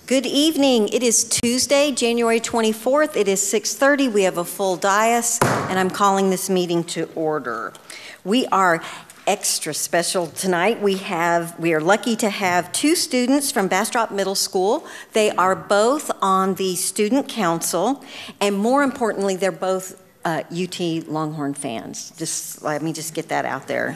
Good evening. It is Tuesday, January 24th. It is 6:30. We have a full dais, and I'm calling this meeting to order. We are extra special tonight. We are lucky to have two students from Bastrop Middle School. They are both on the student council, and more importantly, they're both UT Longhorn fans. Let me get that out there.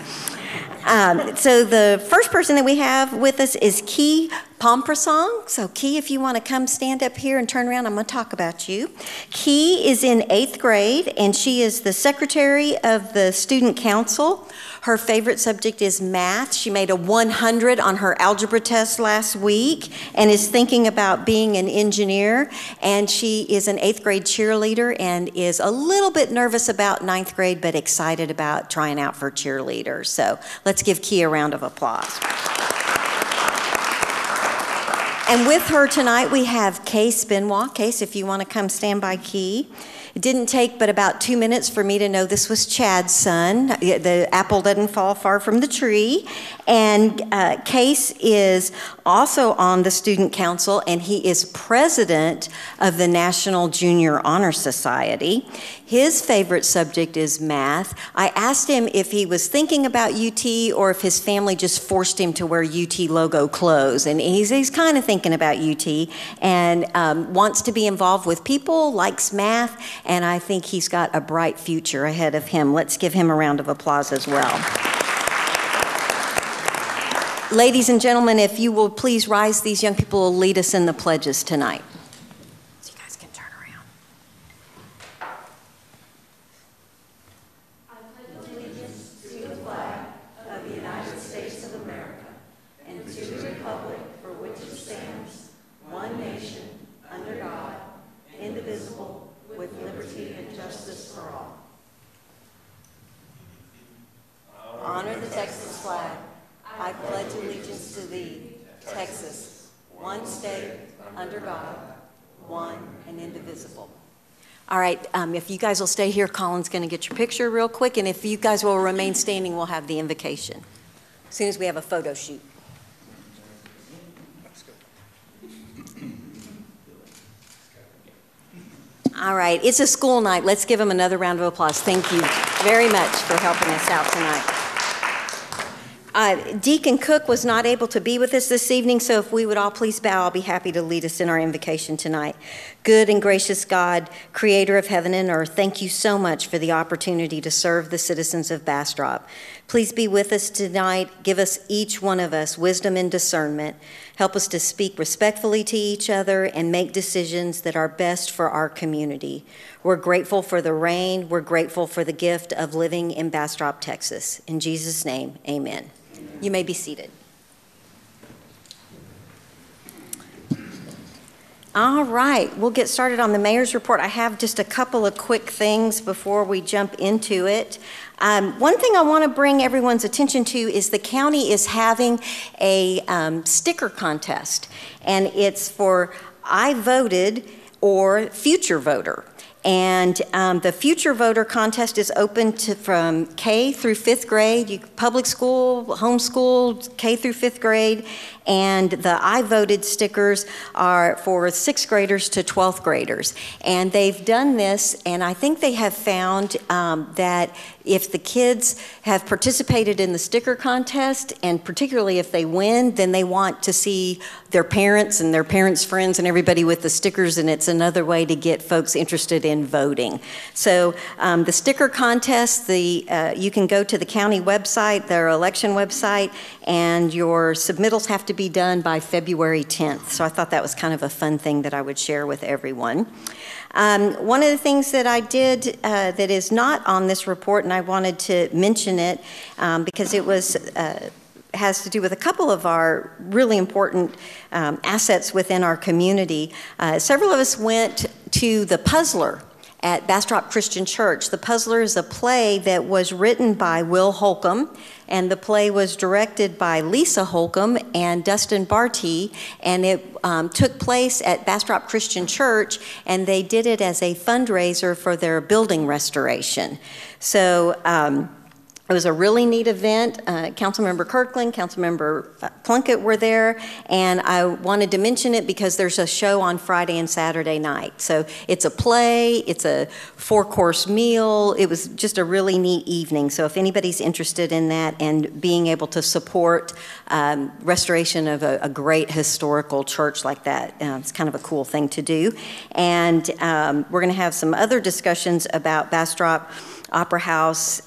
So the first person that we have with us is Key Pomprasong. So Key, if you want to come stand up here and turn around, I'm going to talk about you. Key is in 8th grade, and she is the secretary of the student council. Her favorite subject is math. She made a 100 on her algebra test last week and is thinking about being an engineer. And she is an 8th grade cheerleader and is a little bit nervous about 9th grade, but excited about trying out for cheerleader. So let's give Key a round of applause. And with her tonight, we have Case Benoit. Case, if you want to come stand by Key. It didn't take but about 2 minutes for me to know this was Chad's son. The apple doesn't fall far from the tree. And Case is also on the student council, and he is president of the National Junior Honor Society. His favorite subject is math. I asked him if he was thinking about UT or if his family just forced him to wear UT logo clothes. And he's kind of thinking about UT and wants to be involved with people, likes math, and I think he's got a bright future ahead of him. Let's give him a round of applause as well. Ladies and gentlemen, if you will please rise, these young people will lead us in the pledges tonight. So you guys can turn around. I pledge allegiance to the flag of the United States of America and to the republic for which it stands, one nation, under God, indivisible, with liberty and justice for all. Honor the Texas flag. I pledge allegiance to thee, Texas, one state, under God, one and indivisible. All right, if you guys will stay here, Colin's going to get your picture real quick, and if you guys will remain standing, we'll have the invocation as soon as we have a photo shoot. All right, it's a school night. Let's give them another round of applause. Thank you very much for helping us out tonight. Deacon Cook was not able to be with us this evening, so if we would all please bow, I'll be happy to lead us in our invocation tonight. Good and gracious God, creator of heaven and earth, thank you so much for the opportunity to serve the citizens of Bastrop. Please be with us tonight. Give us, each one of us, wisdom and discernment. Help us to speak respectfully to each other and make decisions that are best for our community. We're grateful for the rain. We're grateful for the gift of living in Bastrop, Texas. In Jesus' name, amen. You may be seated. All right, we'll get started on the mayor's report. I have just a couple of quick things before we jump into it. One thing I want to bring everyone's attention to is the county is having a sticker contest, and it's for I voted or future voter. And the Future Voter Contest is open from K through 5th grade, public school, homeschooled, K through 5th grade, and the I Voted stickers are for 6th graders to 12th graders. And they've done this, and I think they have found that if the kids have participated in the sticker contest, and particularly if they win, then they want to see their parents and their parents' friends and everybody with the stickers, and it's another way to get folks interested in voting. So the sticker contest, you can go to the county website, their election website, and your submittals have to be done by February 10th. So I thought that was kind of a fun thing that I would share with everyone. One of the things that I did that is not on this report, and I wanted to mention it because it has to do with a couple of our really important assets within our community. Several of us went to The Puzzler at Bastrop Christian Church. The Puzzler is a play that was written by Will Holcomb, and the play was directed by Lisa Holcomb and Dustin Barty, and it took place at Bastrop Christian Church, and they did it as a fundraiser for their building restoration. So It was a really neat event. Councilmember Kirkland, Councilmember Plunkett were there, and I wanted to mention it because there's a show on Friday and Saturday night. So it's a play, it's a 4-course meal. It was just a really neat evening. So if anybody's interested in that and being able to support restoration of a great historical church like that, it's kind of a cool thing to do. And we're going to have some other discussions about Bastrop Opera House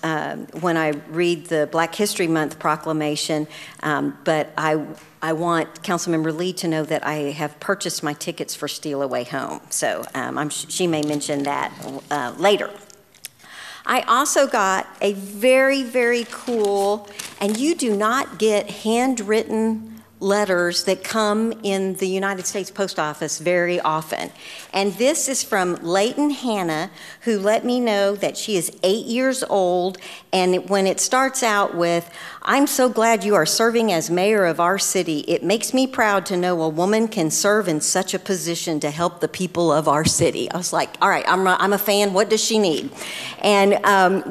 when I read the Black History Month proclamation, but I want Councilmember Lee to know that I have purchased my tickets for Steal Away Home, so she may mention that later. I also got a very, very cool, and you do not get handwritten letters that come in the United States Post Office very often. And this is from Leighton Hannah, who let me know that she is 8 years old, and when it starts out with, "I'm so glad you are serving as mayor of our city. It makes me proud to know a woman can serve in such a position to help the people of our city." I was like, all right, I'm a fan. What does she need? And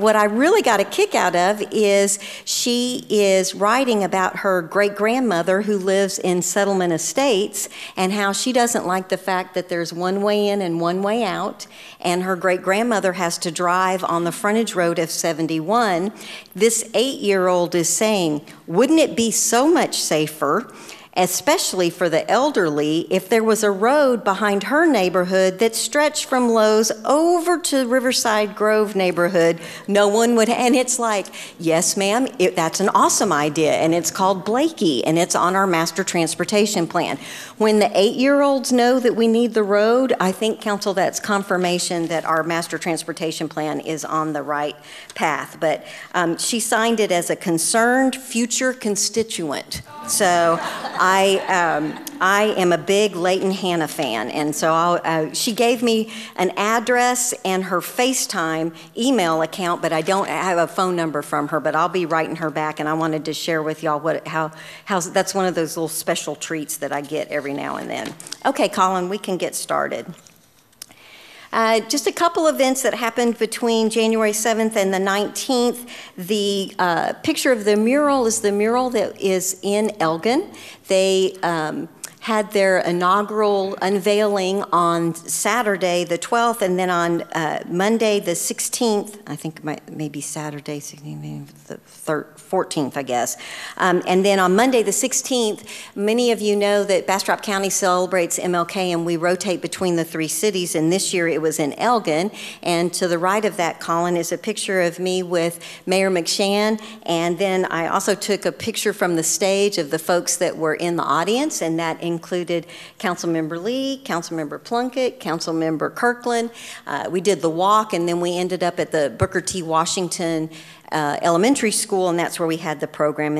what I really got a kick out of is she is writing about her great-grandmother who lives in Settlement Estates and how she doesn't like the fact that there's one way in and one way out, and her great-grandmother has to drive on the frontage road of 71. This 8-year-old is saying, wouldn't it be so much safer, especially for the elderly, if there was a road behind her neighborhood that stretched from Lowe's over to Riverside Grove neighborhood? No one would, and it's like, yes, ma'am, that's an awesome idea, and it's called Blakey, and it's on our master transportation plan. When the 8-year-olds know that we need the road, I think, Council, that's confirmation that our master transportation plan is on the right path. But she signed it as a concerned future constituent. So I am a big Leighton Hannah fan, and so she gave me an address and her FaceTime email account, but I don't have a phone number from her, but I'll be writing her back, and I wanted to share with y'all how that's one of those little special treats that I get every now and then. Okay, Colin, we can get started. Just a couple events that happened between January 7th and the 19th. The picture of the mural is the mural that is in Elgin. They had their inaugural unveiling on Saturday the 12th, and then on Monday the 16th, I think maybe Saturday, the 14th, I guess. And then on Monday the 16th, many of you know that Bastrop County celebrates MLK, and we rotate between the three cities, and this year it was in Elgin. And to the right of that, Colin, is a picture of me with Mayor McShann, and then I also took a picture from the stage of the folks that were in the audience, and that included Councilmember Lee, Councilmember Plunkett, Councilmember Kirkland. We did the walk, and then we ended up at the Booker T. Washington Elementary School, and that's where we had the program.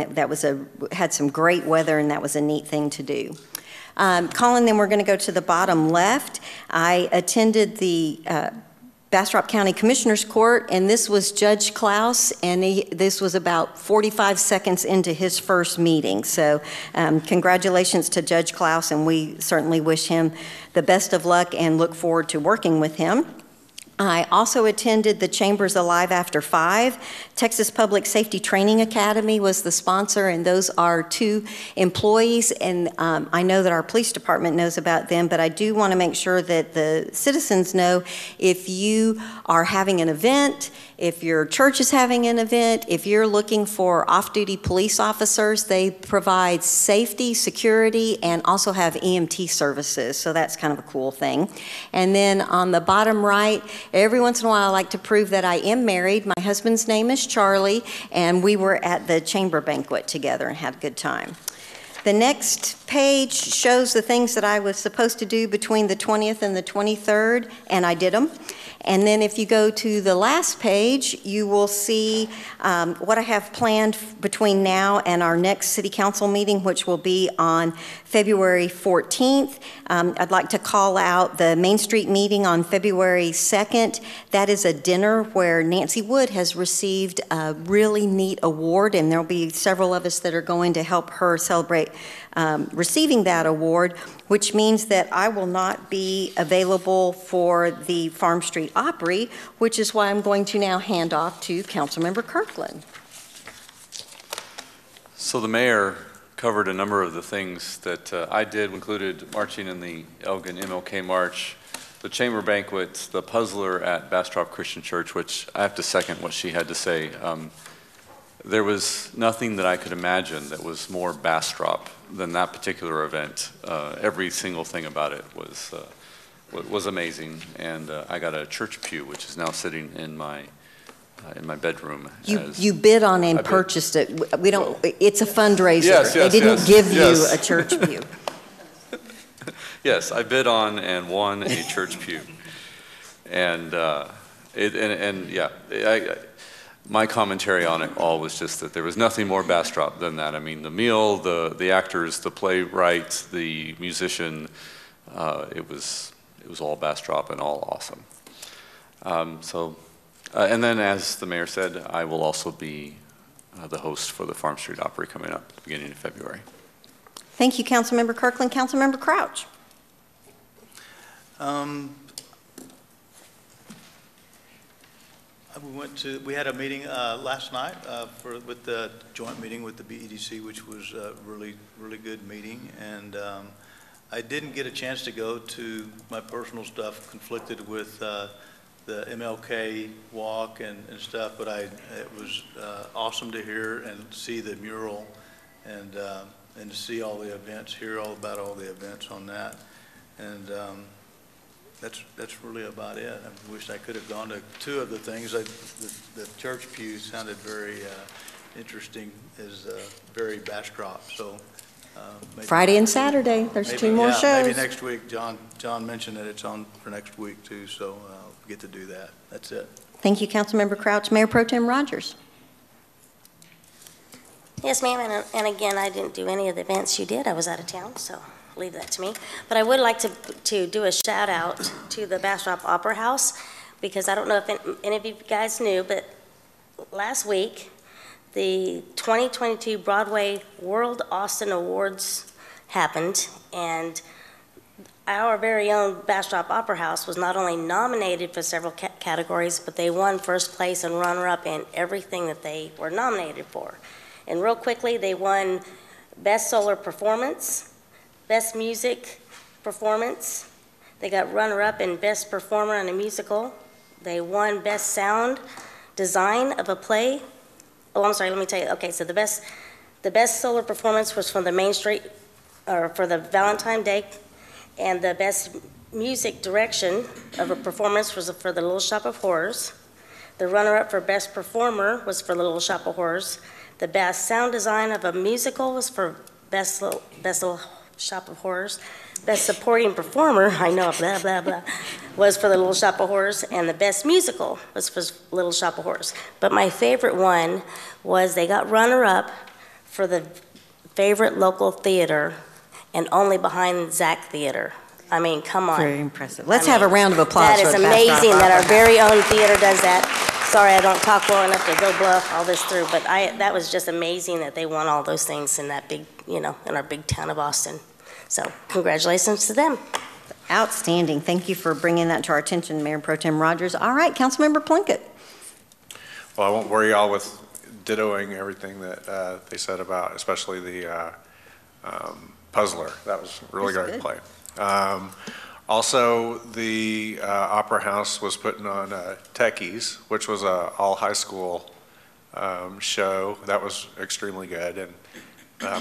Had some great weather, and that was a neat thing to do. Colin, then we're going to go to the bottom left. I attended the Bastrop County Commissioner's Court, and this was Judge Klaus, and this was about 45 seconds into his first meeting. So congratulations to Judge Klaus, and we certainly wish him the best of luck and look forward to working with him. I also attended the Chambers Alive After 5. Texas Public Safety Training Academy was the sponsor, and those are 2 employees, and I know that our police department knows about them, but I do want to make sure that the citizens know if you are having an event, if your church is having an event, if you're looking for off-duty police officers, they provide safety, security, and also have EMT services, so that's kind of a cool thing. And then on the bottom right, every once in a while I like to prove that I am married. My husband's name is Charlie, and we were at the chamber banquet together and had a good time. The next page shows the things that I was supposed to do between the 20th and the 23rd, and I did them. And then if you go to the last page, you will see what I have planned between now and our next City Council meeting, which will be on February 14th. I'd like to call out the Main Street meeting on February 2nd. That is a dinner where Nancy Wood has received a really neat award, and there'll be several of us that are going to help her celebrate receiving that award, which means that I will not be available for the Farm Street Opry, which is why I'm going to now hand off to Councilmember Kirkland. So the mayor covered a number of the things that I did, included marching in the Elgin MLK March, the chamber banquet, the puzzler at Bastrop Christian Church, which I have to second what she had to say. There was nothing that I could imagine that was more Bastrop than that particular event. Every single thing about it was amazing, and I got a church pew, which is now sitting in my bedroom. You bid on and purchased it. We don't. It's a fundraiser. Yes, they didn't give you yes. a church pew. Yes, I bid on and won a church pew, and my commentary on it all was just that there was nothing more Bastrop than that. I mean, the meal, the actors, the playwright, the musician, it was all Bastrop and all awesome. And then, as the mayor said, I will also be the host for the Farm Street Opry coming up at the beginning of February. Thank you, Councilmember Kirkland. Councilmember Crouch. We had a meeting last night with the joint meeting with the BEDC, which was a really good meeting. And I didn't get a chance to go to my personal stuff, conflicted with the MLK walk and stuff, but it was awesome to hear and see the mural and to see all the events, hear all about all the events on that. And that's really about it. I wish I could have gone to two of the things. The church pew sounded very interesting, as very Bastrop. So Friday and Saturday, there's two more shows. Maybe next week. John mentioned that it's on for next week too, so get to do that. That's it. Thank you, Councilmember Crouch. Mayor Pro Tem Rogers. Yes, ma'am, and again, I didn't do any of the events you did. I was out of town, so leave that to me. But I would like to do a shout out to the Bastrop Opera House, because I don't know if any of you guys knew, but last week, the 2022 Broadway World Austin Awards happened, and our very own Bastrop Opera House was not only nominated for several categories, but they won first place and runner-up in everything that they were nominated for. And real quickly, they won Best Solar Performance, Best Music Performance. They got runner-up in Best Performer in a Musical. They won Best Sound Design of a Play. Oh, I'm sorry, let me tell you. Okay, so the best solar performance was from the Main Street, or for the Valentine Day, and the best music direction of a performance was for the Little Shop of Horrors. The runner-up for best performer was for the Little Shop of Horrors. The best sound design of a musical was for best Little Shop of Horrors. Best supporting performer, I know, blah, blah, blah, was for the Little Shop of Horrors, and the best musical was for Little Shop of Horrors. But my favorite one was they got runner-up for the favorite local theater, and only behind Zach Theater. I mean, come on. Very impressive. Let's have a round of applause. That is amazing that our very own theater does that. Sorry, I don't talk well enough to go bluff all this through, but that was just amazing that they won all those things in that big, in our big town of Austin. So congratulations to them. Outstanding. Thank you for bringing that to our attention, Mayor Pro Tem Rogers. All right, Councilmember Plunkett. Well, I won't worry y'all with dittoing everything that they said about, especially the puzzler. That was a really great play. Also, the Opera House was putting on Techies, which was a all high school show. That was extremely good, and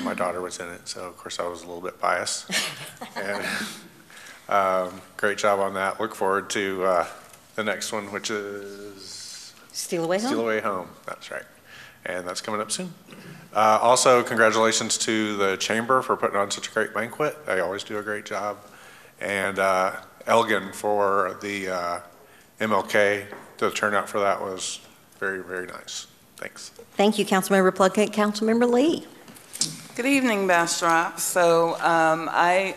my daughter was in it, so of course I was a little bit biased. And great job on that. Look forward to the next one, which is Steal Away Home. Steal Away Home, that's right. And that's coming up soon. Also, congratulations to the Chamber for putting on such a great banquet. They always do a great job. And Elgin for the MLK. The turnout for that was very, very nice. Thanks. Thank you, Councilmember Plunkett. Councilmember Lee. Good evening, Bastrop. So I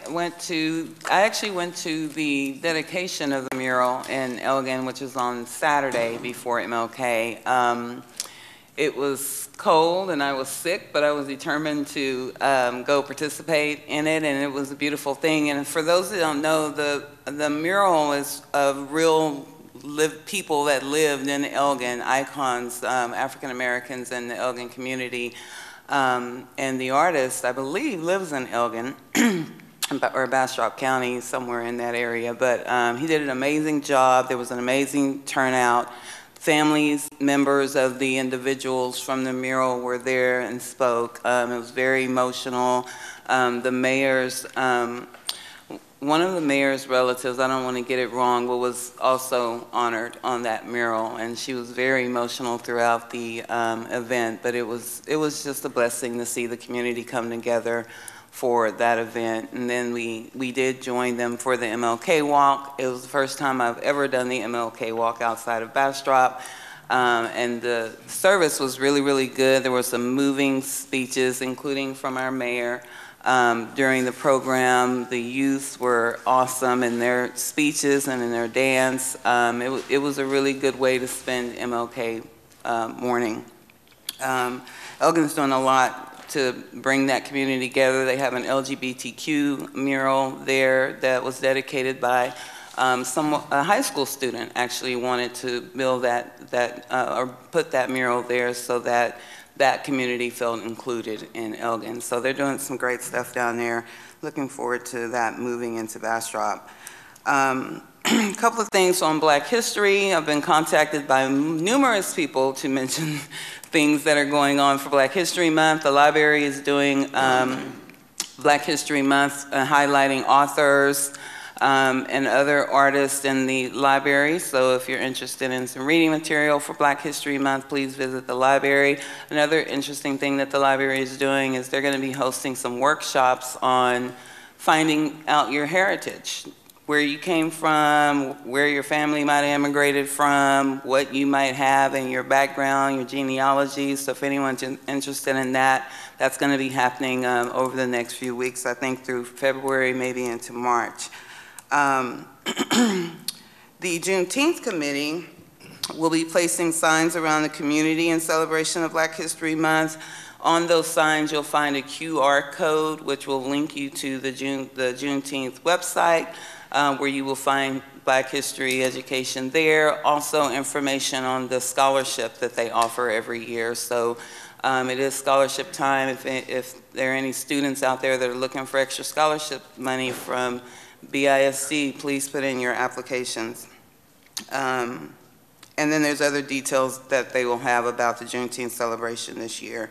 actually went to the dedication of the mural in Elgin, which was on Saturday before MLK. It was cold and I was sick, but I was determined to go participate in it, and it was a beautiful thing. And for those that don't know, the mural is of real people that lived in Elgin, icons, African Americans in the Elgin community. And the artist, I believe, lives in Elgin or Bastrop County, somewhere in that area. But he did an amazing job. There was an amazing turnout. Families, members of the individuals from the mural were there and spoke. It was very emotional. The mayor's, one of the mayor's relatives, I don't want to get it wrong, but was also honored on that mural, and she was very emotional throughout the event. But it was just a blessing to see the community come together for that event. And then we did join them for the MLK walk. It was the first time I've ever done the MLK walk outside of Bastrop. And the service was really, really good. There were some moving speeches, including from our mayor. During the program, the youth were awesome in their speeches and in their dance. It was a really good way to spend MLK morning. Elgin's doing a lot to bring that community together. They have an LGBTQ mural there that was dedicated by a high school student actually wanted to build or put that mural there so that that community felt included in Elgin. So they're doing some great stuff down there. Looking forward to that moving into Bastrop. A couple of things on Black History. I've been contacted by numerous people to mention things that are going on for Black History Month. The library is doing Black History Month, highlighting authors and other artists in the library. So if you're interested in some reading material for Black History Month, please visit the library. Another interesting thing that the library is doing is they're going to be hosting some workshops on finding out your heritage, where you came from, where your family might have immigrated from, what you might have in your background, your genealogy. So if anyone's interested in that, that's going to be happening over the next few weeks, I think through February, maybe into March. The Juneteenth Committee will be placing signs around the community in celebration of Black History Month. On those signs, you'll find a QR code, which will link you to the Juneteenth website, where you will find Black history education there. Also information on the scholarship that they offer every year. So it is scholarship time. If there are any students out there that are looking for extra scholarship money from BISD, please put in your applications. And then there's other details that they will have about the Juneteenth celebration this year.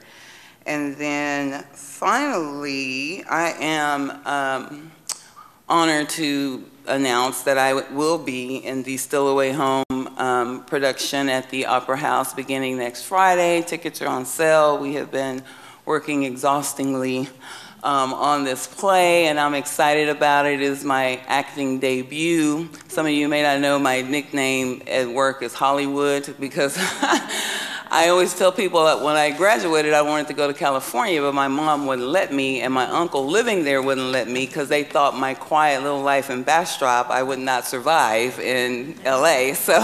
And then finally, I am honored to announce that I will be in the Still Away Home production at the Opera House beginning next Friday. Tickets are on sale. We have been working exhaustingly on this play, and I'm excited about it. It is my acting debut. Some of you may not know my nickname at work is Hollywood, because I always tell people that when I graduated, I wanted to go to California, but my mom wouldn't let me, and my uncle living there wouldn't let me, because they thought my quiet little life in Bastrop, I would not survive in LA. So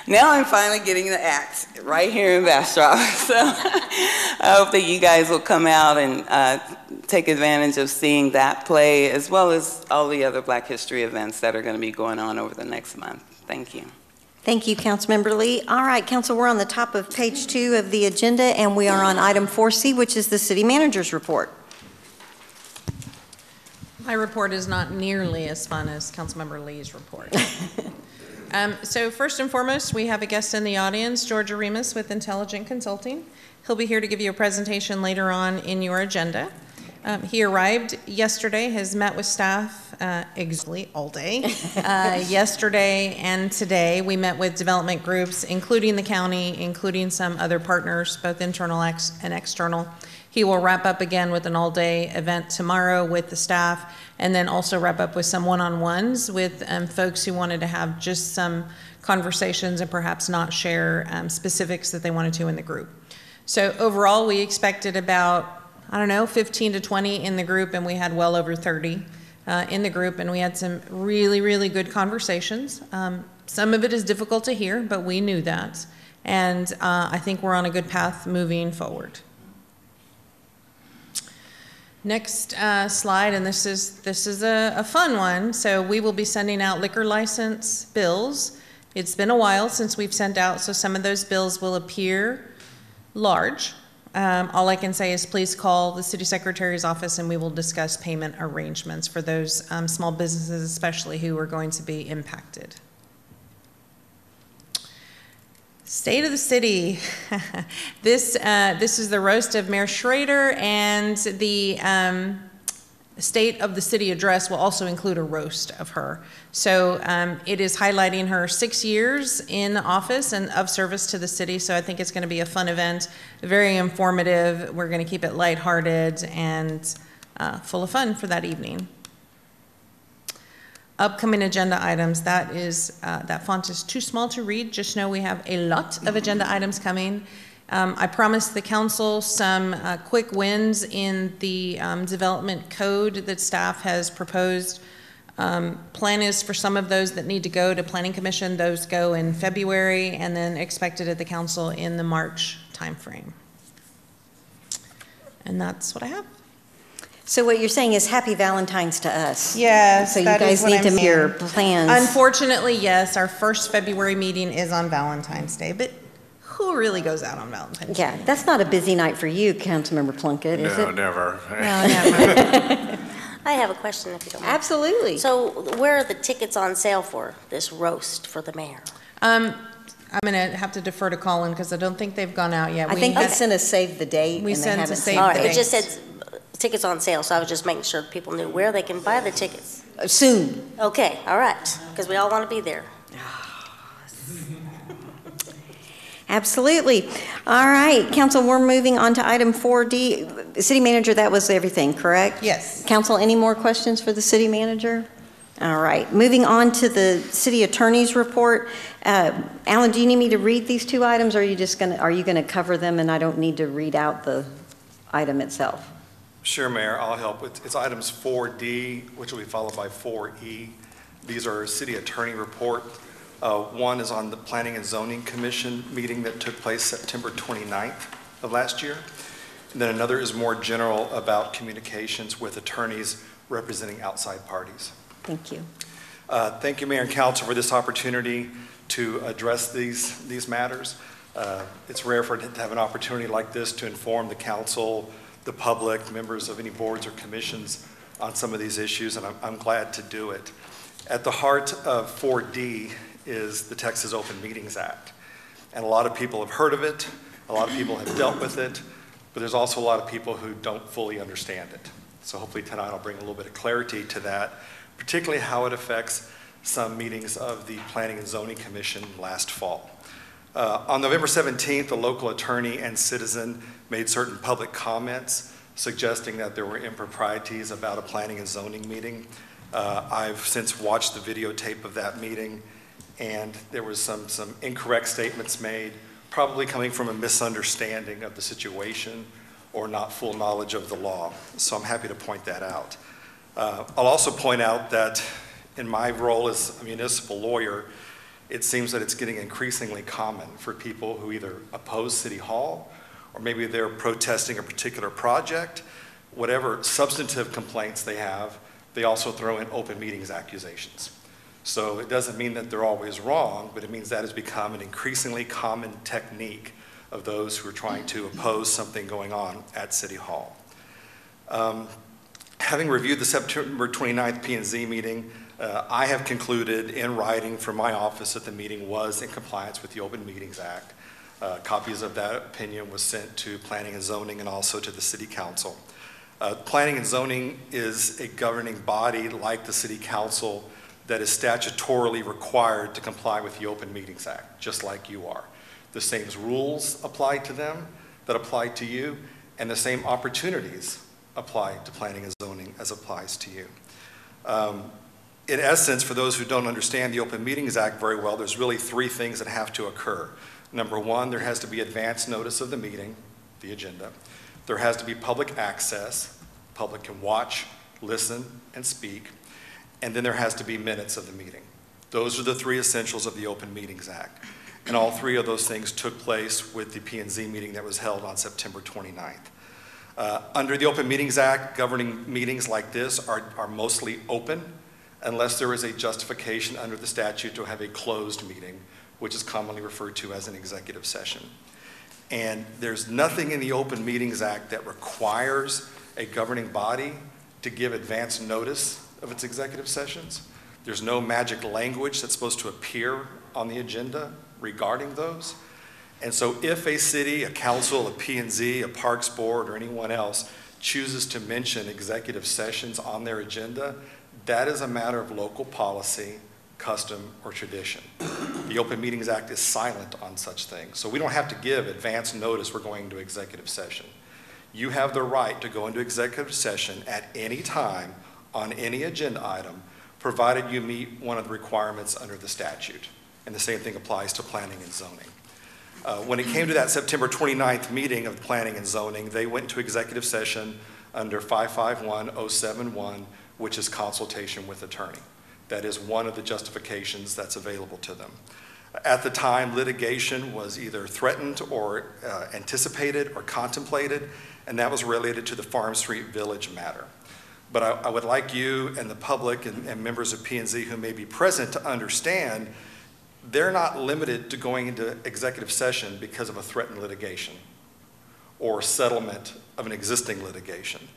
now I'm finally getting to act right here in Bastrop. So I hope that you guys will come out and take advantage of seeing that play, as well as all the other Black History events that are going to be going on over the next month. Thank you. Thank you, Councilmember Lee. All right, Council, we're on the top of page 2 of the agenda, and we are on item 4C, which is the City Manager's report. My report is not nearly as fun as Councilmember Lee's report. So first and foremost, we have a guest in the audience, George Aremus with Intelligent Consulting. He'll be here to give you a presentation later on in your agenda. He arrived yesterday, has met with staff exactly all day. Yesterday and today, we met with development groups, including the county, including some other partners, both internal and external. He will wrap up again with an all-day event tomorrow with the staff, and then also wrap up with some one-on-ones with folks who wanted to have just some conversations and perhaps not share specifics that they wanted to in the group. So overall, we expected about 15 to 20 in the group, and we had well over 30 in the group, and we had some really, really good conversations. Some of it is difficult to hear, but we knew that, and I think we're on a good path moving forward. Next slide, and this is a fun one. So we will be sending out liquor license bills. It's been a while since we've sent out, so some of those bills will appear large. All I can say is please call the city secretary's office and we will discuss payment arrangements for those small businesses, especially who are going to be impacted. State of the city. This is the roast of Mayor Schrader, and the State of the City address will also include a roast of her. So it is highlighting her 6 years in office and of service to the city. So I think it's going to be a fun event, very informative. We're going to keep it lighthearted and full of fun for that evening. Upcoming agenda items, that font is too small to read. Just know we have a lot of agenda items coming. I promised the council some quick wins in the development code that staff has proposed. Plan is for some of those that need to go to Planning Commission. Those go in February and then expected at the council in the March timeframe. And that's what I have. So what you're saying is happy Valentine's to us. Yes, So you guys need to make your plans. Unfortunately, yes, our first February meeting is on Valentine's Day, but who really goes out on Valentine's Day? Yeah, that's not a busy night for you, Councilmember Plunkett, is it? No, never. No, never. I have a question if you don't mind. Absolutely. So where are the tickets on sale for this roast for the mayor? I'm going to have to defer to Colin because I don't think they've gone out yet. I think they sent a save the date. We and they sent a haven't save All the right, date. it just said tickets on sale, so I was just making sure people knew where they can buy the tickets. Soon. Okay, all right, because we all want to be there. Absolutely. All right, council, we're moving on to item 4D. City manager, that was everything, correct? Yes. Council, any more questions for the city manager? All right, moving on to the city attorney's report. Alan, do you need me to read these two items, or are you gonna cover them and I don't need to read out the item itself? Sure, Mayor, I'll help. It's items 4D, which will be followed by 4E. These are city attorney report. One is on the Planning and Zoning Commission meeting that took place September 29th of last year. And then another is more general about communications with attorneys representing outside parties. Thank you. Thank you, Mayor and Council, for this opportunity to address these matters. It's rare to have an opportunity like this to inform the council, the public, members of any boards or commissions on some of these issues, and I'm glad to do it. At the heart of 4D is the Texas Open Meetings Act. And a lot of people have heard of it, a lot of people have dealt with it, but there's also a lot of people who don't fully understand it. So hopefully tonight I'll bring a little bit of clarity to that, particularly how it affects some meetings of the Planning and Zoning Commission last fall. On November 17th, a local attorney and citizen made certain public comments suggesting that there were improprieties about a planning and zoning meeting. I've since watched the videotape of that meeting, and there was some incorrect statements made, probably coming from a misunderstanding of the situation or not full knowledge of the law. So I'm happy to point that out. I'll also point out that in my role as a municipal lawyer, it seems that it's getting increasingly common for people who either oppose City Hall or maybe they're protesting a particular project, whatever substantive complaints they have, they also throw in open meetings accusations. So it doesn't mean that they're always wrong, but it means that has become an increasingly common technique of those who are trying to oppose something going on at City Hall. Having reviewed the September 29th P&Z meeting, I have concluded in writing from my office that the meeting was in compliance with the Open Meetings Act. Copies of that opinion was sent to Planning and Zoning and also to the City Council. Planning and Zoning is a governing body like the City Council that is statutorily required to comply with the Open Meetings Act, just like you are. The same rules apply to them that apply to you, and the same opportunities apply to Planning and Zoning as applies to you. In essence, for those who don't understand the Open Meetings Act very well, there's really three things that have to occur. Number one, there has to be advance notice of the meeting, the agenda. There has to be public access. Public can watch, listen, and speak. And then there has to be minutes of the meeting. Those are the three essentials of the Open Meetings Act. And all three of those things took place with the P&Z meeting that was held on September 29th. Under the Open Meetings Act, governing meetings like this are mostly open unless there is a justification under the statute to have a closed meeting, which is commonly referred to as an executive session. And there's nothing in the Open Meetings Act that requires a governing body to give advance notice of its executive sessions. There's no magic language that's supposed to appear on the agenda regarding those. And so if a city, a council, a P&Z, a parks board, or anyone else chooses to mention executive sessions on their agenda, that is a matter of local policy, custom, or tradition. The Open Meetings Act is silent on such things. So we don't have to give advance notice we're going into executive session. You have the right to go into executive session at any time on any agenda item, provided you meet one of the requirements under the statute. And the same thing applies to planning and zoning. When it came to that September 29th meeting of the planning and zoning, they went into executive session under 551071, which is consultation with attorney. That is one of the justifications that's available to them. At the time, litigation was either threatened or anticipated or contemplated, and that was related to the Farm Street Village matter. But I would like you and the public and members of P&Z who may be present to understand they're not limited to going into executive session because of a threatened litigation or settlement of an existing litigation.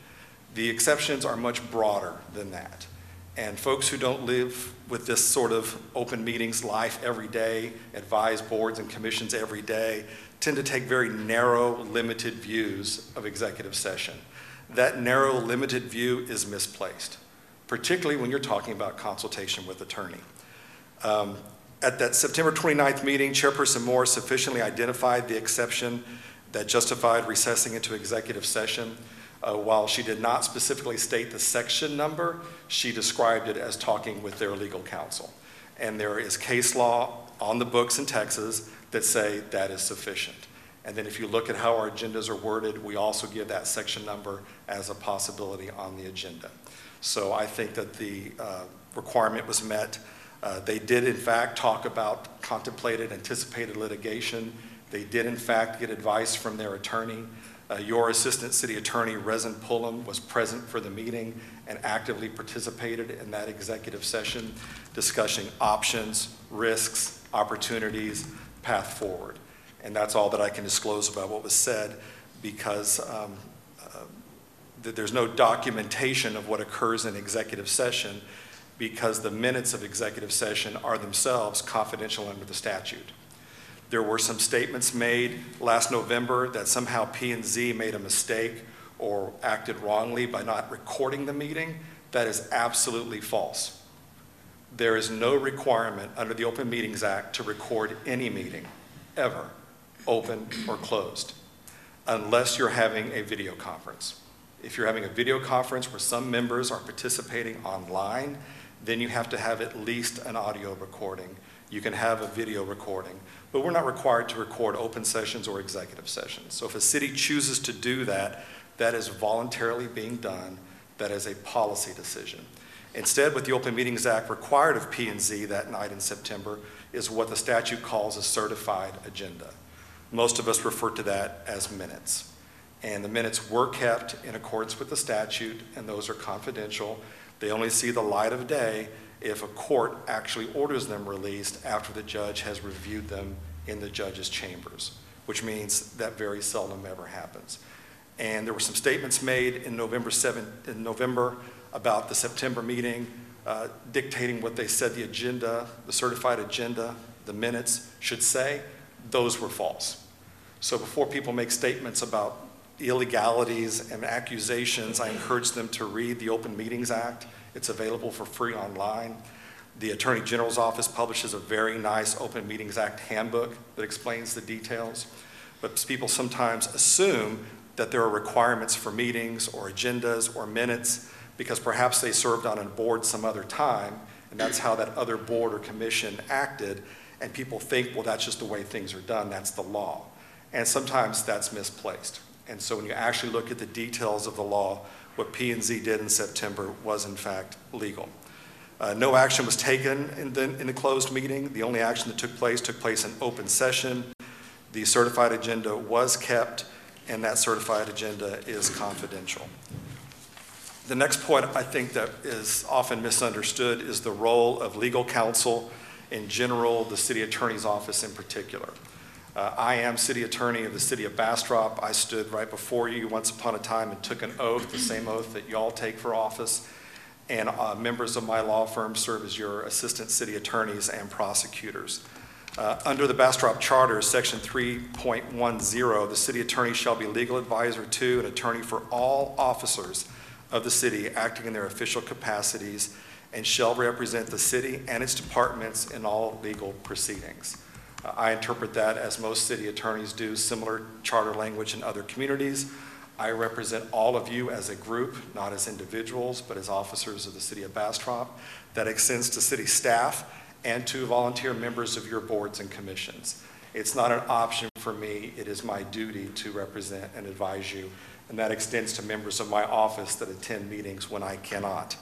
The exceptions are much broader than that. And folks who don't live with this sort of open meetings life every day, advise boards and commissions every day, tend to take very narrow, limited views of executive session. That narrow, limited view is misplaced, particularly when you're talking about consultation with attorney. At that September 29th meeting, Chairperson Moore sufficiently identified the exception that justified recessing into executive session. While she did not specifically state the section number, she described it as talking with their legal counsel. And there is case law on the books in Texas that say that is sufficient. And then if you look at how our agendas are worded, we also give that section number as a possibility on the agenda. So I think that the requirement was met. They did, in fact, talk about contemplated, anticipated litigation. They did, in fact, get advice from their attorney. Your Assistant City Attorney, Resin Pullum, was present for the meeting and actively participated in that executive session, discussing options, risks, opportunities, path forward. And that's all that I can disclose about what was said, because there's no documentation of what occurs in executive session, because the minutes of executive session are themselves confidential under the statute. There were some statements made last November that somehow P&Z made a mistake or acted wrongly by not recording the meeting. That is absolutely false. There is no requirement under the Open Meetings Act to record any meeting, ever, open or closed, unless you're having a video conference. If you're having a video conference where some members are participating online, then you have to have at least an audio recording. You can have a video recording, but we're not required to record open sessions or executive sessions. So if a city chooses to do that, that is voluntarily being done. That is a policy decision. Instead, what the Open Meetings Act required of P&Z that night in September is what the statute calls a certified agenda. Most of us refer to that as minutes. And the minutes were kept in accordance with the statute, and those are confidential. They only see the light of day if a court actually orders them released after the judge has reviewed them in the judge's chambers, which means that very seldom ever happens. And there were some statements made in November about the September meeting, dictating what they said the agenda, the certified agenda, the minutes should say. Those were false. So before people make statements about illegalities and accusations, I encourage them to read the Open Meetings Act. It's available for free online. The Attorney General's Office publishes a very nice Open Meetings Act handbook that explains the details. But people sometimes assume that there are requirements for meetings or agendas or minutes because perhaps they served on a board some other time, and that's how that other board or commission acted, and people think, well, that's just the way things are done, that's the law. And sometimes that's misplaced. And so when you actually look at the details of the law, what P&Z did in September was in fact legal. No action was taken in the closed meeting. The only action that took place in open session. The certified agenda was kept, and that certified agenda is confidential. The next point I think that is often misunderstood is the role of legal counsel in general, the city attorney's office in particular. I am city attorney of the city of Bastrop. I stood right before you once upon a time and took an oath, the same oath that y'all take for office. And members of my law firm serve as your assistant city attorneys and prosecutors. Under the Bastrop Charter, Section 3.10, the city attorney shall be legal advisor to and attorney for all officers of the city acting in their official capacities and shall represent the city and its departments in all legal proceedings. I interpret that as most city attorneys do, similar charter language in other communities. I represent all of you as a group, not as individuals, but as officers of the city of Bastrop. That extends to city staff and to volunteer members of your boards and commissions. It's not an option for me, it is my duty to represent and advise you, and that extends to members of my office that attend meetings when I cannot.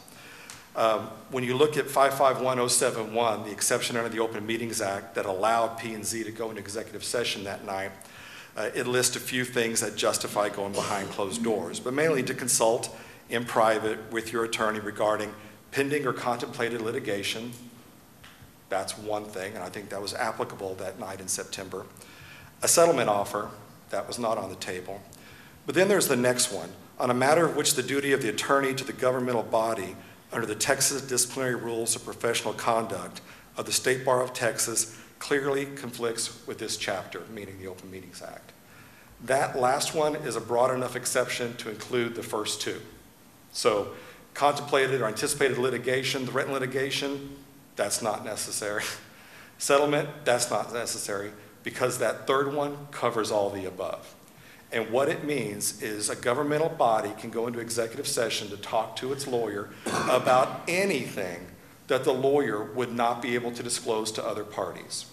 When you look at 551071, the exception under the Open Meetings Act that allowed P&Z to go into executive session that night, it lists a few things that justify going behind closed doors, but mainly to consult in private with your attorney regarding pending or contemplated litigation. That's one thing, and I think that was applicable that night in September. A settlement offer, that was not on the table. But then there's the next one, on a matter of which the duty of the attorney to the governmental body under the Texas Disciplinary Rules of Professional Conduct of the State Bar of Texas clearly conflicts with this chapter, meaning the Open Meetings Act. That last one is a broad enough exception to include the first two. So contemplated or anticipated litigation, threatened litigation, that's not necessary. Settlement, that's not necessary because that third one covers all the above. And what it means is a governmental body can go into executive session to talk to its lawyer about anything that the lawyer would not be able to disclose to other parties.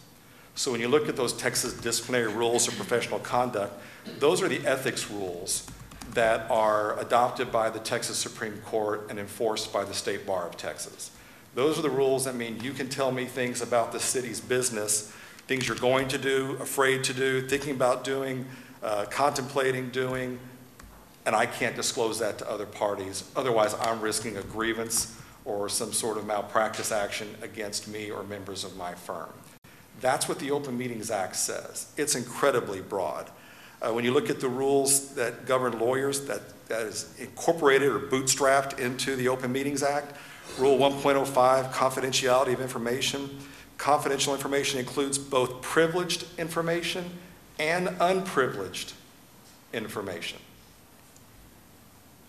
So when you look at those Texas Disciplinary Rules of Professional Conduct, those are the ethics rules that are adopted by the Texas Supreme Court and enforced by the State Bar of Texas. Those are the rules that mean you can tell me things about the city's business, things you're going to do, afraid to do, thinking about doing, contemplating doing, and I can't disclose that to other parties. Otherwise, I'm risking a grievance or some sort of malpractice action against me or members of my firm. That's what the Open Meetings Act says. It's incredibly broad. When you look at the rules that govern lawyers, that is incorporated or bootstrapped into the Open Meetings Act, Rule 1.05, confidentiality of information. Confidential information includes both privileged information and unprivileged information.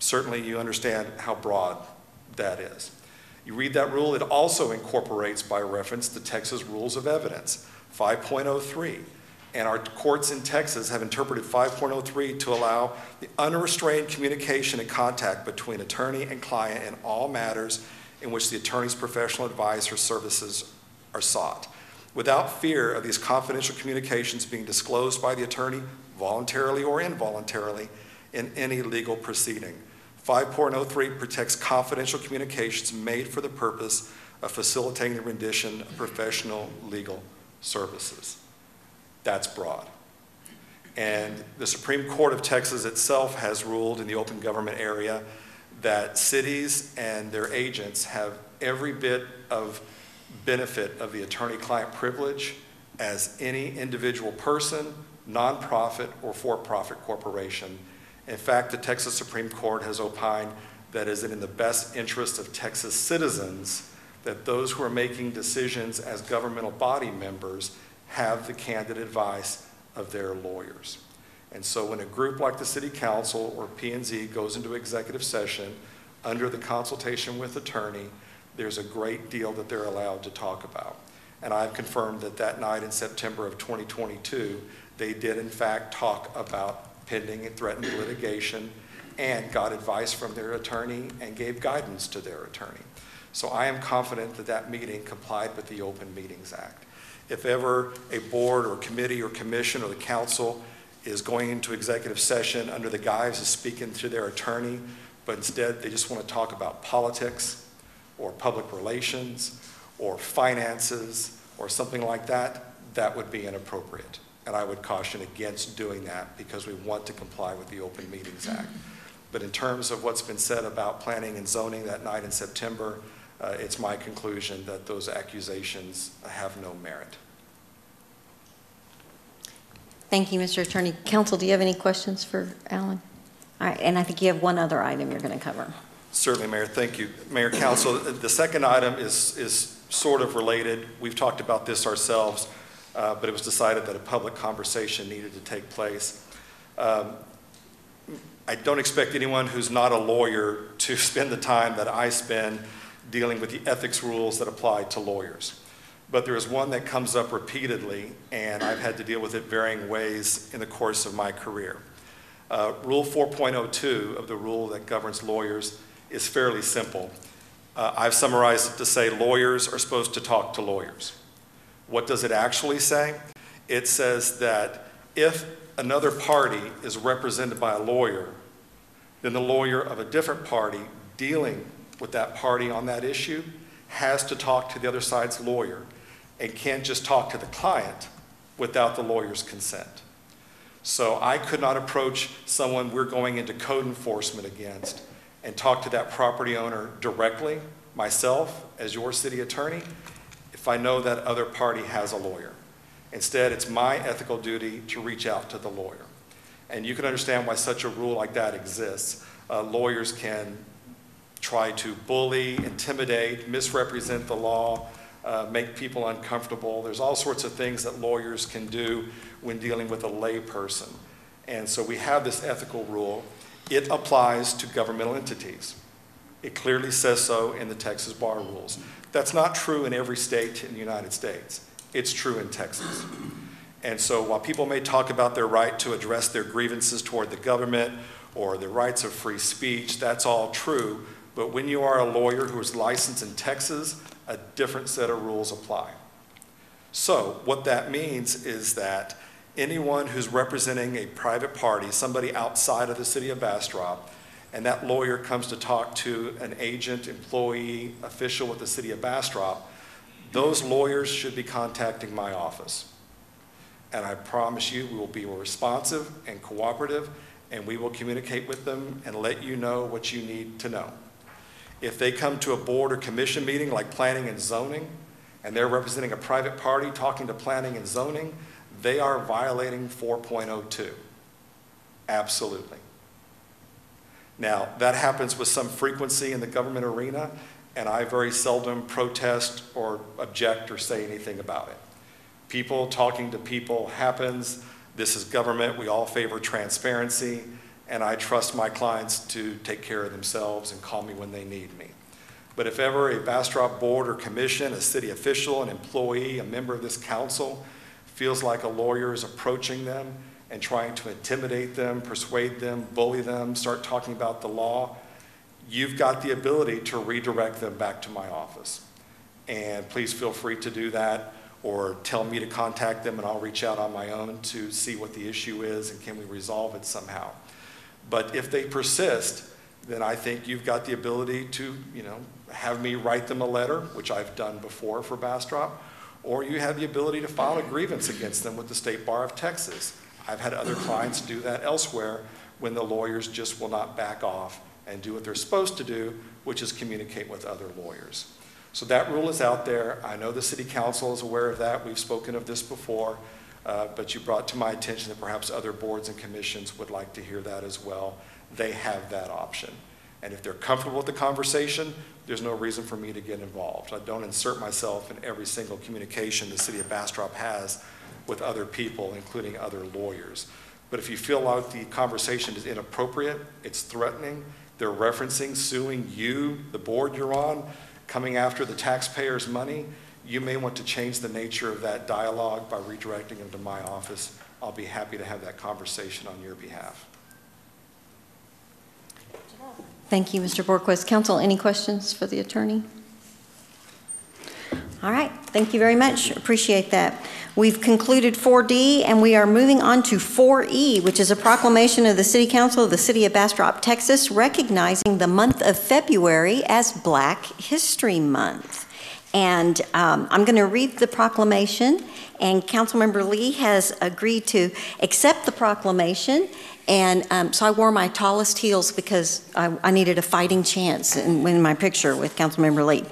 Certainly you understand how broad that is. You read that rule, it also incorporates by reference the Texas Rules of Evidence, 5.03. And our courts in Texas have interpreted 5.03 to allow the unrestrained communication and contact between attorney and client in all matters in which the attorney's professional advice or services are sought, without fear of these confidential communications being disclosed by the attorney voluntarily or involuntarily in any legal proceeding. 5.03 protects confidential communications made for the purpose of facilitating the rendition of professional legal services. That's broad. And the Supreme Court of Texas itself has ruled in the open government area that cities and their agents have every bit of benefit of the attorney-client privilege as any individual person, nonprofit, or for-profit corporation. In fact, the Texas Supreme Court has opined that it is in the best interest of Texas citizens that those who are making decisions as governmental body members have the candid advice of their lawyers. And so when a group like the City Council or P&Z goes into executive session under the consultation with attorney, there's a great deal that they're allowed to talk about. And I've confirmed that that night in September of 2022, they did in fact talk about pending and threatened litigation and got advice from their attorney and gave guidance to their attorney. So I am confident that that meeting complied with the Open Meetings Act. If ever a board or committee or commission or the council is going into executive session under the guise of speaking to their attorney, but instead they just want to talk about politics or public relations or finances or something like that, that would be inappropriate. And I would caution against doing that because we want to comply with the Open Meetings Act. But in terms of what's been said about planning and zoning that night in September, it's my conclusion that those accusations have no merit. Thank you, Mr. Attorney. Counsel, do you have any questions for Alan? All right, and I think you have one other item you're going to cover. Certainly, Mayor. Thank you. Mayor, Council, the second item is sort of related. We've talked about this ourselves, but it was decided that a public conversation needed to take place. I don't expect anyone who's not a lawyer to spend the time that I spend dealing with the ethics rules that apply to lawyers. But there is one that comes up repeatedly, and I've had to deal with it varying ways in the course of my career. Rule 4.02 of the rule that governs lawyers is fairly simple. I've summarized it to say lawyers are supposed to talk to lawyers. What does it actually say? It says that if another party is represented by a lawyer, then the lawyer of a different party dealing with that party on that issue has to talk to the other side's lawyer and can't just talk to the client without the lawyer's consent. So I could not approach someone we're going into code enforcement against and talk to that property owner directly, myself, as your city attorney, if I know that other party has a lawyer. Instead, it's my ethical duty to reach out to the lawyer. And you can understand why such a rule like that exists. Lawyers can try to bully, intimidate, misrepresent the law, make people uncomfortable. There's all sorts of things that lawyers can do when dealing with a lay person. And so we have this ethical rule. It applies to governmental entities. It clearly says so in the Texas Bar Rules. That's not true in every state in the United States. It's true in Texas. And so while people may talk about their right to address their grievances toward the government or their rights of free speech, that's all true. But when you are a lawyer who is licensed in Texas, a different set of rules apply. So what that means is that anyone who's representing a private party, somebody outside of the city of Bastrop, and that lawyer comes to talk to an agent, employee, official with the city of Bastrop, those lawyers should be contacting my office. And I promise you we will be responsive and cooperative, and we will communicate with them and let you know what you need to know. If they come to a board or commission meeting like planning and zoning, and they're representing a private party talking to planning and zoning, they are violating 4.02. Absolutely. Now, that happens with some frequency in the government arena, and I very seldom protest or object or say anything about it. People talking to people happens. This is government. We all favor transparency, and I trust my clients to take care of themselves and call me when they need me. But if ever a Bastrop board or commission, a city official, an employee, a member of this council feels like a lawyer is approaching them and trying to intimidate them, persuade them, bully them, start talking about the law, you've got the ability to redirect them back to my office. And please feel free to do that, or tell me to contact them and I'll reach out on my own to see what the issue is and can we resolve it somehow. But if they persist, then I think you've got the ability to, have me write them a letter, which I've done before for Bastrop, or you have the ability to file a grievance against them with the State Bar of Texas. I've had other clients do that elsewhere when the lawyers just will not back off and do what they're supposed to do, which is communicate with other lawyers. So that rule is out there. I know the City Council is aware of that. We've spoken of this before, but you brought to my attention that perhaps other boards and commissions would like to hear that as well. They have that option. And if they're comfortable with the conversation, there's no reason for me to get involved. I don't insert myself in every single communication the City of Bastrop has with other people, including other lawyers. But if you feel like the conversation is inappropriate, it's threatening, they're referencing, suing you, the board you're on, coming after the taxpayers' money, you may want to change the nature of that dialogue by redirecting them to my office. I'll be happy to have that conversation on your behalf. Thank you, Mr. Borquist. Counsel, any questions for the attorney? All right, thank you very much. Appreciate that. We've concluded 4D, and we are moving on to 4E, which is a proclamation of the City Council of the City of Bastrop, Texas, recognizing the month of February as Black History Month. And I'm going to read the proclamation, and Councilmember Lee has agreed to accept the proclamation. And so I wore my tallest heels because I needed a fighting chance in my picture with Councilmember Lee.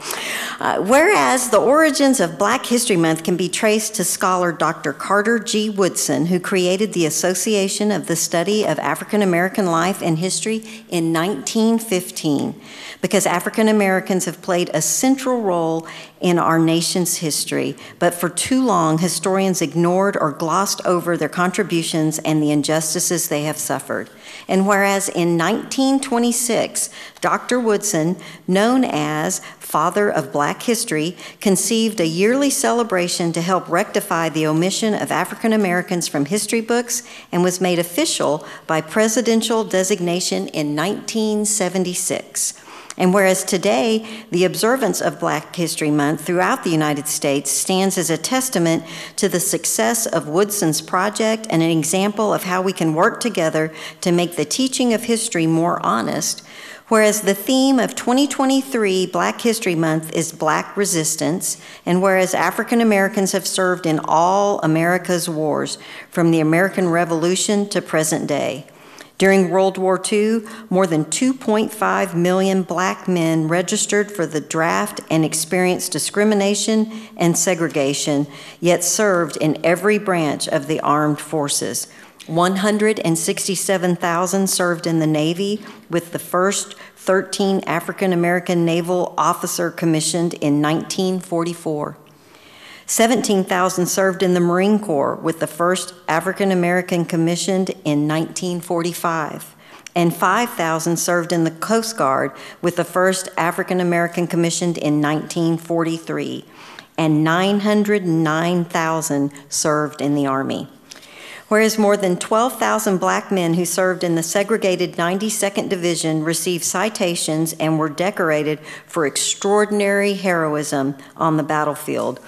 Whereas the origins of Black History Month can be traced to scholar Dr. Carter G. Woodson, who created the Association of the Study of African American Life and History in 1915, because African Americans have played a central role in our nation's history, but for too long, historians ignored or glossed over their contributions and the injustices they have suffered. And whereas in 1926, Dr. Woodson, known as Father of Black History, conceived a yearly celebration to help rectify the omission of African Americans from history books and was made official by presidential designation in 1976. And whereas today, the observance of Black History Month throughout the United States stands as a testament to the success of Woodson's project and an example of how we can work together to make the teaching of history more honest, whereas the theme of 2023 Black History Month is Black Resistance, and whereas African Americans have served in all America's wars, from the American Revolution to present day. During World War II, more than 2.5 million Black men registered for the draft and experienced discrimination and segregation, yet served in every branch of the armed forces. 167,000 served in the Navy, with the first 13 African American naval officer commissioned in 1944. 17,000 served in the Marine Corps, with the first African American commissioned in 1945. And 5,000 served in the Coast Guard, with the first African American commissioned in 1943. And 909,000 served in the Army. Whereas more than 12,000 Black men who served in the segregated 92nd Division received citations and were decorated for extraordinary heroism on the battlefield.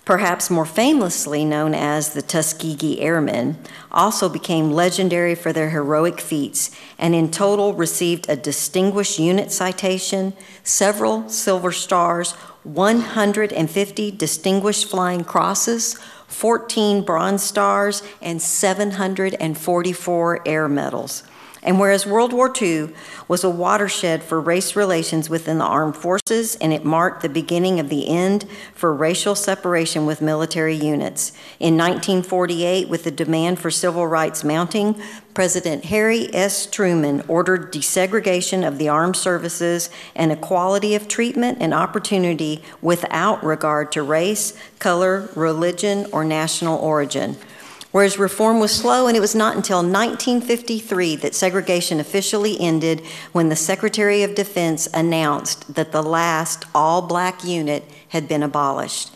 Perhaps more famously known as the Tuskegee Airmen, also became legendary for their heroic feats, and in total received a Distinguished Unit Citation, several Silver Stars, 150 Distinguished Flying Crosses, 14 Bronze Stars, and 744 Air Medals. And whereas World War II was a watershed for race relations within the armed forces, and it marked the beginning of the end for racial separation with military units. In 1948, with the demand for civil rights mounting, President Harry S. Truman ordered desegregation of the armed services and equality of treatment and opportunity without regard to race, color, religion, or national origin. Whereas reform was slow, and it was not until 1953 that segregation officially ended, when the Secretary of Defense announced that the last all-Black unit had been abolished.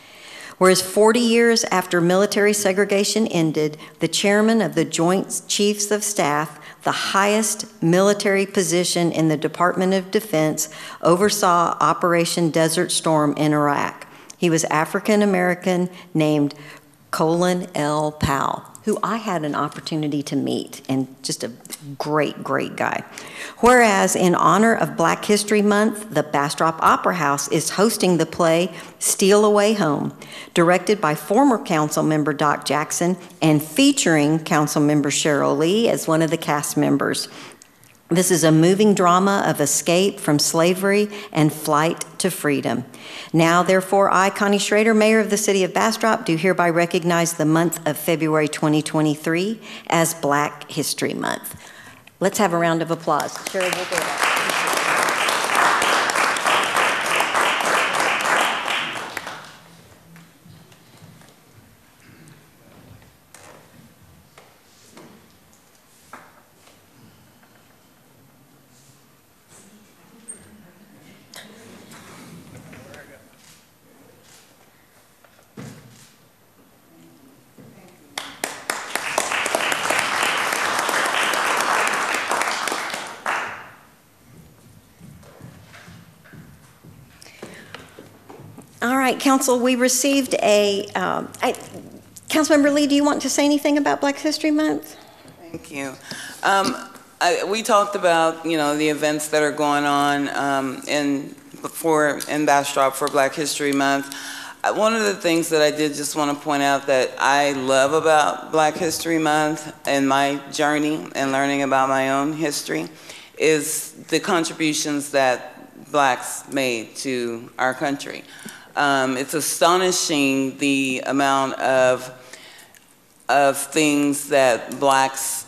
Whereas 40 years after military segregation ended, the chairman of the Joint Chiefs of Staff, the highest military position in the Department of Defense, oversaw Operation Desert Storm in Iraq. He was African American, named Colin L. Powell, who I had an opportunity to meet, and just a great, great guy. Whereas in honor of Black History Month, the Bastrop Opera House is hosting the play Steal Away Home, directed by former council member Doc Jackson and featuring council member Cheryl Lee as one of the cast members. This is a moving drama of escape from slavery and flight to freedom. Now, therefore, I, Connie Schrader, Mayor of the City of Bastrop, do hereby recognize the month of February 2023 as Black History Month. Let's have a round of applause. Cheryl, we'll go back. All right, Council, we received Councilmember Lee, do you want to say anything about Black History Month? Thank you. We talked about, the events that are going on in Bastrop for Black History Month. One of the things that I did just want to point out that I love about Black History Month and my journey and learning about my own history is the contributions that Blacks made to our country. It's astonishing the amount of things that Blacks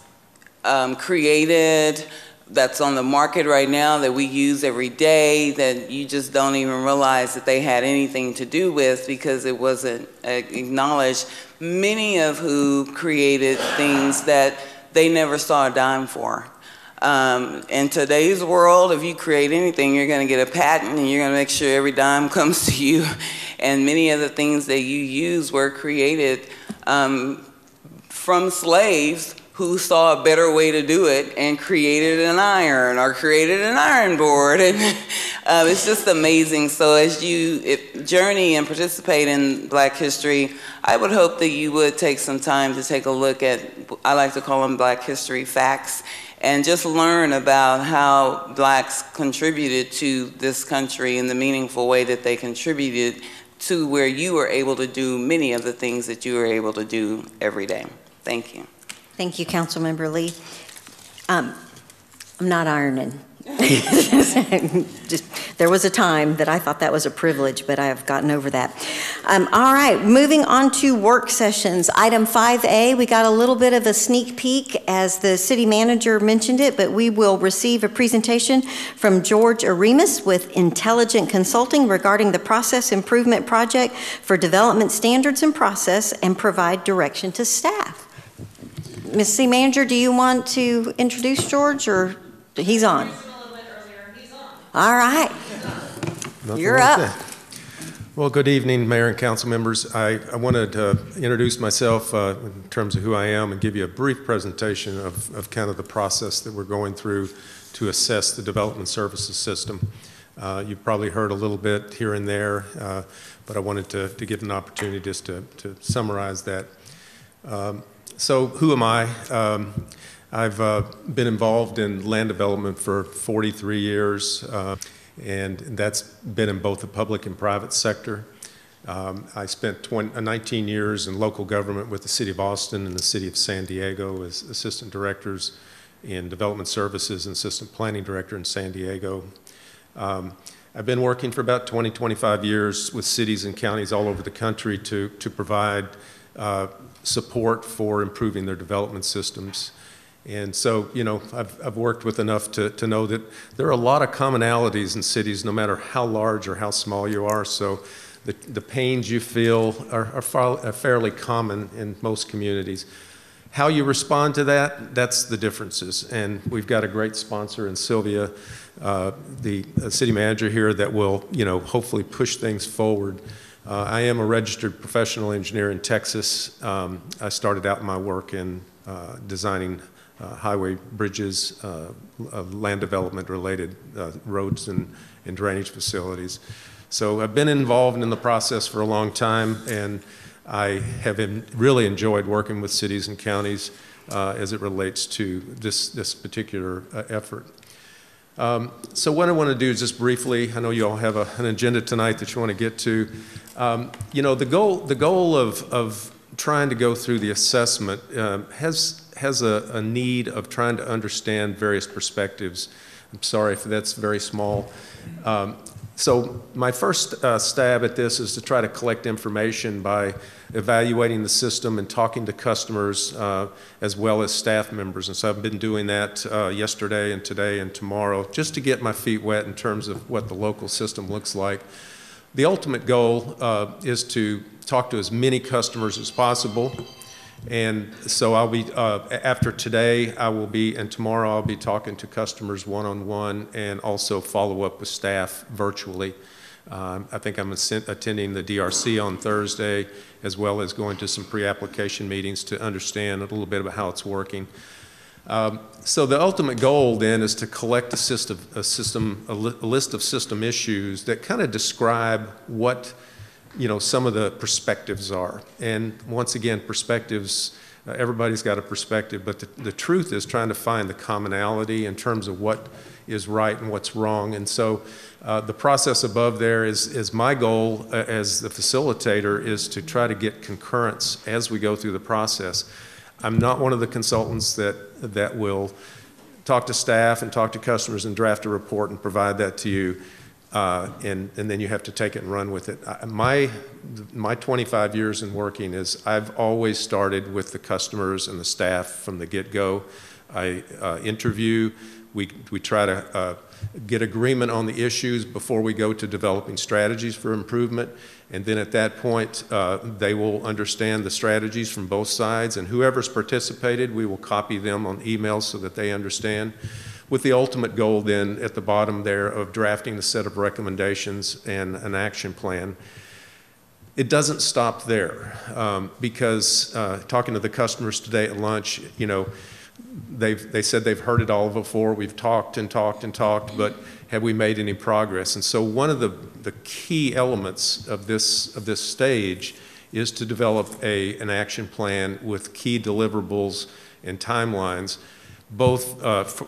created, that's on the market right now, that we use every day, that you just don't even realize that they had anything to do with because it wasn't acknowledged. Many of who created things that they never saw a dime for. In today's world, if you create anything, you're going to get a patent and you're going to make sure every dime comes to you. And many of the things that you use were created from slaves who saw a better way to do it and created an iron or created an iron board. And it's just amazing. So as you journey and participate in Black history, I would hope that you would take some time to take a look at, I like to call them Black history facts, and just learn about how Blacks contributed to this country in the meaningful way that they contributed to where you were able to do many of the things that you were able to do every day. Thank you. Thank you, Councilmember Lee. I'm not ironing. There was a time that I thought that was a privilege, but I have gotten over that. All right, moving on to work sessions. Item 5A, we got a little bit of a sneak peek as the city manager mentioned it, but we will receive a presentation from George Aremus with Intelligent Consulting regarding the process improvement project for development standards and process and provide direction to staff. Ms. City Manager, do you want to introduce George, or he's on? All right. You're up. Well, good evening, Mayor and council members. I wanted to introduce myself in terms of who I am and give you a brief presentation of kind of the process that we're going through to assess the development services system. You've probably heard a little bit here and there, but I wanted to give an opportunity just to summarize that. So who am I? I've been involved in land development for 43 years, and that's been in both the public and private sector. I spent 19 years in local government with the City of Austin and the City of San Diego as assistant directors in development services and assistant planning director in San Diego. I've been working for about 25 years with cities and counties all over the country to provide support for improving their development systems. And so, you know, I've worked with enough to know that there are a lot of commonalities in cities, no matter how large or how small you are. So the pains you feel are fairly common in most communities. How you respond to that, that's the differences. And we've got a great sponsor in Sylvia, the city manager here, that will, you know, hopefully push things forward. I am a registered professional engineer in Texas. I started out my work in designing highway bridges, land development related roads and drainage facilities. So I've been involved in the process for a long time, and I have really enjoyed working with cities and counties as it relates to this particular effort. So what I want to do is just briefly, I know you all have an agenda tonight that you want to get to. You know, the goal of trying to go through the assessment has a need of trying to understand various perspectives. I'm sorry if that's very small. So my first stab at this is to try to collect information by evaluating the system and talking to customers as well as staff members. And so I've been doing that yesterday and today and tomorrow just to get my feet wet in terms of what the local system looks like. The ultimate goal is to talk to as many customers as possible. And so I'll be, after today, and tomorrow I'll be talking to customers one-on-one and also follow up with staff virtually. I think I'm attending the DRC on Thursday, as well as going to some pre-application meetings to understand a little bit about how it's working. So the ultimate goal then is to collect a list of system issues that kind of describe what, you know, some of the perspectives are. And once again, perspectives, everybody's got a perspective, but the truth is trying to find the commonality in terms of what is right and what's wrong. And so the process above there is my goal as the facilitator is to try to get concurrence as we go through the process. I'm not one of the consultants that will talk to staff and talk to customers and draft a report and provide that to you, and then you have to take it and run with it. My 25 years in working is I've always started with the customers and the staff from the get-go. I interview, we try to get agreement on the issues before we go to developing strategies for improvement, and then at that point they will understand the strategies from both sides, and whoever's participated, we will copy them on emails so that they understand, with the ultimate goal then at the bottom there of drafting a set of recommendations and an action plan. It doesn't stop there because talking to the customers today at lunch, you know, they said they've heard it all before. We've talked and talked and talked, but have we made any progress? And so one of the key elements of this stage is to develop an action plan with key deliverables and timelines, both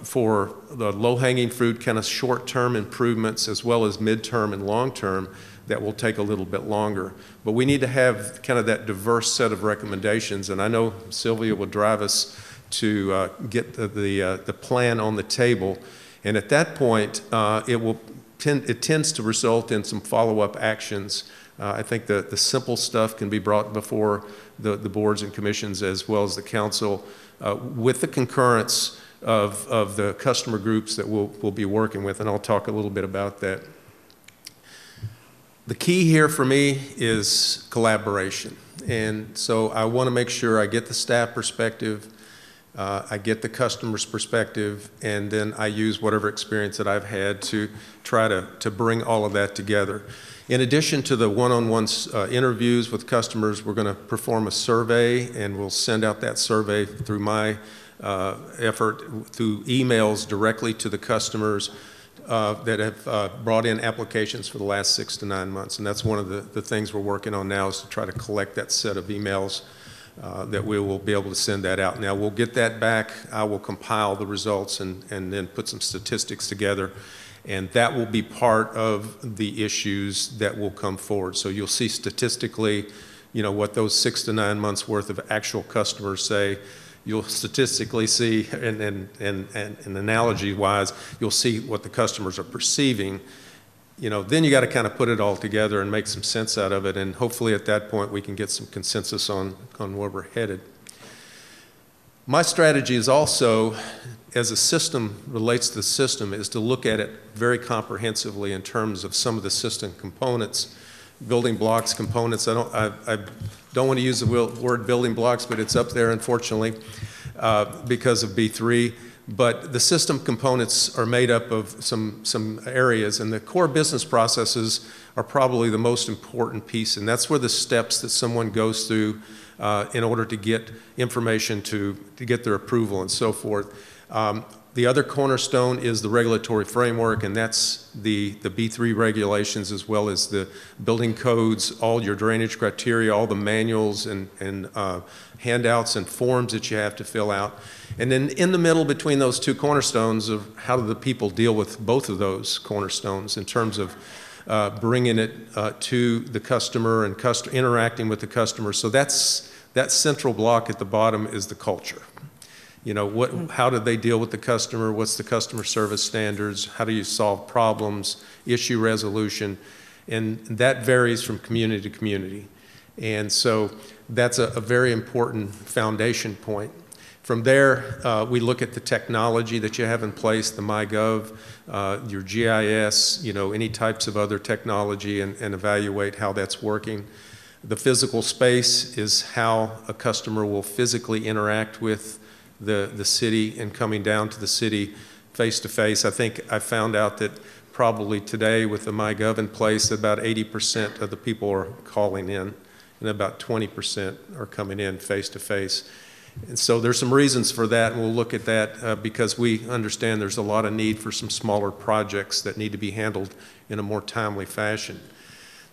for the low-hanging fruit, kind of short-term improvements, as well as mid-term and long-term that will take a little bit longer. But we need to have kind of that diverse set of recommendations, and I know Sylvia will drive us to get the plan on the table. And at that point, it tends to result in some follow-up actions. I think the simple stuff can be brought before the boards and commissions as well as the council with the concurrence of the customer groups that we'll be working with, and I'll talk a little bit about that. The key here for me is collaboration, and so I want to make sure I get the staff perspective, I get the customer's perspective, and then I use whatever experience that I've had to try to bring all of that together. In addition to the one-on-one interviews with customers, we're going to perform a survey, and we'll send out that survey through my effort, through emails directly to the customers that have brought in applications for the last 6 to 9 months. And that's one of the things we're working on now, is to try to collect that set of emails that we will be able to send that out. Now, we'll get that back. I will compile the results and then put some statistics together, and that will be part of the issues that will come forward. So you'll see statistically, you know, what those 6 to 9 months worth of actual customers say. You'll statistically see, and analogy-wise, you'll see what the customers are perceiving. You know, then you got to kind of put it all together and make some sense out of it, and hopefully at that point we can get some consensus on where we're headed. My strategy is also, as a system relates to the system, is to look at it very comprehensively in terms of some of the system components, building blocks, components. I don't want to use the word building blocks, but it's up there, unfortunately, because of B3. But the system components are made up of some areas, and the core business processes are probably the most important piece, and that's where the steps that someone goes through in order to get information to get their approval and so forth. The other cornerstone is the regulatory framework, and that's the B3 regulations, as well as the building codes, all your drainage criteria, all the manuals and handouts and forms that you have to fill out. And then in the middle between those two cornerstones of how do the people deal with both of those cornerstones in terms of bringing it to the customer and interacting with the customer. So that central block at the bottom is the culture. You know, how do they deal with the customer? What's the customer service standards? How do you solve problems, issue resolution? And that varies from community to community. And so that's a very important foundation point. From there, we look at the technology that you have in place, the MyGov, your GIS, you know, any types of other technology, and evaluate how that's working. The physical space is how a customer will physically interact with the city and coming down to the city face to face. I think I found out that probably today with the MyGov in place, about 80% of the people are calling in and about 20% are coming in face to face. And so there's some reasons for that, and we'll look at that because we understand there's a lot of need for some smaller projects that need to be handled in a more timely fashion.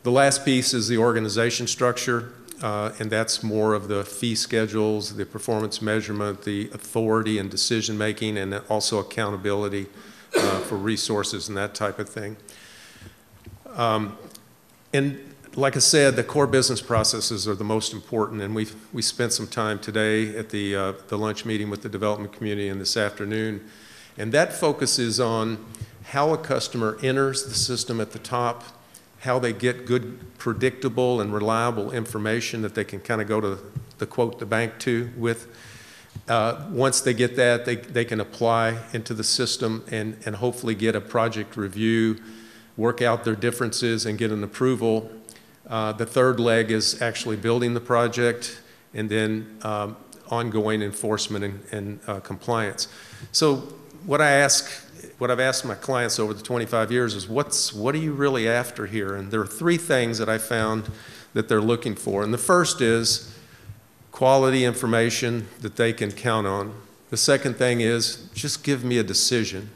The last piece is the organization structure. And that's more of the fee schedules, the performance measurement, the authority and decision making, and also accountability for resources and that type of thing. And like I said, the core business processes are the most important, and we spent some time today at the lunch meeting with the development community and this afternoon, and that focuses on how a customer enters the system at the top, how they get good, predictable, and reliable information that they can kind of go to the bank to with. Once they get that, they can apply into the system and hopefully get a project review, work out their differences, and get an approval. The third leg is actually building the project, and then ongoing enforcement and compliance. So what I've asked my clients over the 25 years is, what are you really after here? And there are three things that I found that they're looking for. And the first is quality information that they can count on. The second thing is, just give me a decision.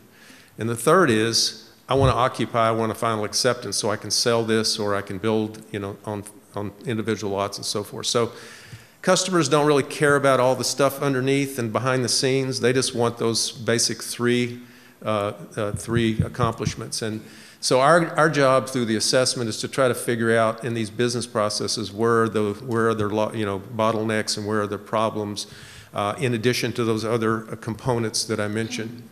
And the third is, I want to occupy, I want a final acceptance so I can sell this or I can build, on individual lots and so forth. So customers don't really care about all the stuff underneath and behind the scenes. They just want those basic three accomplishments. And so our job through the assessment is to try to figure out in these business processes where are their bottlenecks and where are their problems, in addition to those other components that I mentioned.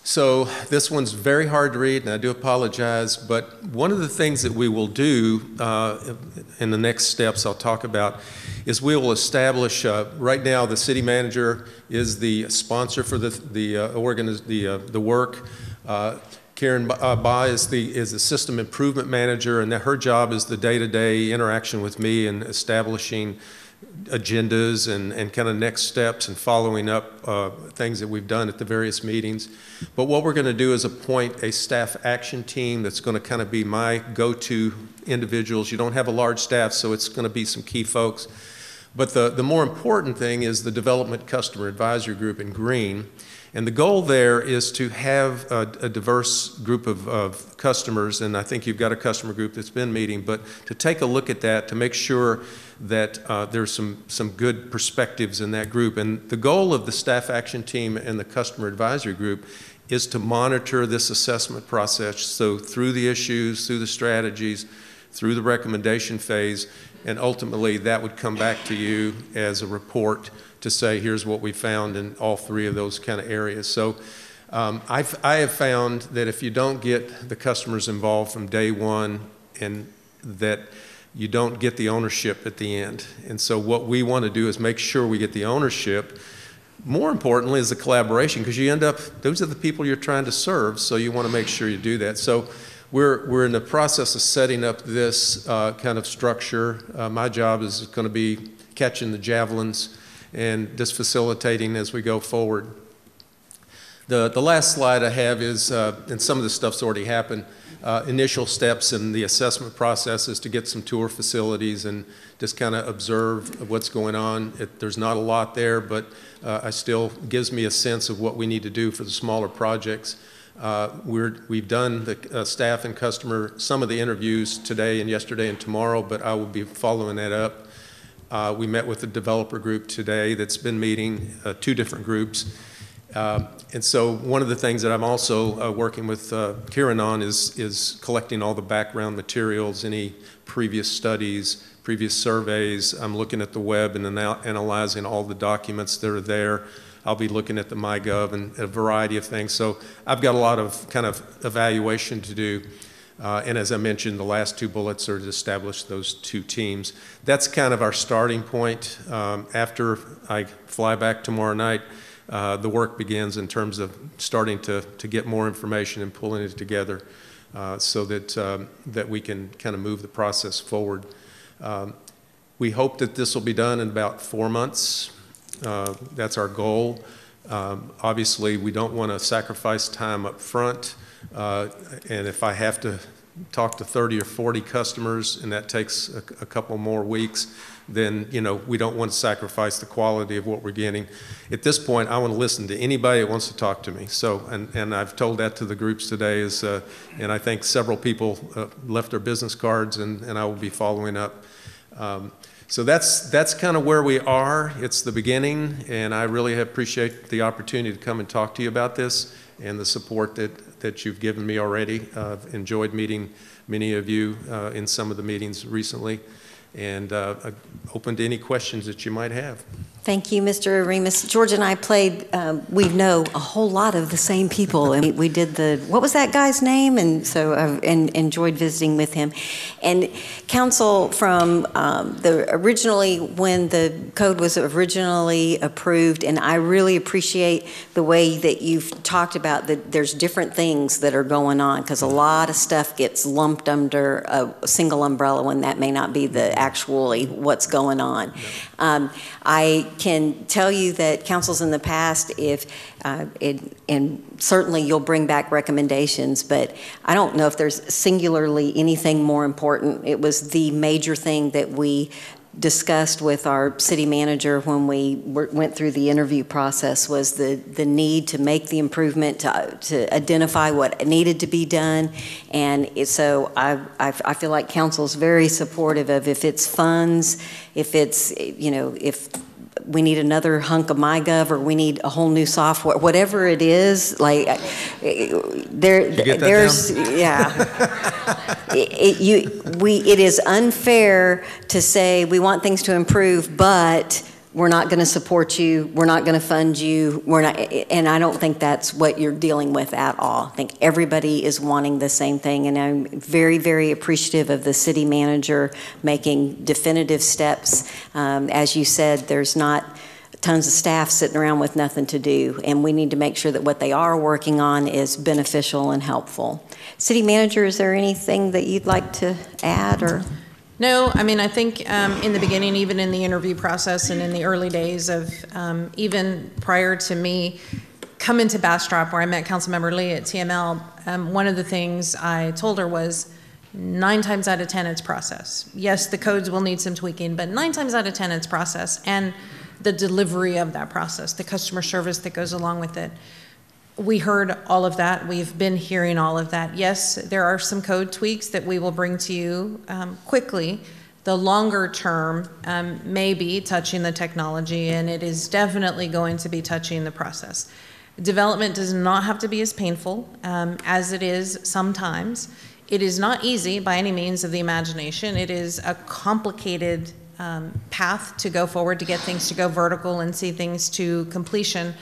So this one's very hard to read, and I do apologize, but one of the things that we will do in the next steps I'll talk about is we will establish, right now the city manager is the sponsor for the work. Karen Ba is the system improvement manager, and her job is the day-to-day interaction with me and establishing agendas and kind of next steps and following up things that we've done at the various meetings. But what we're going to do is appoint a staff action team that's going to kind of be my go-to individuals. You don't have a large staff, so it's going to be some key folks. But the more important thing is the Development Customer Advisory Group in green. And the goal there is to have a diverse group of customers, and I think you've got a customer group that's been meeting, but to take a look at that to make sure that there's some good perspectives in that group. And the goal of the staff action team and the customer advisory group is to monitor this assessment process, so through the issues, through the strategies, through the recommendation phase, and ultimately that would come back to you as a report to say, here's what we found in all three of those kind of areas. So I have found that if you don't get the customers involved from day one, and that you don't get the ownership at the end. And so what we want to do is make sure we get the ownership. More importantly is the collaboration, because you end up, those are the people you're trying to serve, so you want to make sure you do that. So we're in the process of setting up this kind of structure. My job is going to be catching the javelins and just facilitating as we go forward. The last slide I have is, and some of this stuff's already happened, initial steps in the assessment process is to get some tour facilities and just kind of observe what's going on. There's not a lot there, but it still gives me a sense of what we need to do for the smaller projects. We've done the staff and customer, some of the interviews today and yesterday and tomorrow, but I will be following that up. We met with the developer group today that's been meeting, two different groups. And so one of the things that I'm also working with Kieran on is collecting all the background materials, any previous studies, previous surveys. I'm looking at the web and analyzing all the documents that are there. I'll be looking at the MyGov and a variety of things. So I've got a lot of kind of evaluation to do. And as I mentioned, the last two bullets are to establish those two teams. That's kind of our starting point. After I fly back tomorrow night, the work begins in terms of starting to get more information and pulling it together so that we can kind of move the process forward. We hope that this will be done in about 4 months. That's our goal. Obviously, we don't want to sacrifice time up front. And if I have to talk to 30 or 40 customers and that takes a couple more weeks, then we don't want to sacrifice the quality of what we're getting. At this point, I want to listen to anybody that wants to talk to me. So, and I've told that to the groups today, and I think several people left their business cards, and I will be following up. So that's kind of where we are. It's the beginning, and I really appreciate the opportunity to come and talk to you about this. and the support that you've given me already. I've enjoyed meeting many of you in some of the meetings recently, and open to any questions that you might have. Thank you, Mr. Aremus. George and I played, we know a whole lot of the same people, and we did what was that guy's name? And so I've enjoyed visiting with him. And council, from originally, when the code was originally approved, and I really appreciate the way that you've talked about that there's different things that are going on, because a lot of stuff gets lumped under a single umbrella when that may not be actually what's going on. I can tell you that councils in the past, and certainly you'll bring back recommendations, but I don't know if there's singularly anything more important. It was the major thing that we discussed with our city manager when we went through the interview process, was the need to make the improvement, to identify what needed to be done. And so I feel like council's very supportive of, if it's funds, if it's, if we need another hunk of MyGov, or we need a whole new software, whatever it is, like there's, yeah. It is unfair to say we want things to improve, but we're not going to support you, we're not going to fund you, and I don't think that's what you're dealing with at all. I think everybody is wanting the same thing, and I'm very, very appreciative of the city manager making definitive steps. As you said, there's not tons of staff sitting around with nothing to do, and we need to make sure that what they are working on is beneficial and helpful. City manager, is there anything that you'd like to add, or? No, I mean, I think in the beginning, even in the interview process and in the early days of, even prior to me coming to Bastrop, where I met Councilmember Lee at TML, one of the things I told her was 9 times out of 10 it's process. Yes, the codes will need some tweaking, but 9 times out of 10 it's process, and the delivery of that process, the customer service that goes along with it. We heard all of that. We've been hearing all of that. Yes, there are some code tweaks that we will bring to you quickly. The longer term may be touching the technology, and it is definitely going to be touching the process. Development does not have to be as painful as it is sometimes. It is not easy by any means of the imagination. It is a complicated path to go forward, to get things to go vertical and see things to completion.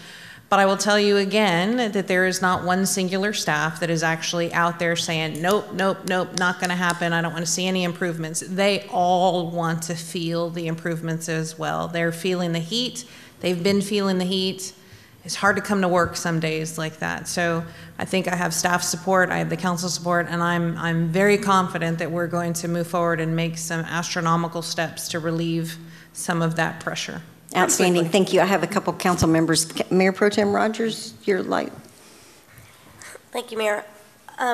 But I will tell you again that there is not one singular staff that is actually out there saying, nope, nope, nope, not going to happen. I don't want to see any improvements. They all want to feel the improvements as well. They're feeling the heat. They've been feeling the heat. It's hard to come to work some days like that. So I think I have staff support, I have the council support, and I'm very confident that we're going to move forward and make some astronomical steps to relieve some of that pressure. Outstanding. Thank you. I have a couple council members. Mayor Pro Tem Rogers, your light. Thank you, Mayor.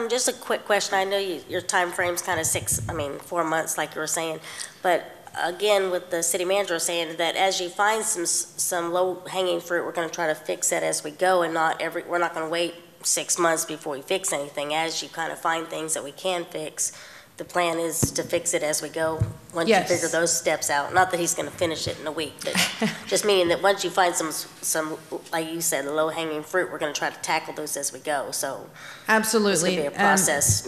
Just a quick question. I know your time frame's kind of 4 months, like you were saying, but again, with the city manager saying that as you find some low-hanging fruit, we're going to try to fix it as we go, and we're not going to wait 6 months before we fix anything. As you kind of find things that we can fix, the plan is to fix it as we go once you figure those steps out. Not that he's going to finish it in a week, but just meaning that once you find some, like you said, the low-hanging fruit, we're going to try to tackle those as we go. So absolutely, it's going to be a process.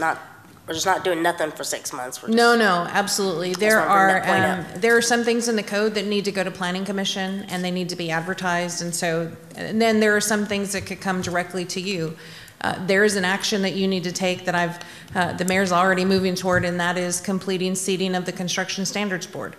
We're just not doing nothing for 6 months. No, absolutely. There are some things in the code that need to go to Planning Commission, and they need to be advertised, and then there are some things that could come directly to you. There is an action that you need to take that the mayor's already moving toward, and that is completing seating of the Construction Standards Board.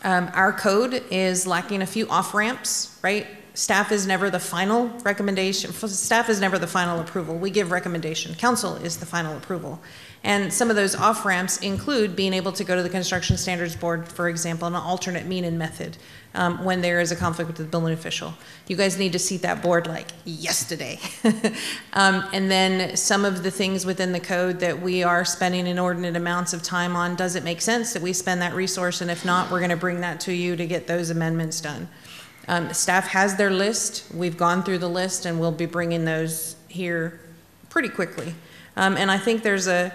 Our code is lacking a few off-ramps, right? Staff is never the final recommendation. Staff is never the final approval. We give recommendation. Council is the final approval. And some of those off-ramps include being able to go to the Construction Standards Board, for example, an alternate mean and method when there is a conflict with the building official. You guys need to seat that board like yesterday. And then some of the things within the code that we are spending inordinate amounts of time on, does it make sense that we spend that resource? And if not, we're going to bring that to you to get those amendments done. Staff has their list. We've gone through the list, and we'll be bringing those here pretty quickly. And I think there's a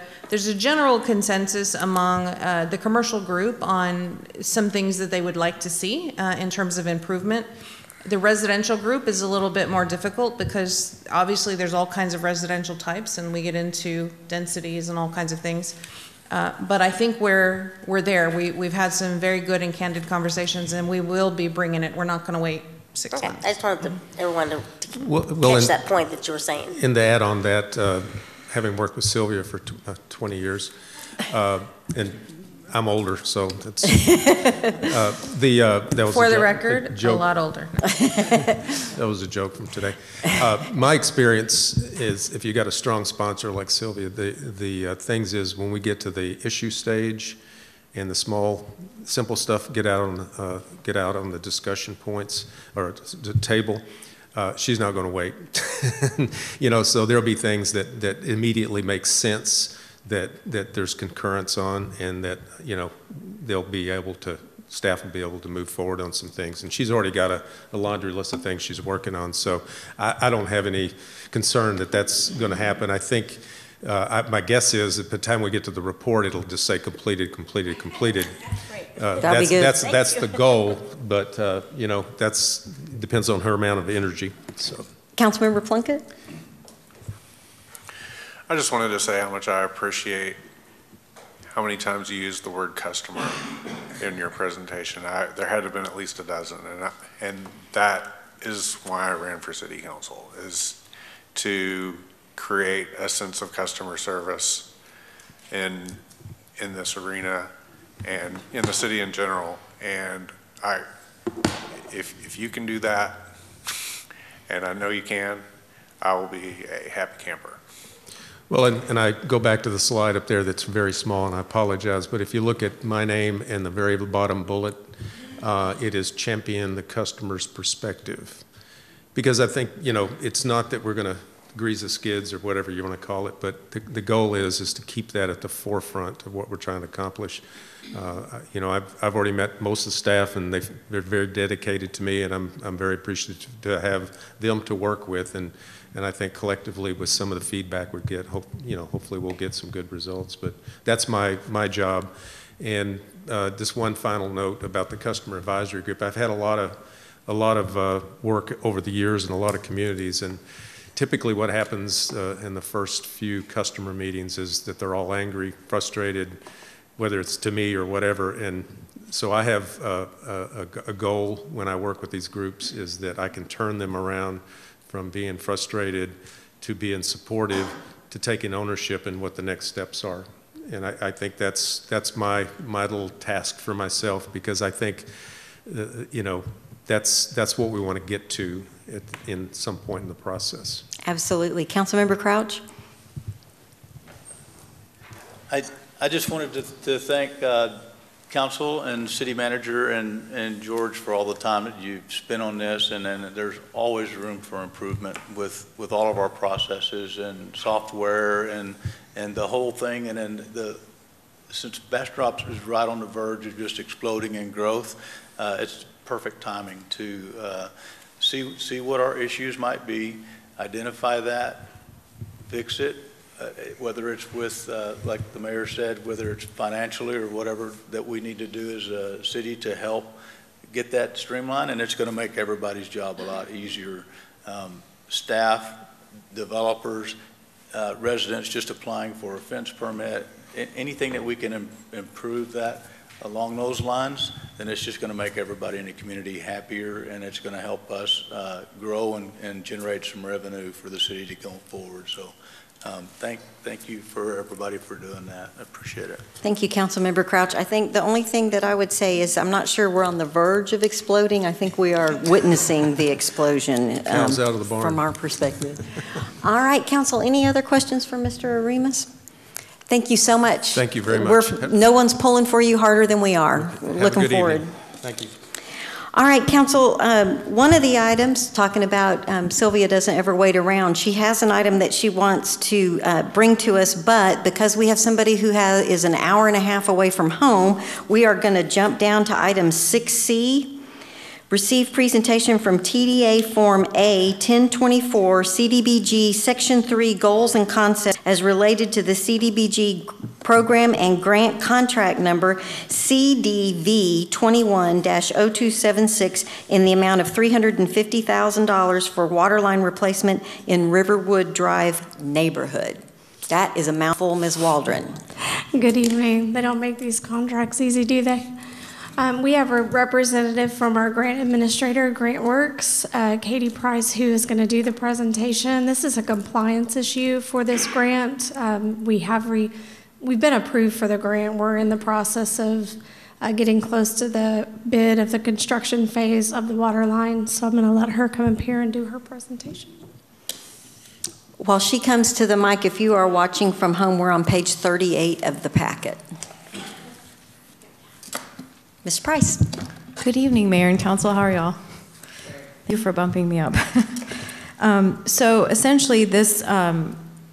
general consensus among the commercial group on some things that they would like to see in terms of improvement. The residential group is a little bit more difficult because obviously there's all kinds of residential types and we get into densities and all kinds of things. But I think we're there. We've had some very good and candid conversations and we will be bringing it. We're not going to wait 6 months. I just wanted everyone to Well, catch that point that you were saying. And to add on that, having worked with Sylvia for 20 years, and I'm older, so that's that was For the a record, a joke. lot older. That was a joke from today. My experience is if you got a strong sponsor like Sylvia, the things is when we get to the issue stage and the small, simple stuff get out on the discussion points or the table. She's not going to wait. So there'll be things that immediately make sense that there's concurrence on, and that staff will be able to move forward on some things. And she's already got a laundry list of things she's working on, so I don't have any concern that that's going to happen. I think my guess is at the time we get to the report, it'll just say completed, completed, completed. That'd be good. That's the goal, but that's depends on her amount of energy. So, Councilmember Plunkett? I just wanted to say how much I appreciate how many times you used the word customer in your presentation. There had to have been at least a dozen, and that is why I ran for city council, is to create a sense of customer service in this arena and in the city in general. And if you can do that, and I know you can, I will be a happy camper. well, and I go back to the slide up there that's very small, and I apologize, but if you look at my name and the very bottom bullet, it is champion the customer's perspective. Because I think, it's not that we're going to grease the skids or whatever you want to call it, but the goal is to keep that at the forefront of what we're trying to accomplish. I've already met most of the staff, and they're very dedicated to me, and I'm very appreciative to have them to work with, and I think collectively with some of the feedback we get, hopefully we'll get some good results. But that's my job. And just one final note about the customer advisory group. I've had a lot of work over the years in a lot of communities, and typically what happens in the first few customer meetings is that they're all angry, frustrated, whether it's to me or whatever. And so I have a goal when I work with these groups, is that I can turn them around from being frustrated to being supportive to taking ownership in what the next steps are. And I think that's my little task for myself, because I think that's what we want to get to in some point in the process. Absolutely. Councilmember Crouch? I just wanted to thank council and city manager and George for all the time that you've spent on this, and then there's always room for improvement with all of our processes and software and the whole thing. And then since Bastrop is right on the verge of just exploding in growth, it's perfect timing to see what our issues might be, identify that, fix it, whether it's with, like the mayor said, whether it's financially or whatever that we need to do as a city to help get that streamlined, and it's going to make everybody's job a lot easier. Staff, developers, residents just applying for a fence permit, anything that we can improve that along those lines, then it's just going to make everybody in the community happier, and it's going to help us grow and generate some revenue for the city to go forward. So thank you for everybody for doing that. I appreciate it. Thank you, Councilmember Crouch. I think the only thing that I would say is I'm not sure we're on the verge of exploding. I think we are witnessing the explosion Cows out of the barn. from our perspective. All right, Council, any other questions for Mr. Aremus? Thank you so much. Thank you very much. No one's pulling for you harder than we are. Have Looking a good forward. evening. Thank you. All right, Council, one of the items, talking about Sylvia doesn't ever wait around, she has an item that she wants to bring to us, but because we have somebody who is an hour and a half away from home, we are going to jump down to item 6C. Receive presentation from TDA Form A 1024 CDBG Section 3 Goals and Concepts as related to the CDBG Program and Grant Contract Number CDV 21-0276 in the amount of $350,000 for waterline replacement in Riverwood Drive neighborhood. That is a mouthful, Ms. Waldron. Good evening. They don't make these contracts easy, do they? We have a representative from our grant administrator, GrantWorks, Katie Price, who is going to do the presentation. This is a compliance issue for this grant. We've been approved for the grant. We're in the process of getting close to the bid of the construction phase of the water line. So I'm going to let her come up here and do her presentation. While she comes to the mic, if you are watching from home, we're on page 38 of the packet. Ms. Price. Good evening, Mayor and Council. How are y'all? Thank you for bumping me up. So essentially this,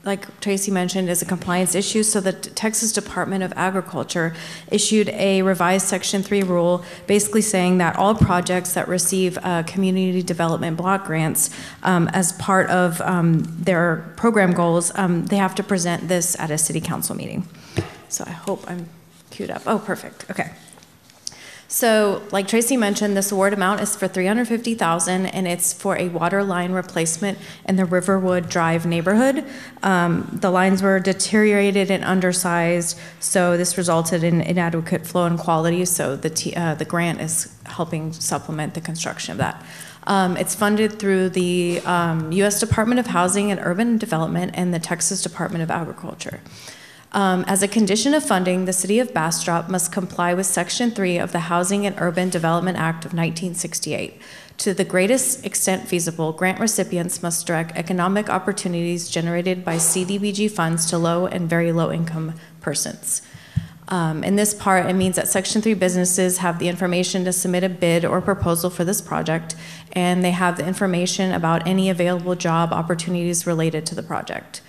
like Tracy mentioned, is a compliance issue. So the Texas Department of Agriculture issued a revised Section 3 rule basically saying that all projects that receive community development block grants as part of their program goals, they have to present this at a city council meeting. So I hope I'm queued up. Oh, perfect. Okay. So, like Tracy mentioned, this award amount is for $350,000, and it's for a water line replacement in the Riverwood Drive neighborhood. The lines were deteriorated and undersized, so this resulted in inadequate flow and quality. So the grant is helping supplement the construction of that. It's funded through the U.S. Department of Housing and Urban Development and the Texas Department of Agriculture. As a condition of funding, the City of Bastrop must comply with Section 3 of the Housing and Urban Development Act of 1968. To the greatest extent feasible, grant recipients must direct economic opportunities generated by CDBG funds to low and very low income persons. In this part, it means that Section 3 businesses have the information to submit a bid or proposal for this project, and they have the information about any available job opportunities related to the project.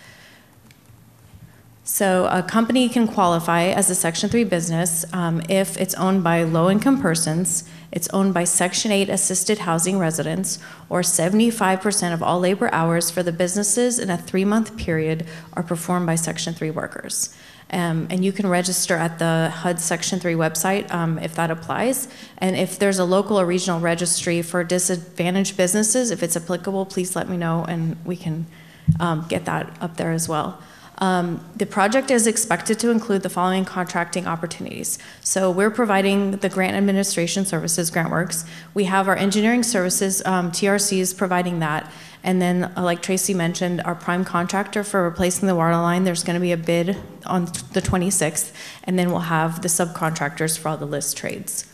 So a company can qualify as a Section 3 business if it's owned by low-income persons, it's owned by Section 8 assisted housing residents, or 75% of all labor hours for the businesses in a 3-month period are performed by Section 3 workers. And you can register at the HUD Section 3 website if that applies. And if there's a local or regional registry for disadvantaged businesses, if it's applicable, please let me know and we can get that up there as well. The project is expected to include the following contracting opportunities. So we're providing the grant administration services, GrantWorks. We have our engineering services, TRCs providing that. And then, like Tracy mentioned, our prime contractor for replacing the water line, there's going to be a bid on the 26th. And then we'll have the subcontractors for all the list trades.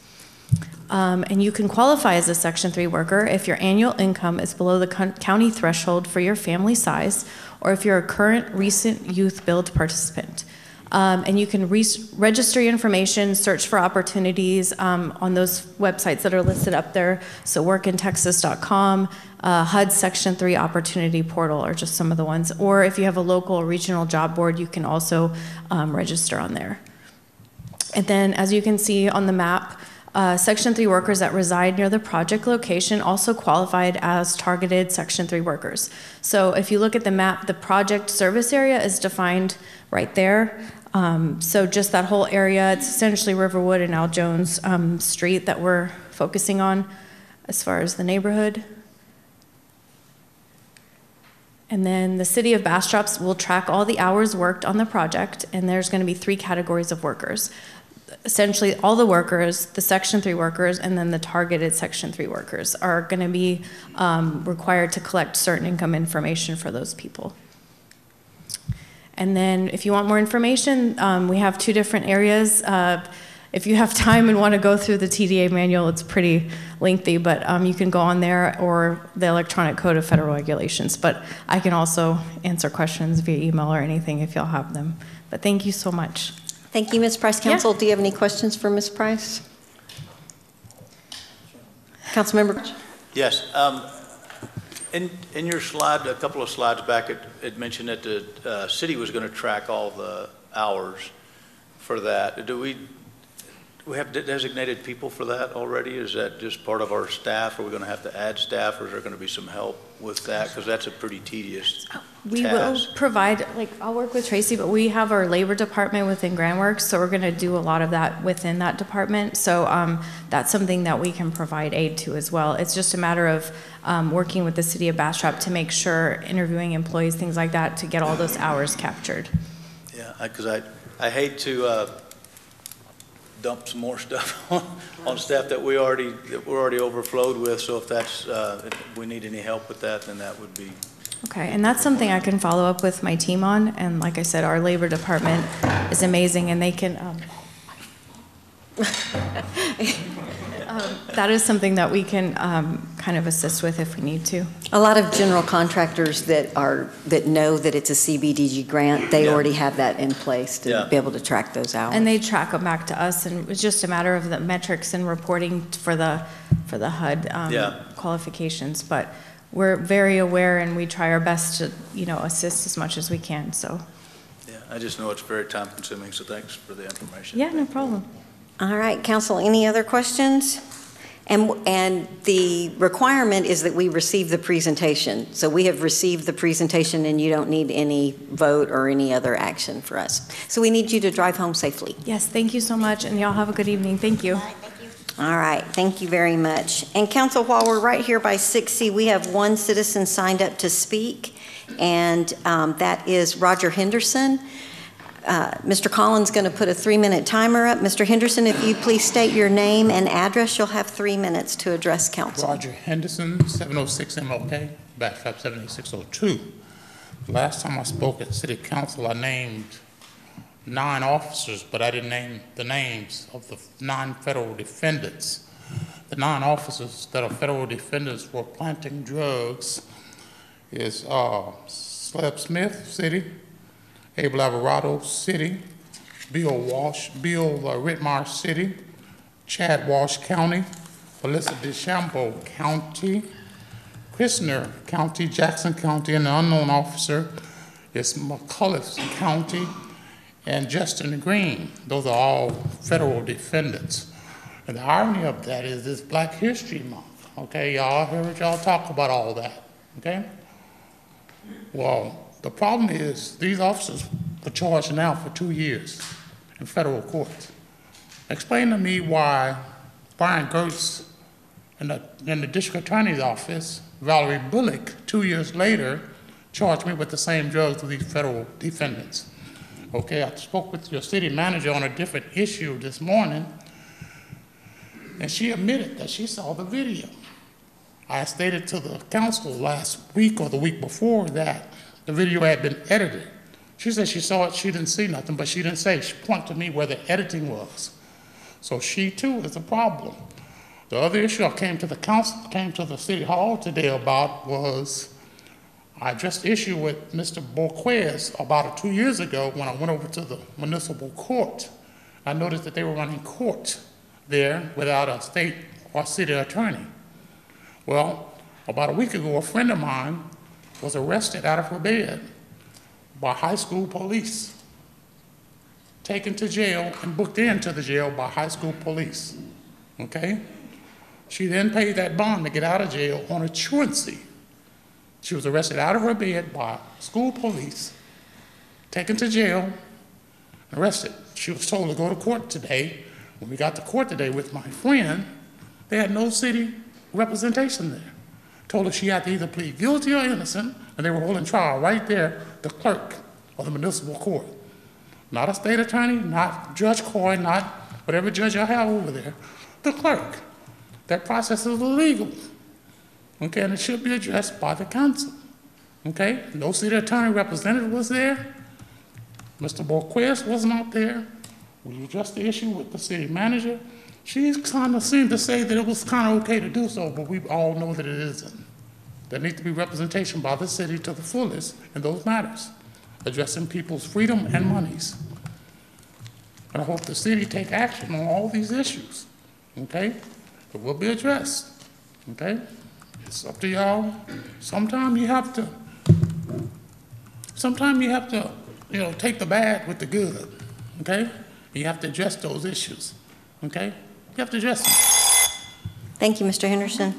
And you can qualify as a Section 3 worker if your annual income is below the county threshold for your family size, or if you're a current recent youth build participant. And you can register your information, search for opportunities on those websites that are listed up there. So workintexas.com, HUD Section 3 Opportunity Portal are just some of the ones. Or if you have a local or regional job board, you can also register on there. And then as you can see on the map, Section 3 workers that reside near the project location also qualified as targeted Section 3 workers. So if you look at the map, the project service area is defined right there. So just that whole area, it's essentially Riverwood and Al Jones Street that we're focusing on as far as the neighborhood. And then the City of Bastrop will track all the hours worked on the project, and there's going to be 3 categories of workers. Essentially all the workers, the Section 3 workers, and then the targeted Section 3 workers are going to be required to collect certain income information for those people. And then if you want more information, we have 2 different areas. If you have time and want to go through the TDA manual, it's pretty lengthy, but you can go on there or the Electronic Code of Federal Regulations. But I can also answer questions via email or anything if y'all have them. But thank you so much. Thank you, Ms. Price. Council, Yeah. do you have any questions for Ms. Price? Councilmember? Yes. In your slide, a couple of slides back, it mentioned that the city was going to track all the hours for that. we have designated people for that already? Is that just part of our staff? Are we going to have to add staff, or is there going to be some help with that? Because that's a pretty tedious We task. will provide, like, I'll work with Tracy, but we have our labor department within GrantWorks, so we're going to do a lot of that within that department. So that's something that we can provide aid to as well. It's just a matter of working with the city of Bastrop to make sure, interviewing employees, things like that, to get all those hours captured. Yeah, because I hate to dump some more stuff on staff that we're already overflowed with. So if that's if we need any help with that, then that would be. Okay, and that's something I can follow up with my team on. And like I said, our labor department is amazing, and they can. That is something that we can kind of assist with if we need to. A lot of general contractors that know that it's a CBDG grant, they already have that in place to be able to track those hours. And they track them back to us, and it's just a matter of the metrics and reporting for the HUD qualifications. But we're very aware, and we try our best to assist as much as we can. So. Yeah, I just know it's very time consuming. So thanks for the information. Yeah, no problem. All right, council, any other questions? And the requirement is that we receive the presentation. So we have received the presentation, and you don't need any vote or any other action for us. So we need you to drive home safely. Yes, thank you so much, and y'all have a good evening. Thank you. All right, thank you very much. And council, while we're right here by 6C, we have one citizen signed up to speak, and that is Roger Henderson. Mr. Collins is going to put a 3-minute timer up. Mr. Henderson, if you please state your name and address, you'll have 3 minutes to address council. Roger Henderson, 706 MLK, Bastrop 7602. Last time I spoke at City Council, I named 9 officers, but I didn't name the names of the 9 federal defendants. The 9 officers that are federal defendants for planting drugs is Sleb Smith City, Abel Alvarado City, Bill Whitmire City, Chad Walsh County, Alyssa DeChambeau County, Christner County, Jackson County, and the unknown officer is McCullough County, and Justin Green. Those are all federal defendants. And the irony of that is this Black History Month, okay? Y'all heard y'all talk about all that, okay? Well, the problem is these officers are charged now for 2 years in federal court. Explain to me why Brian Gertz in the district attorney's office, Valerie Bullock, 2 years later, charged me with the same drugs with these federal defendants. Okay, I spoke with your city manager on a different issue this morning, and she admitted that she saw the video. I stated to the council last week or the week before that the video had been edited. She said she saw it, she didn't see nothing, but she didn't say. She pointed to me where the editing was. So she too is a problem. The other issue I came to the council, came to the city hall today about was I addressed the issue with Mr. Borquez about 2 years ago when I went over to the municipal court. I noticed that they were running court there without a state or city attorney. Well, about a week ago, a friend of mine was arrested out of her bed by high school police, taken to jail and booked into the jail by high school police, okay? She then paid that bond to get out of jail on a truancy. She was arrested out of her bed by school police, taken to jail, arrested. She was told to go to court today. When we got to court today with my friend, they had no city representation there. Told her she had to either plead guilty or innocent, and they were holding trial right there, the clerk of the municipal court. Not a state attorney, not Judge Coy, not whatever judge I have over there, the clerk. That process is illegal, okay, and it should be addressed by the council, okay? No city attorney representative was there. Mr. Borquez was not there. We addressed the issue with the city manager. She kind of seemed to say that it was kind of okay to do so, but we all know that it isn't. There needs to be representation by the city to the fullest in those matters, addressing people's freedom and monies. And I hope the city take action on all these issues, okay? It will be addressed, okay? It's up to y'all. Sometimes you have to, take the bad with the good, okay? You have to address those issues. okay? You have to address them. Thank you, Mr. Henderson.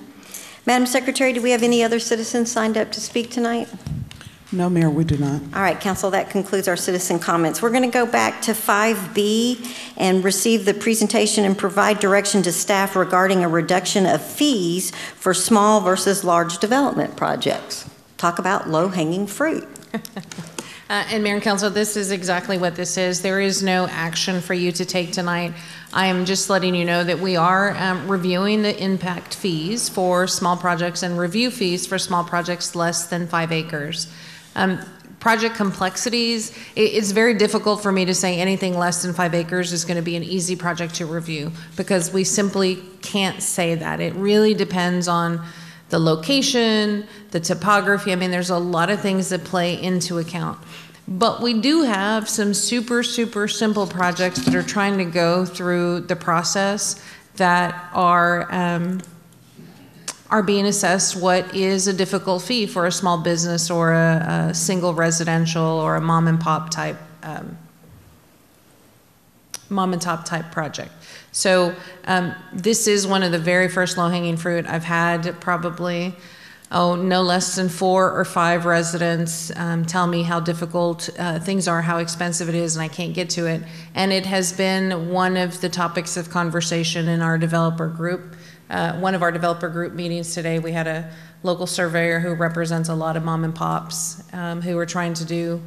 Madam Secretary, do we have any other citizens signed up to speak tonight? No, Mayor, we do not. All right, Council, that concludes our citizen comments. We're going to go back to 5B and receive the presentation and provide direction to staff regarding a reduction of fees for small versus large development projects. Talk about low-hanging fruit. And Mayor and Council, this is exactly what this is. There is no action for you to take tonight. I am just letting you know that we are reviewing the impact fees for small projects and review fees for small projects less than 5 acres. Project complexities, it's very difficult for me to say anything less than 5 acres is going to be an easy project to review because we simply can't say that. It really depends on the location, the topography. I mean, there's a lot of things that play into account. But we do have some super simple projects that are trying to go through the process that are being assessed what is a difficult fee for a small business or a single residential or a mom and top type project. So this is one of the very first low-hanging fruit. I've had probably no less than 4 or 5 residents tell me how difficult things are, how expensive it is, and I can't get to it. And it has been one of the topics of conversation in our developer group. One of our developer group meetings today, we had a local surveyor who represents a lot of mom and pops who are trying to do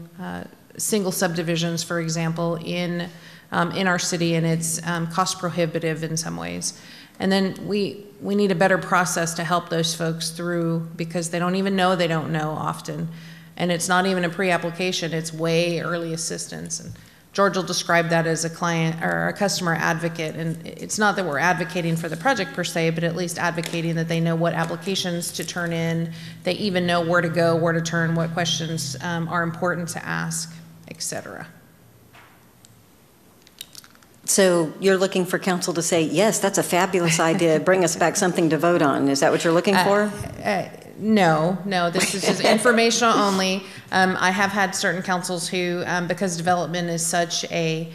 single subdivisions, for example, in our city, and it's cost prohibitive in some ways. And then we need a better process to help those folks through because they don't even know they don't know often. And it's not even a pre-application, it's way early assistance. And George will describe that as a client or a customer advocate. And it's not that we're advocating for the project per se, but at least advocating that they know what applications to turn in, they even know where to go, where to turn, what questions are important to ask, et cetera. So you're looking for council to say, yes, that's a fabulous idea, bring us back something to vote on. Is that what you're looking for? No, this is just informational only. I have had certain councils who, because development is such a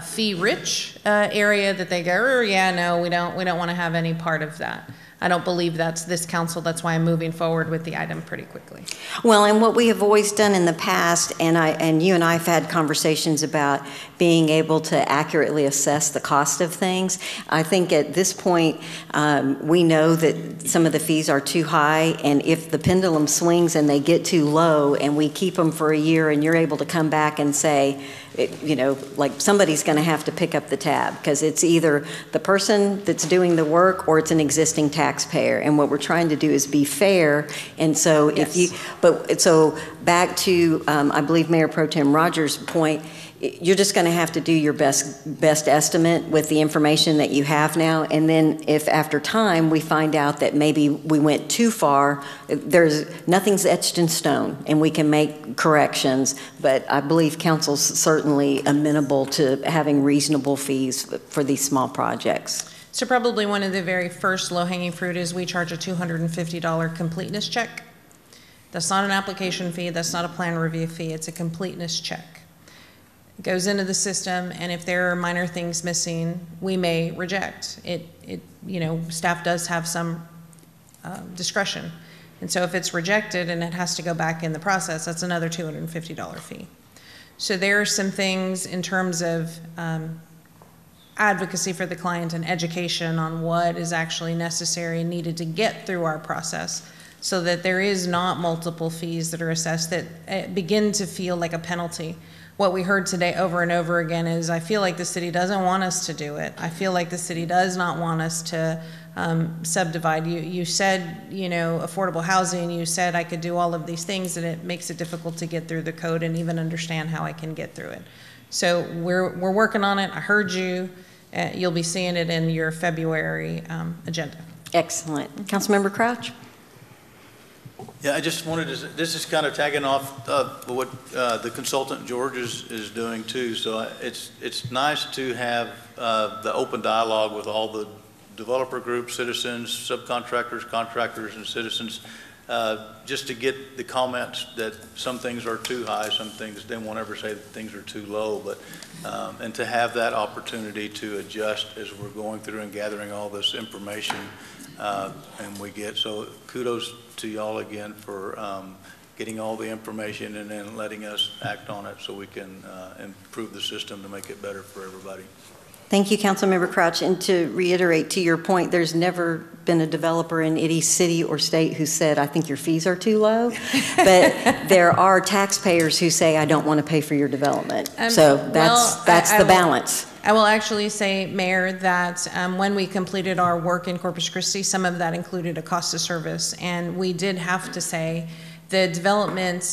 fee-rich area that they go, oh, yeah, no, we don't want to have any part of that. I don't believe that's this council. That's why I'm moving forward with the item pretty quickly. Well, and what we have always done in the past, and you and I have had conversations about being able to accurately assess the cost of things. I think at this point, we know that some of the fees are too high, and if the pendulum swings and they get too low, and we keep them for a year, and you're able to come back and say, like somebody's going to have to pick up the tab because it's either the person that's doing the work or it's an existing taxpayer. And what we're trying to do is be fair. And so so back to, I believe Mayor Pro Tem Rogers' point, you're just going to have to do your best estimate with the information that you have now. And then if after time we find out that maybe we went too far, nothing's etched in stone and we can make corrections. But I believe council's certainly amenable to having reasonable fees for these small projects. So probably one of the very first low-hanging fruit is we charge a $250 completeness check. That's not an application fee. That's not a plan review fee. It's a completeness check. Goes into the system, and if there are minor things missing, we may reject it. Staff does have some discretion, and so if it's rejected and it has to go back in the process, that's another $250 fee. So there are some things in terms of advocacy for the client and education on what is actually necessary and needed to get through our process, so that there is not multiple fees that are assessed that begin to feel like a penalty. What we heard today over and over again is, I feel like the city doesn't want us to do it. I feel like the city does not want us to subdivide. You said, affordable housing, you said I could do all of these things, and it makes it difficult to get through the code and even understand how I can get through it. So we're working on it. I heard you. You'll be seeing it in your February agenda. Excellent. Councilmember Crouch? Yeah, I just wanted to, this is kind of tagging off what the consultant George is doing too. So it's nice to have the open dialogue with all the developer groups, citizens, subcontractors, contractors, and citizens just to get the comments that some things are too high, some things, they won't ever say that things are too low, but, and to have that opportunity to adjust as we're going through and gathering all this information, and we get, so kudos to y'all again for getting all the information and then letting us act on it so we can improve the system to make it better for everybody. Thank you, Councilmember Crouch. And to reiterate to your point, there's never been a developer in any city or state who said, I think your fees are too low. But there are taxpayers who say, I don't want to pay for your development. So that's the balance. I will actually say, Mayor, that when we completed our work in Corpus Christi, some of that included a cost of service. And we did have to say the Development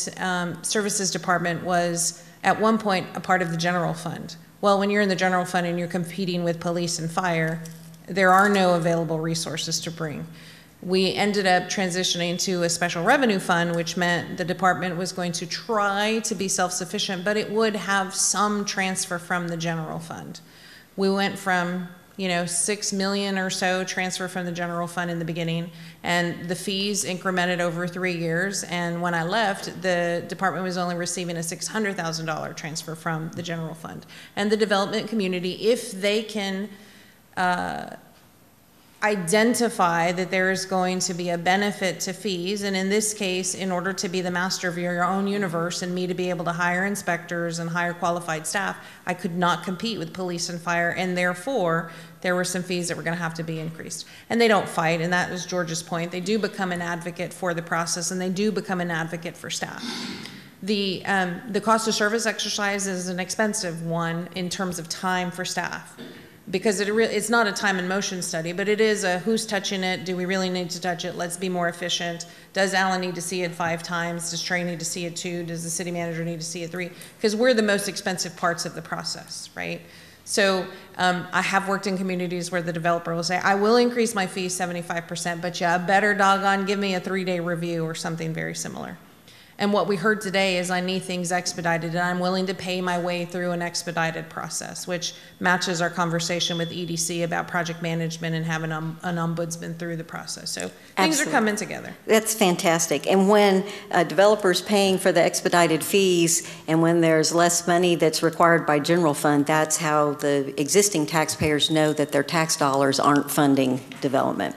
Services Department was at one point a part of the general fund. Well, when you're in the general fund and you're competing with police and fire, there are no available resources to bring. We ended up transitioning to a special revenue fund, which meant the department was going to try to be self-sufficient, but it would have some transfer from the general fund. We went from, you know, 6 million or so transfer from the general fund in the beginning, and the fees incremented over 3 years. And when I left, the department was only receiving a $600,000 transfer from the general fund. And the development community, if they can identify that there is going to be a benefit to fees, and in this case, in order to be the master of your own universe and me to be able to hire inspectors and hire qualified staff, I could not compete with police and fire, and therefore there were some fees that were going to have to be increased. And they don't fight, and that was George's point. They do become an advocate for the process, and they do become an advocate for staff. The cost of service exercise is an expensive one in terms of time for staff, because it's not a time and motion study, but it is a who's touching it, do we really need to touch it, let's be more efficient. Does Alan need to see it 5 times? Does Trey need to see it 2? Does the city manager need to see it 3? Because we're the most expensive parts of the process, right? So I have worked in communities where the developer will say, I will increase my fee 75%, but you better doggone give me a 3-day review or something very similar. And what we heard today is I need things expedited, and I'm willing to pay my way through an expedited process, which matches our conversation with EDC about project management and having an ombudsman through the process. So things are coming together. That's fantastic. And when a developer's paying for the expedited fees, and when there's less money that's required by general fund, that's how the existing taxpayers know that their tax dollars aren't funding development.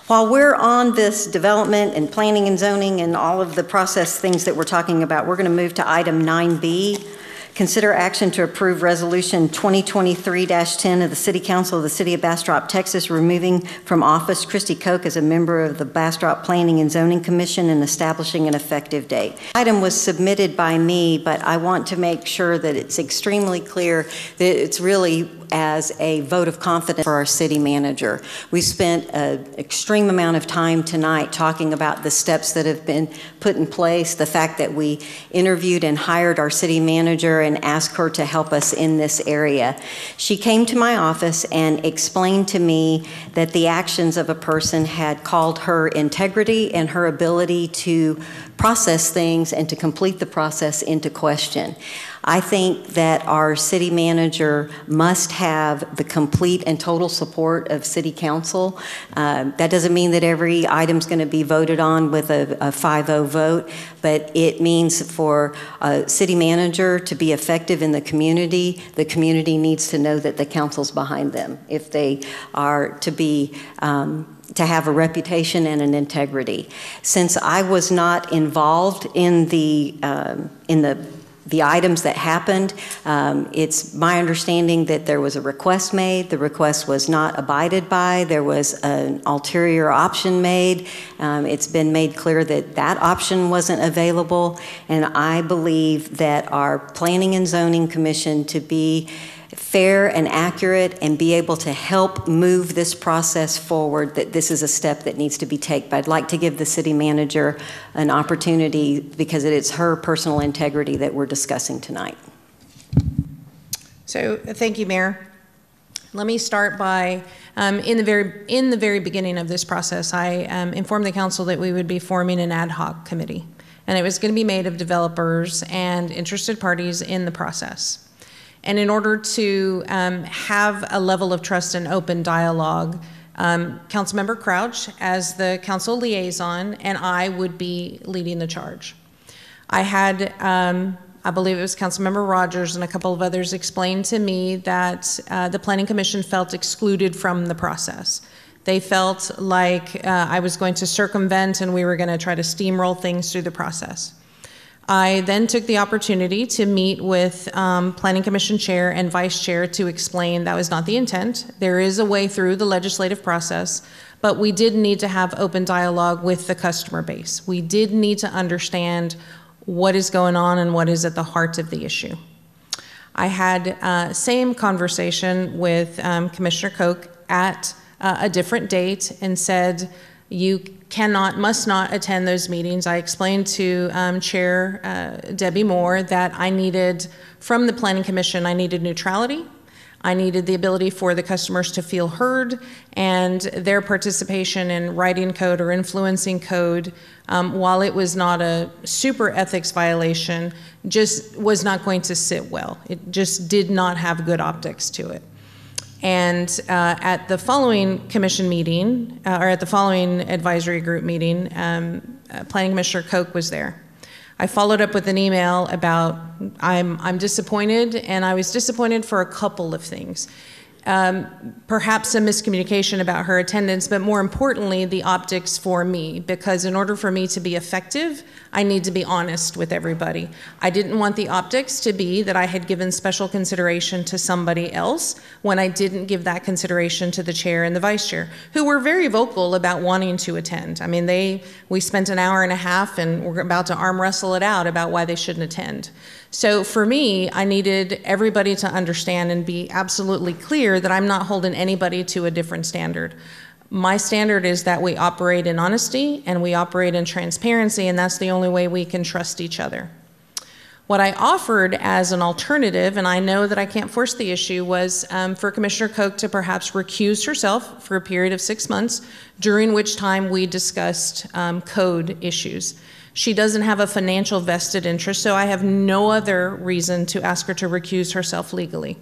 While we're on this development and planning and zoning and all of the process things that we're talking about, we're going to move to item 9B. Consider action to approve Resolution 2023-10 of the City Council of the City of Bastrop, Texas, removing from office Christy Koch as a member of the Bastrop Planning and Zoning Commission and establishing an effective date. The item was submitted by me, but I want to make sure that it's extremely clear that it's really as a vote of confidence for our city manager. We spent an extreme amount of time tonight talking about the steps that have been put in place, the fact that we interviewed and hired our city manager and asked her to help us in this area. She came to my office and explained to me that the actions of a person had called her integrity and her ability to process things and to complete the process into question. I think that our city manager must have the complete and total support of city council. That doesn't mean that every item's going to be voted on with a 5-0 vote, but it means for a city manager to be effective in the community needs to know that the council's behind them if they are to be to have a reputation and an integrity. Since I was not involved in the items that happened, it's my understanding that there was a request made. The request was not abided by. There was an ulterior option made. It's been made clear that that option wasn't available, and I believe that our Planning and Zoning Commission, to be fair and accurate and be able to help move this process forward, that this is a step that needs to be taken. But I'd like to give the city manager an opportunity because it is her personal integrity that we're discussing tonight. So thank you, Mayor. Let me start by, in the very beginning of this process, I informed the council that we would be forming an ad hoc committee, and it was going to be made of developers and interested parties in the process. And in order to have a level of trust and open dialogue, Councilmember Crouch as the council liaison, and I would be leading the charge. I had, I believe it was Councilmember Rogers and a couple of others explained to me that the Planning Commission felt excluded from the process. They felt like I was going to circumvent and we were going to try to steamroll things through the process. I then took the opportunity to meet with Planning Commission Chair and Vice Chair to explain that was not the intent. There is a way through the legislative process, but we did need to have open dialogue with the customer base. We did need to understand what is going on and what is at the heart of the issue. I had same conversation with Commissioner Koch at a different date and said, you must not attend those meetings. I explained to Chair Debbie Moore that I needed, from the Planning Commission, I needed neutrality. I needed the ability for the customers to feel heard, and their participation in writing code or influencing code, while it was not a super ethics violation, just was not going to sit well. It just did not have good optics to it. And at the following commission meeting, or at the following advisory group meeting, Planning Commissioner Koch was there. I followed up with an email about I'm disappointed, and I was disappointed for a couple of things. Perhaps a miscommunication about her attendance, but more importantly, the optics for me, because in order for me to be effective, I need to be honest with everybody. I didn't want the optics to be that I had given special consideration to somebody else when I didn't give that consideration to the chair and the vice chair, who were very vocal about wanting to attend. I mean, we spent an hour and a half and we're about to arm wrestle it out about why they shouldn't attend. So for me, I needed everybody to understand and be absolutely clear that I'm not holding anybody to a different standard. My standard is that we operate in honesty and we operate in transparency, and that's the only way we can trust each other. What I offered as an alternative, and I know that I can't force the issue, was for Commissioner Koch to perhaps recuse herself for a period of 6 months, during which time we discussed code issues. She doesn't have a financial vested interest, so I have no other reason to ask her to recuse herself legally.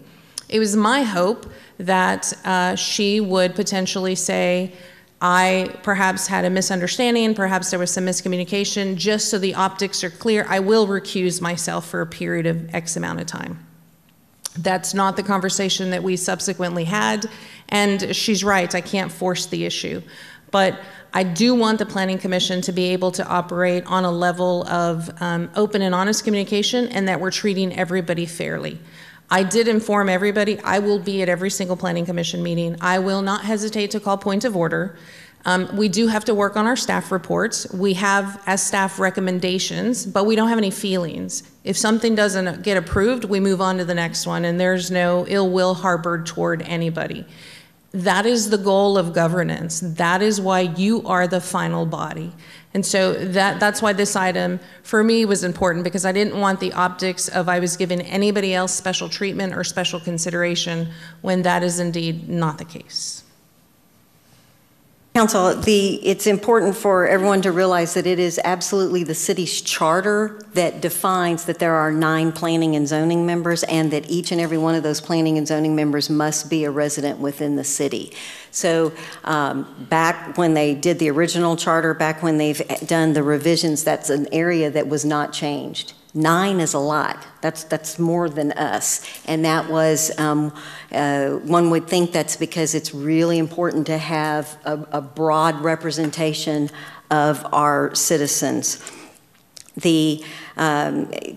It was my hope that she would potentially say, I perhaps had a misunderstanding, perhaps there was some miscommunication, just so the optics are clear, I will recuse myself for a period of X amount of time. That's not the conversation that we subsequently had, and she's right, I can't force the issue. But I do want the Planning Commission to be able to operate on a level of open and honest communication, and that we're treating everybody fairly. I did inform everybody I will be at every single Planning Commission meeting. I will not hesitate to call point of order. We do have to work on our staff reports. We have, as staff, recommendations, but we don't have any feelings. If something doesn't get approved, we move on to the next one, and there's no ill will harbored toward anybody. That is the goal of governance. That is why you are the final body. And so that's why this item, for me, was important, because I didn't want the optics of I was giving anybody else special treatment or special consideration when that is indeed not the case. Council, it's important for everyone to realize that it is absolutely the city's charter that defines that there are 9 planning and zoning members, and that each and every one of those planning and zoning members must be a resident within the city. So back when they did the original charter, back when they've done the revisions, that's an area that was not changed. 9 is a lot. That's more than us. And that was, one would think that's because it's really important to have a broad representation of our citizens. The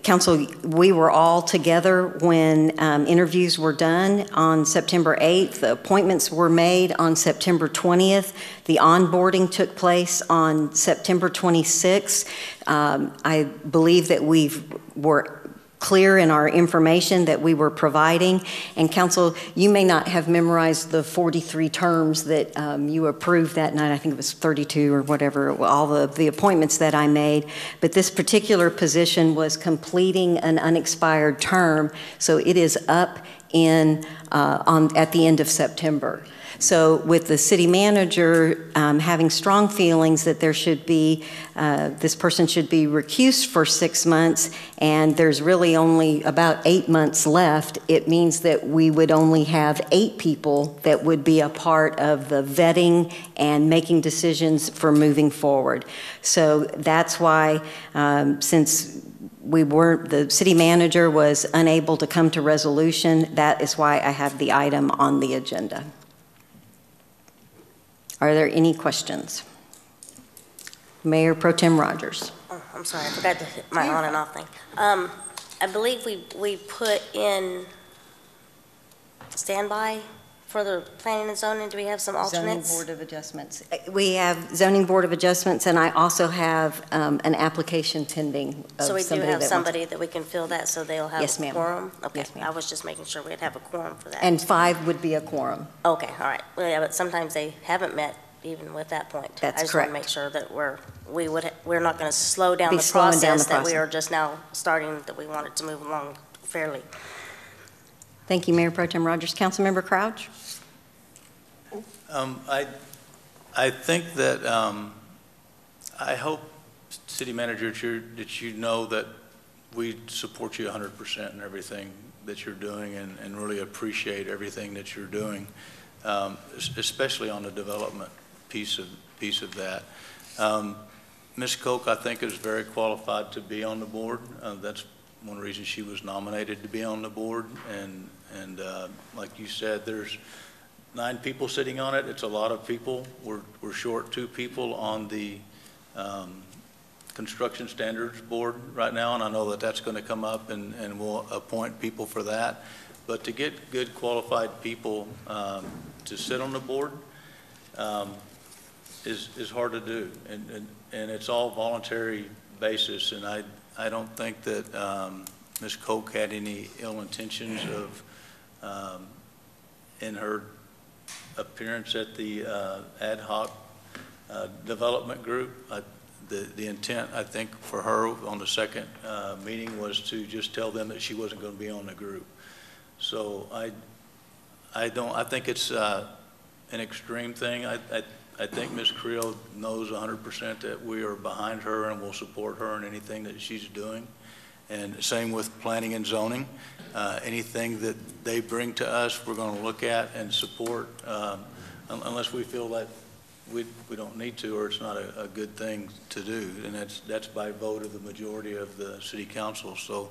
council, we were all together when interviews were done on September 8th. The appointments were made on September 20th. The onboarding took place on September 26th. I believe that we were clear in our information that we were providing. And council, you may not have memorized the 43 terms that you approved that night. I think it was 32 or whatever, all the appointments that I made. But this particular position was completing an unexpired term, so it is up at the end of September. So with the city manager having strong feelings that there should be, this person should be recused for 6 months, and there's really only about 8 months left, it means that we would only have 8 people that would be a part of the vetting and making decisions for moving forward. So that's why, since the city manager was unable to come to resolution, that is why I have the item on the agenda. Are there any questions? Mayor Pro Tem Rogers. Oh, I'm sorry, I forgot to hit my on and off thing. I believe we put in standby for the planning and zoning. Do we have some alternates? Zoning Board of Adjustments. We have Zoning Board of Adjustments, and I also have an application pending of So we do somebody have that somebody that we can fill that so they'll have Yes, a ma'am. quorum? Okay, Yes, ma'am. I was just making sure we'd have a quorum for that. And 5 would be a quorum. Okay, all right. Well, yeah, but sometimes they haven't met even with that point. That's I just want to correct. make sure that we're not going to slow down Be the slowing down the process that we process. are just now starting, that we want it to move along fairly. Thank you, Mayor Pro Tem Rogers. Councilmember Crouch? I think that, I hope, City Manager, that you know that we support you 100% in everything that you're doing and really appreciate everything that you're doing, especially on the development piece of that. Ms. Koch, I think, is very qualified to be on the board. That's one reason she was nominated to be on the board. And like you said, there's 9 people sitting on it. It's a lot of people. We're short 2 people on the Construction Standards Board right now, and I know that that's going to come up, and we'll appoint people for that. But to get good qualified people to sit on the board is hard to do, and it's all voluntary basis. And I don't think that Ms. Koch had any ill intentions of in her appearance at the ad hoc development group. The intent, I think, for her on the second meeting was to just tell them that she wasn't going to be on the group. So I think it's an extreme thing. I think Ms. Creel knows 100% that we are behind her and will support her in anything that she's doing. And same with planning and zoning. Anything that they bring to us, we're going to look at and support, unless we feel that we don't need to, or it's not a good thing to do. And that's by vote of the majority of the city council. So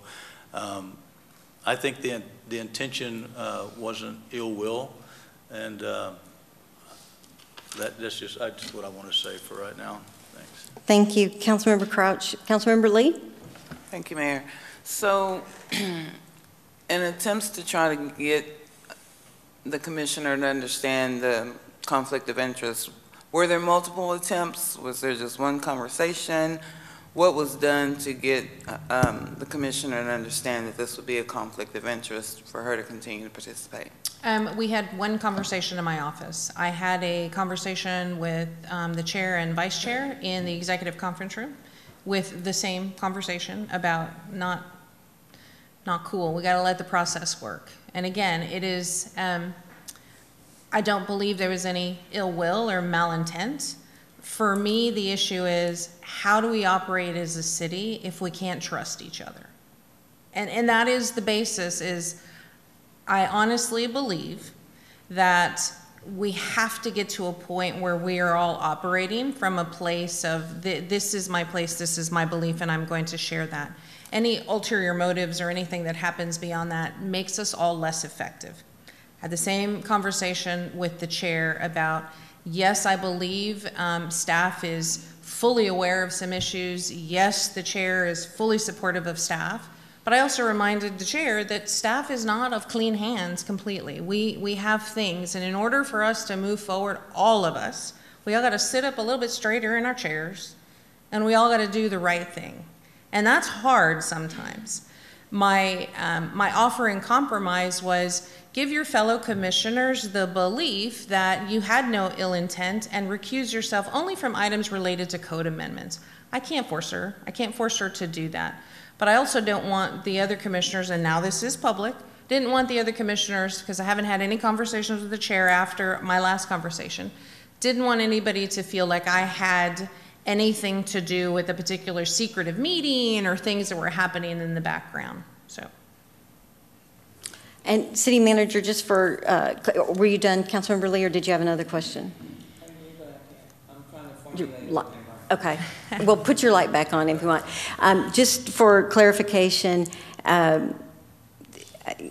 I think the intention wasn't ill will, and that's just what I want to say for right now. Thanks. Thank you, Councilmember Crouch. Councilmember Lee? Thank you, Mayor. So, in attempts to try to get the commissioner to understand the conflict of interest, were there multiple attempts? Was there just one conversation? What was done to get the commissioner to understand that this would be a conflict of interest for her to continue to participate? We had one conversation in my office. I had a conversation with the chair and vice chair in the executive conference room with the same conversation about not cool. We got to let the process work. And again, it is, I don't believe there was any ill will or malintent. For me, the issue is, how do we operate as a city if we can't trust each other? And that is the basis. Is I honestly believe that we have to get to a point where we are all operating from a place of this is my place, this is my belief, and I'm going to share that. Any ulterior motives or anything that happens beyond that makes us all less effective. Had the same conversation with the chair about, yes, I believe staff is fully aware of some issues. Yes, the chair is fully supportive of staff. But I also reminded the chair that staff is not of clean hands completely. We have things, and in order for us to move forward, all of us, we all got to sit up a little bit straighter in our chairs, and we all got to do the right thing. And that's hard sometimes. My offer in compromise was give your fellow commissioners the belief that you had no ill intent and recuse yourself only from items related to code amendments. I can't force her. I can't force her to do that. But I also don't want the other commissioners, and now this is public, Didn't want the other commissioners, because I haven't had any conversations with the chair after my last conversation. Didn't want anybody to feel like I had anything to do with a particular secretive meeting or things that were happening in the background, so. And City Manager, just for, were you done, Councilmember Lee, or did you have another question? I'm trying to formulate. Okay, well, put your light back on if you want. Just for clarification,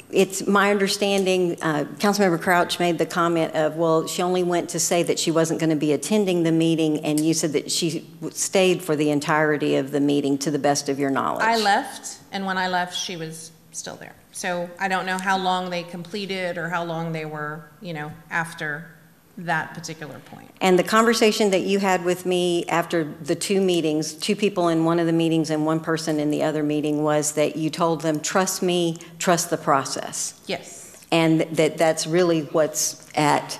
it's my understanding, Councilmember Crouch made the comment of, well, she only went to say that she wasn't going to be attending the meeting, and you said that she stayed for the entirety of the meeting, to the best of your knowledge. I left, and when I left, she was still there. So I don't know how long they completed or how long they were, after that particular point. And the conversation that you had with me after the two meetings, two people in one of the meetings and one person in the other meeting, was that you told them, trust me, trust the process. Yes. And that's really what's at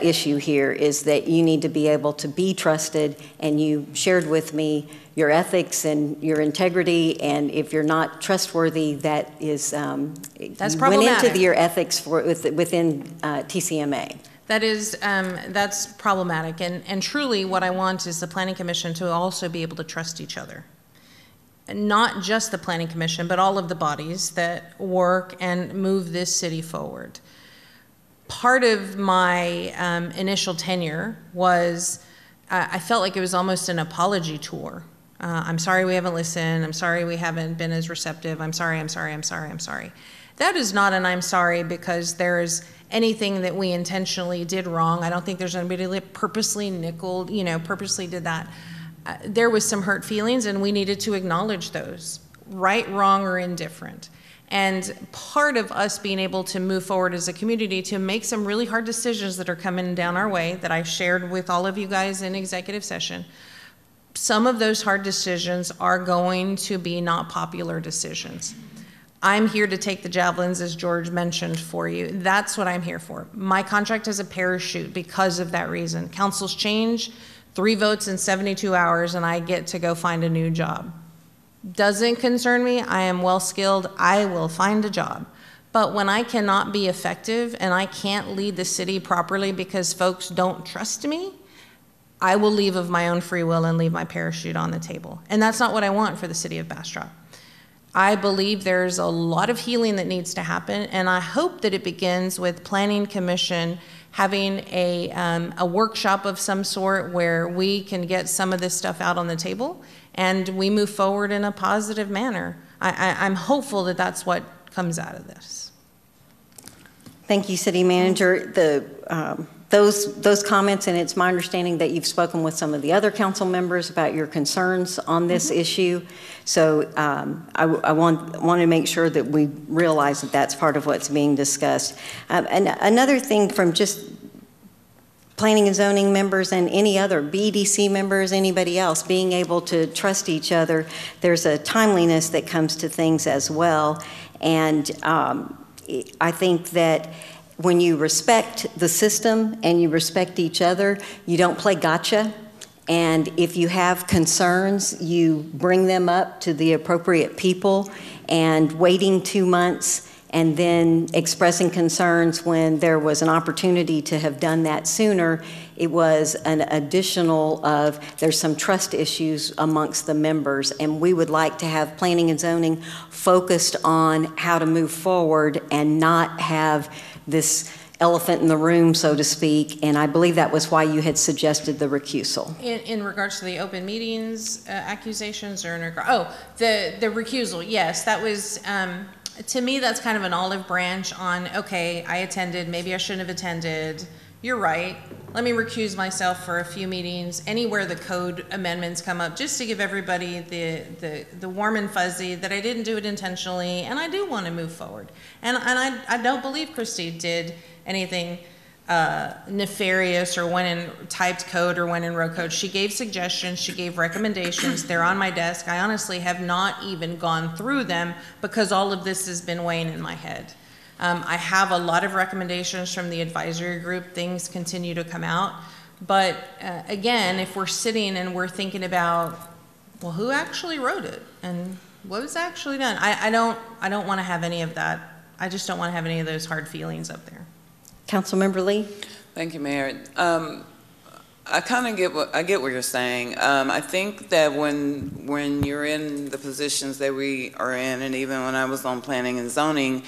issue here, is that you need to be able to be trusted, and you shared with me your ethics and your integrity, and if you're not trustworthy, that is, that's went problematic. into your ethics within TCMA. That is, that's problematic, and truly what I want is the Planning Commission to also be able to trust each other. And not just the Planning Commission, but all of the bodies that work and move this city forward. Part of my initial tenure was, I felt like it was almost an apology tour. I'm sorry we haven't listened. I'm sorry we haven't been as receptive. I'm sorry, I'm sorry, I'm sorry, I'm sorry. That is not an I'm sorry because there's anything that we intentionally did wrong. I don't think there's anybody that purposely purposely did that. There was some hurt feelings, and we needed to acknowledge those, right, wrong, or indifferent. And part of us being able to move forward as a community to make some really hard decisions that are coming down our way that I shared with all of you guys in executive session, some of those hard decisions are going to be not popular decisions. I'm here to take the javelins, as George mentioned, for you. That's what I'm here for. My contract is a parachute because of that reason. Councils change, 3 votes in 72 hours, and I get to go find a new job. Doesn't concern me. I am well skilled. I will find a job. But when I cannot be effective and I can't lead the city properly because folks don't trust me, I will leave of my own free will and leave my parachute on the table. And that's not what I want for the city of Bastrop. I believe there's a lot of healing that needs to happen, and I hope that it begins with Planning Commission having a workshop of some sort where we can get some of this stuff out on the table and we move forward in a positive manner. I'm hopeful that that's what comes out of this. Thank you, City Manager. Those comments, and it's my understanding that you've spoken with some of the other council members about your concerns on this issue. So I want to make sure that we realize that that's part of what's being discussed. And another thing from just planning and zoning members and any other BEDC members, anybody else, being able to trust each other, there's a timeliness that comes to things as well. And I think that when you respect the system and you respect each other, you don't play gotcha. And if you have concerns, you bring them up to the appropriate people, and waiting 2 months and then expressing concerns when there was an opportunity to have done that sooner, it was an additional of, there's some trust issues amongst the members, and we would like to have planning and zoning focused on how to move forward and not have this elephant in the room, so to speak, and I believe that was why you had suggested the recusal. In regards to the open meetings accusations, or the recusal, yes, that was, to me, that's kind of an olive branch on, okay, I attended, maybe I shouldn't have attended, you're right, let me recuse myself for a few meetings, anywhere the code amendments come up, just to give everybody the warm and fuzzy that I didn't do it intentionally, and I do want to move forward. And I don't believe Christy did anything nefarious or went in typed code or went in row code. She gave suggestions, she gave recommendations. They're on my desk. I honestly have not even gone through them because all of this has been weighing in my head. I have a lot of recommendations from the advisory group. Things continue to come out. But again, if we're sitting and we're thinking about, well, who actually wrote it? And what was actually done. I don't want to have any of that. I just don't want to have any of those hard feelings up there. Councilmember Lee? Thank you, Mayor. I kind of get what you're saying. I think that when you're in the positions that we are in, and even when I was on planning and zoning,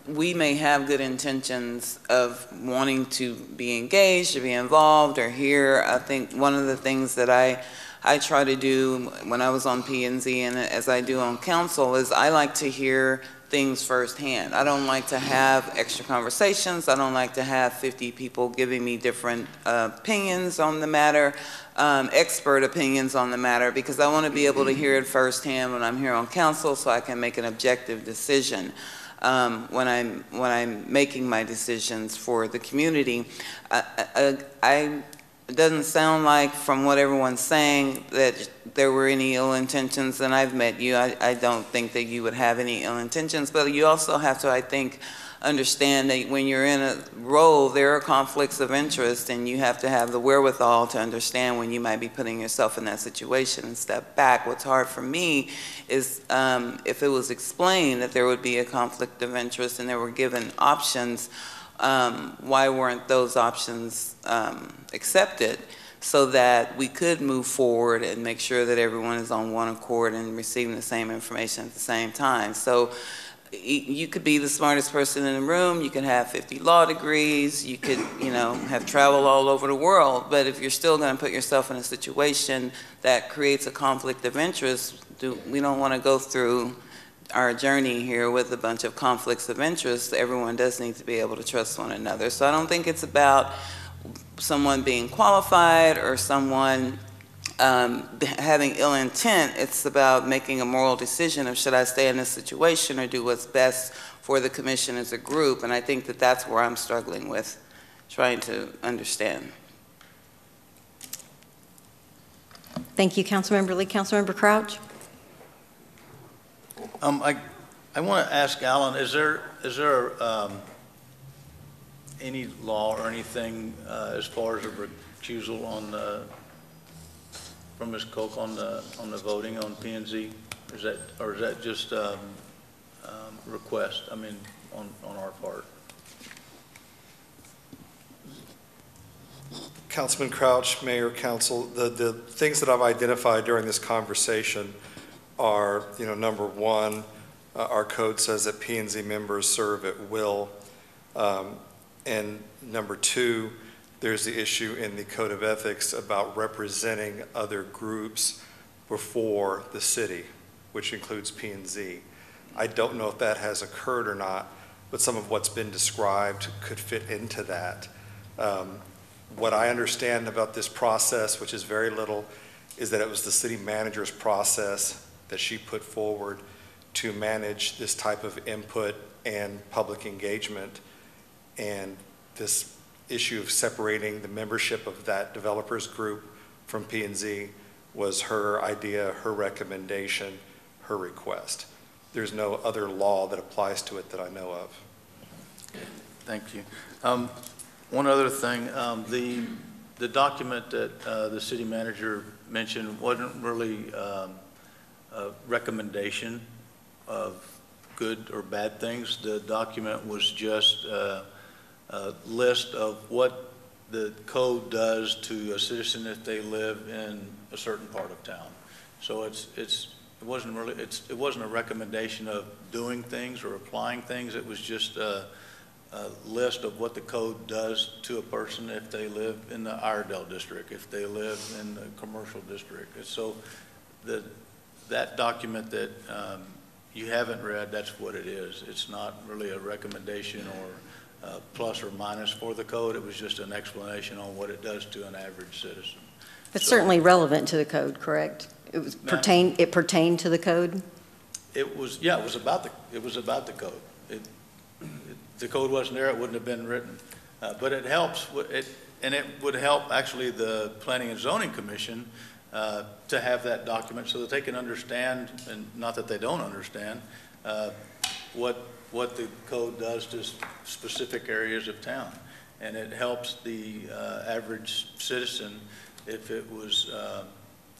we may have good intentions of wanting to be engaged or be involved or hear. I think one of the things that I try to do when I was on P&Z and as I do on council is I like to hear things firsthand. I don't like to have extra conversations. I don't like to have 50 people giving me different opinions on the matter, expert opinions on the matter, because I want to be able to hear it firsthand when I'm here on council so I can make an objective decision when I'm making my decisions for the community. It doesn't sound like, from what everyone's saying, that there were any ill intentions, and I've met you. I don't think that you would have any ill intentions, but you also have to, I think, understand that when you're in a role, there are conflicts of interest, and you have to have the wherewithal to understand when you might be putting yourself in that situation and step back. What's hard for me is if it was explained that there would be a conflict of interest and there were given options, why weren't those options accepted so that we could move forward and make sure that everyone is on one accord and receiving the same information at the same time? So you could be the smartest person in the room, you could have 50 law degrees, you could, have traveled all over the world, but if you're still going to put yourself in a situation that creates a conflict of interest, we don't want to go through our journey here with a bunch of conflicts of interest. Everyone does need to be able to trust one another. So I don't think it's about someone being qualified or someone having ill intent. It's about making a moral decision of should I stay in this situation or do what's best for the commission as a group. And I think that that's where I'm struggling with trying to understand. Thank you, Councilmember Lee. Councilmember Crouch? I want to ask Alan, is there any law or anything as far as a recusal from Ms. Koch on the voting on P&Z? Is that just request? I mean, on our part. Councilman Crouch, Mayor, Council, the things that I've identified during this conversation are, number one, our code says that P&Z members serve at will. And number two, there's the issue in the Code of Ethics about representing other groups before the city, which includes P&Z. I don't know if that has occurred or not, but some of what's been described could fit into that. What I understand about this process, which is very little, is that it was the city manager's process that she put forward to manage this type of input and public engagement. And this issue of separating the membership of that developers group from P&Z was her idea, her recommendation, her request. There's no other law that applies to it that I know of. Thank you. One other thing, the document that the city manager mentioned wasn't really a recommendation of good or bad things. The document was just a list of what the code does to a citizen if they live in a certain part of town. So it wasn't a recommendation of doing things or applying things. It was just a list of what the code does to a person if they live in the Iredell district, if they live in the commercial district. And so that document that you haven't read, that's what it is. It's not really a recommendation or plus or minus for the code. It was just an explanation on what it does to an average citizen. It's certainly relevant to the code, correct? It pertained to the code? It was about the code. The code wasn't there, it wouldn't have been written. But it helps, and it would help actually the Planning and Zoning Commission to have that document so that they can understand, and not that they don't understand, what the code does to specific areas of town. And it helps the average citizen if it was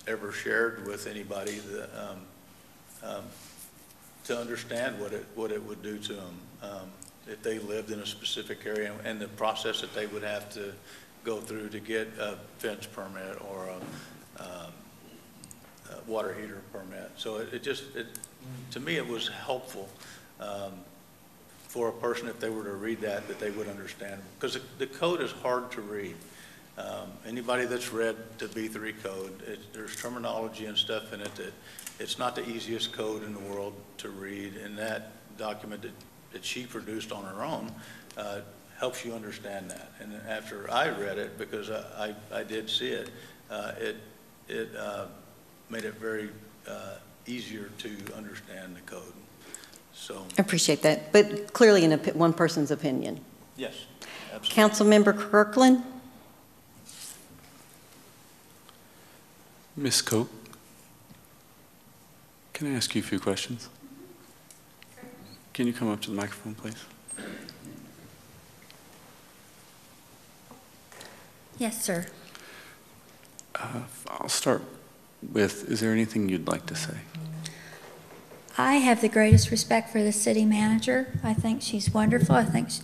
ever shared with anybody to understand what it would do to them if they lived in a specific area, and the process that they would have to go through to get a fence permit or a water heater permit. So to me, it was helpful for a person, if they were to read that they would understand. Because the code is hard to read. Anybody that's read the B3 code, there's terminology and stuff in it that it's not the easiest code in the world to read, and that document that she produced on her own helps you understand that. And after I read it, because I did see it, it made it very easier to understand the code. So I appreciate that, but clearly in one person's opinion. yes, absolutely. Councilmember Kirkland? Ms. Cope, can I ask you a few questions? Can you come up to the microphone, please? Yes, sir. I'll start with, is there anything you'd like to say? I have the greatest respect for the city manager. I think she's wonderful.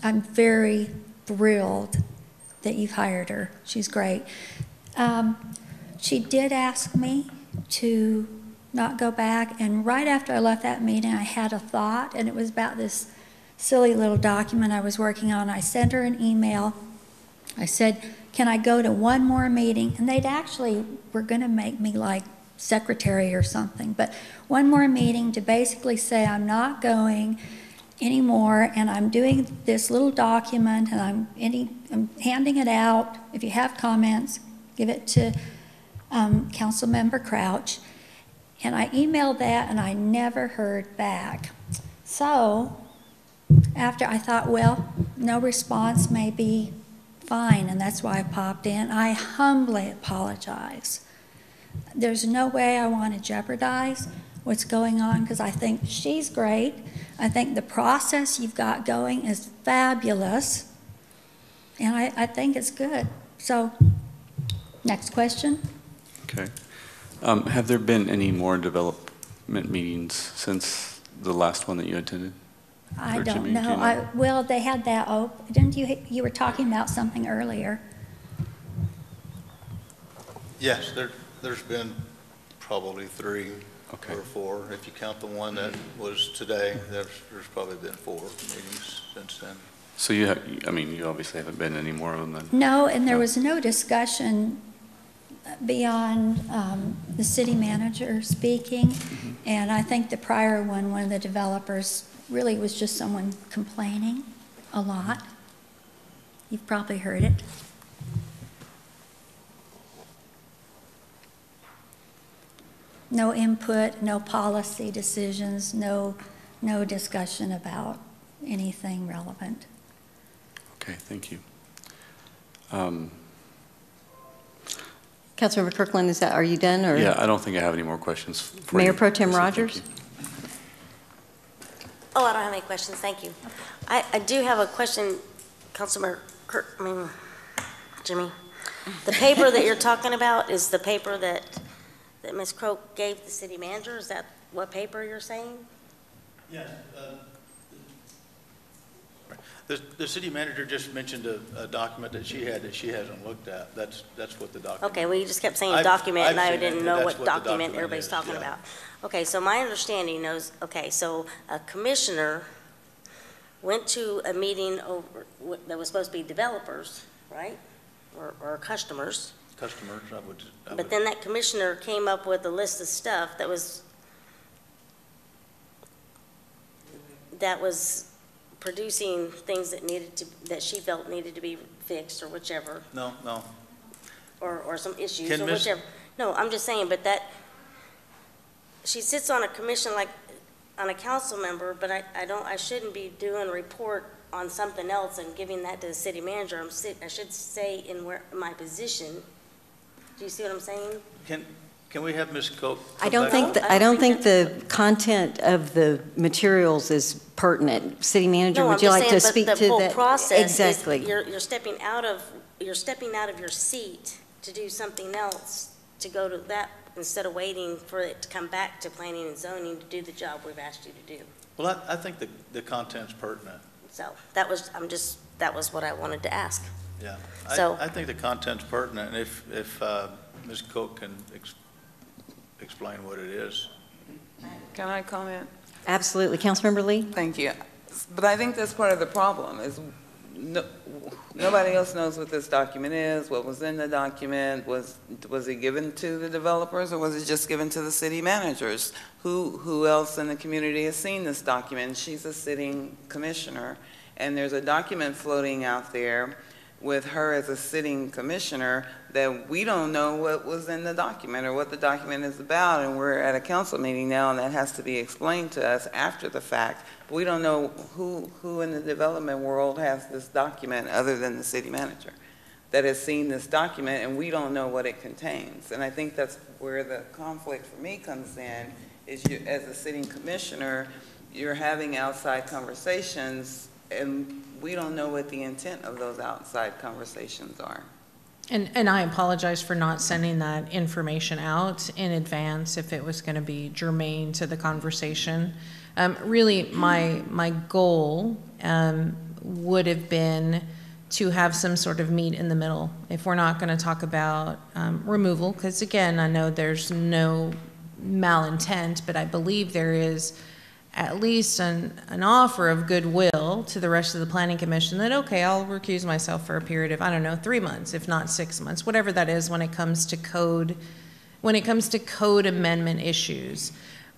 I'm very thrilled that you've hired her. She's great. She did ask me to not go back, and right after I left that meeting, I had a thought, and it was about this silly little document I was working on. I sent her an email. I said, can I go to one more meeting? And they'd actually were going to make me like secretary or something, but one more meeting to basically say I'm not going anymore, and I'm doing this little document, and I'm handing it out. If you have comments, give it to Councilmember Crouch. And I emailed that, and I never heard back. So after I thought, well, no response may be fine, and that's why I popped in. I humbly apologize. There's no way I want to jeopardize what's going on, because I think she's great. I think the process you've got going is fabulous, and I think it's good. So, next question. Okay. Have there been any more development meetings since the last one that you attended? I Or don't Jimmy, do you know. Well, they had that open. Didn't you? You were talking about something earlier. Yes, there's been probably 3 Okay. or 4. If you count the one that was today, there's probably been 4 meetings since then. So you obviously haven't been any more of them then? No, and there No. was no discussion beyond the city manager speaking. And I think the prior one of the developers really was just someone complaining a lot. You've probably heard it. No input, no policy decisions, no discussion about anything relevant. Okay, thank you. Councilmember Kirkland, are you done? Or? Yeah, I don't think I have any more questions for Mayor you. Pro Tem So thank Rogers? you. Oh, I don't have any questions, thank you. I do have a question, Jimmy. The paper that you're talking about is the paper that Ms. Croak gave the city manager? Is that what paper you're saying? Yes. The city manager just mentioned a document that she had that she hasn't looked at. That's what the document. Okay, well, you just kept saying I've document, and I seen it, didn't and know that's what what the document document everybody's is, talking yeah. about. Okay, so my understanding is, okay, so a commissioner went to a meeting over, that was supposed to be developers, right? Or customers. Customers, I would. But then that commissioner came up with a list of stuff that was producing things that she felt needed to be fixed or whichever. No. Or some issues Can or Ms. whichever. No, I'm just saying, but that, she sits on a commission like, on a council member, but I shouldn't be doing a report on something else and giving that to the city manager. I should stay in my position. Do you see what I'm saying? Can we have Ms. Cope? I don't think the content of the materials is pertinent. City manager, No, would I'm you just like to saying, speak but to the whole that? process is Exactly. you're stepping out of your seat to do something else, to go to that instead of waiting for it to come back to planning and zoning to do the job we've asked you to do. Well, I think the content's pertinent. So that was what I wanted to ask. Yeah. So- I think the content's pertinent, and if Ms. Cook can explain what it is. Can I comment? Absolutely. Councilmember Lee? Thank you. But I think that's part of the problem, is nobody else knows what this document is, what was in the document, was it given to the developers, or was it just given to the city managers? Who else in the community has seen this document? She's a sitting commissioner, and there's a document floating out there with her as a sitting commissioner that we don't know what was in the document or what the document is about, and we're at a council meeting now, and that has to be explained to us after the fact. But we don't know who in the development world has this document other than the city manager that has seen this document, and we don't know what it contains. And I think that's where the conflict for me comes in, is you, as a sitting commissioner, you're having outside conversations, and we don't know what the intent of those outside conversations are. And I apologize for not sending that information out in advance if it was going to be germane to the conversation. Really, my goal would have been to have some sort of meet in the middle. If we're not going to talk about removal, because again, I know there's no malintent, but I believe there is at least an offer of goodwill to the rest of the Planning Commission that, okay, I'll recuse myself for a period of, I don't know, 3 months, if not 6 months, whatever that is when it comes to code amendment issues.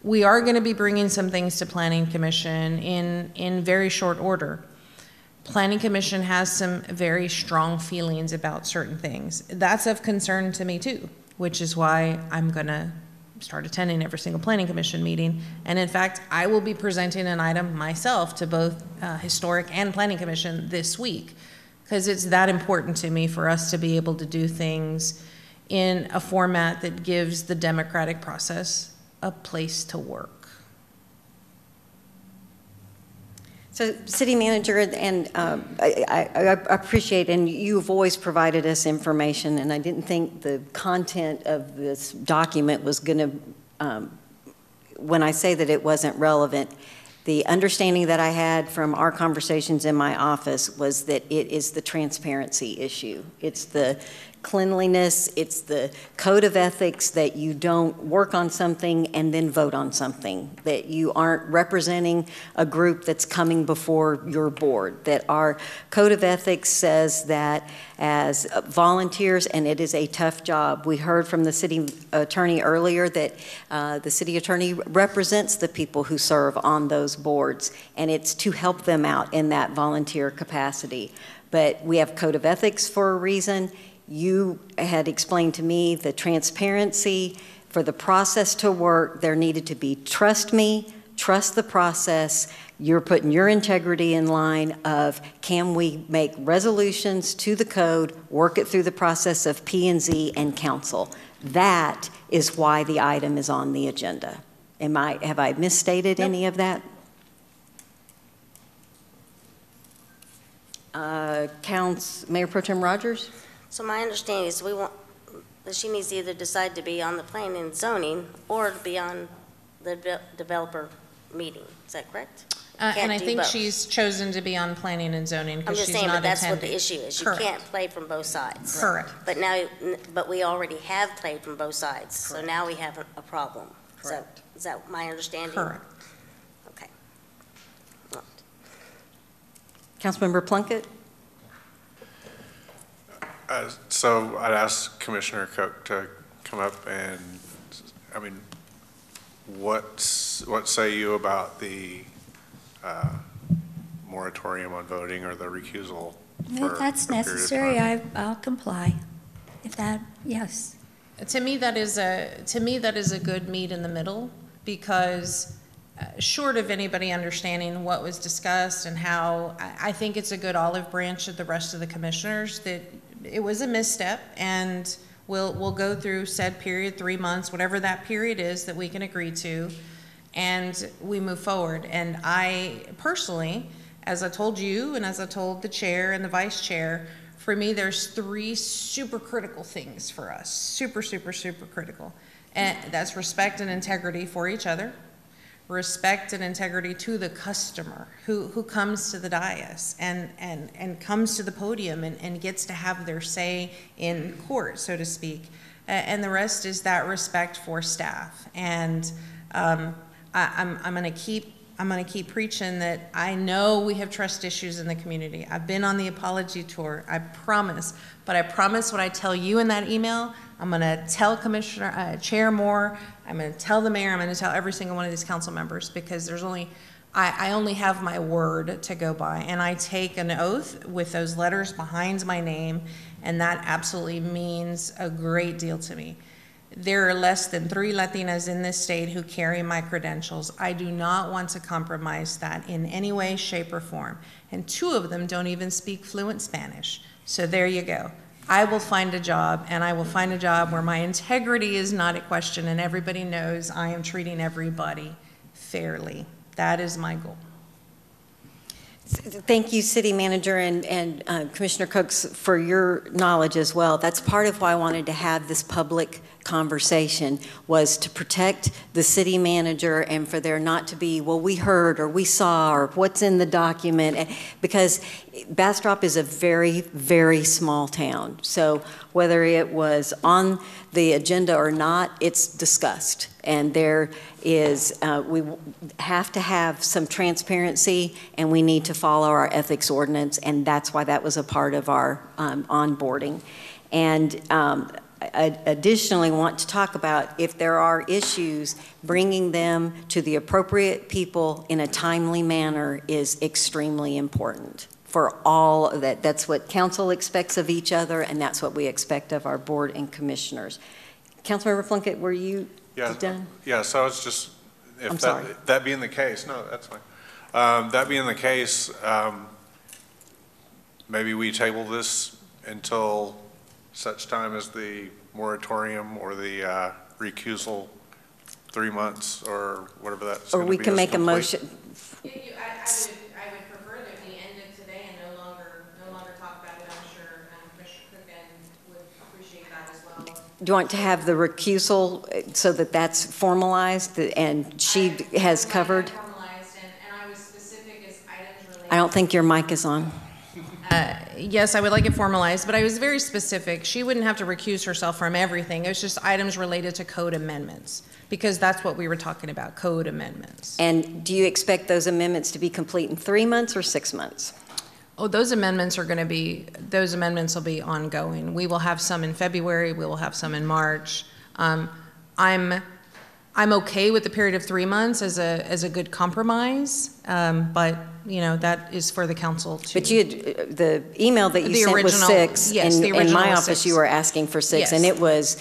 We are going to be bringing some things to Planning Commission in very short order. Planning Commission has some very strong feelings about certain things. That's of concern to me too, which is why I'm going to start attending every single Planning Commission meeting. And in fact, I will be presenting an item myself to both Historic and Planning Commission this week, because it's that important to me for us to be able to do things in a format that gives the democratic process a place to work. So, City Manager, and I appreciate, and you've always provided us information, and I didn't think the content of this document was going to, when I say that it wasn't relevant, the understanding that I had from our conversations in my office was that it is the transparency issue. It's the cleanliness, it's the code of ethics that you don't work on something and then vote on something, that you aren't representing a group that's coming before your board, that our code of ethics says that as volunteers, and it is a tough job. We heard from the city attorney earlier that the city attorney represents the people who serve on those boards, and it's to help them out in that volunteer capacity. But we have code of ethics for a reason. You had explained to me the transparency. For the process to work, there needed to be trust me, trust the process. You're putting your integrity in line of, can we make resolutions to the code, work it through the process of P&Z and council. That is why the item is on the agenda. Have I misstated any of that? Mayor Pro Tem Rogers? So my understanding is that she needs to either decide to be on the planning and zoning or to be on the developer meeting. Is that correct? And I think she's chosen to be on planning and zoning because she's not attending. I'm just saying, but that's what the issue is. You can't play from both sides. Correct. But we already have played from both sides. Correct. So now we have a problem. Correct. Is that my understanding? Correct. Okay. Councilmember Plunkett? So I'd ask Commissioner Cook to come up and, I mean, what say you about the moratorium on voting or the recusal? If that's necessary, I'll comply. If that, yes. To me, that is a good meet in the middle, because short of anybody understanding what was discussed and how, I think it's a good olive branch of the rest of the commissioners that it was a misstep, and we'll go through said period, 3 months, whatever that period is that we can agree to, and we move forward. And I personally, as I told you and as I told the chair and the vice chair, for me there's 3 super critical things for us, super critical. And that's respect and integrity for each other, respect and integrity to the customer who comes to the dais and comes to the podium and gets to have their say in court, so to speak. And the rest is that respect for staff. And I'm going to keep preaching that I know we have trust issues in the community. I've been on the apology tour, I promise. But I promise what I tell you in that email, I'm going to tell Chair Moore, I'm going to tell the mayor, I'm going to tell every single one of these council members, because I only have my word to go by. And I take an oath with those letters behind my name, and that absolutely means a great deal to me. There are less than 3 Latinas in this state who carry my credentials. I do not want to compromise that in any way, shape, or form. And 2 of them don't even speak fluent Spanish. So there you go. I will find a job, and I will find a job where my integrity is not at question and everybody knows I am treating everybody fairly. That is my goal. Thank you, City Manager and Commissioner Cooks, for your knowledge as well. That's part of why I wanted to have this public conversation, was to protect the city manager and for there not to be, well, we heard or we saw or what's in the document, because Bastrop is a very, very small town. So whether it was on the agenda or not, it's discussed. And there is, we have to have some transparency, and we need to follow our ethics ordinance, and that's why that was a part of our onboarding. And I additionally want to talk about, if there are issues, bringing them to the appropriate people in a timely manner is extremely important for all of that. That's what council expects of each other, and that's what we expect of our board and commissioners. Councilmember Plunkett, were you done? Yeah, so it's just, I'm sorry. That being the case, no, that's fine. That being the case, maybe we table this until such time as the moratorium or the recusal 3 months or whatever that's or we can make a motion. I would prefer that we end it today and no longer talk about it. I'm sure Commissioner Cook would appreciate that as well. Do you want to have the recusal so that that's formalized and she has covered? Formalized, and I was specific as items related. I don't think your mic is on. Yes, I would like it formalized, but I was very specific. She wouldn't have to recuse herself from everything. It was just items related to code amendments, because that's what we were talking about, code amendments. And do you expect those amendments to be complete in 3 months or 6 months? Oh, those amendments will be ongoing. We will have some in February, we will have some in March. I'm okay with the period of 3 months as a good compromise, but you know, that is for the council to. But the email that you sent was 6. Yes, the original in my was office 6. you were asking for 6, yes. and it was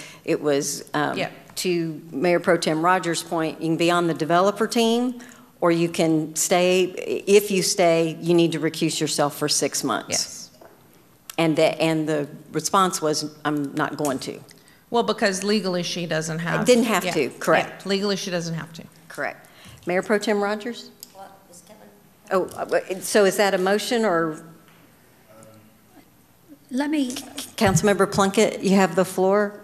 to Mayor Pro Tem Rogers' point, you can be on the developer team, or you can stay. If you stay, you need to recuse yourself for 6 months. Yes. And the response was, I'm not going to. Well, because legally she doesn't have. Didn't have to, correct. Yeah, legally she doesn't have to. Correct. Mayor Pro Tem Rogers? Oh, so is that a motion or? Let me. Councilmember Plunkett, you have the floor.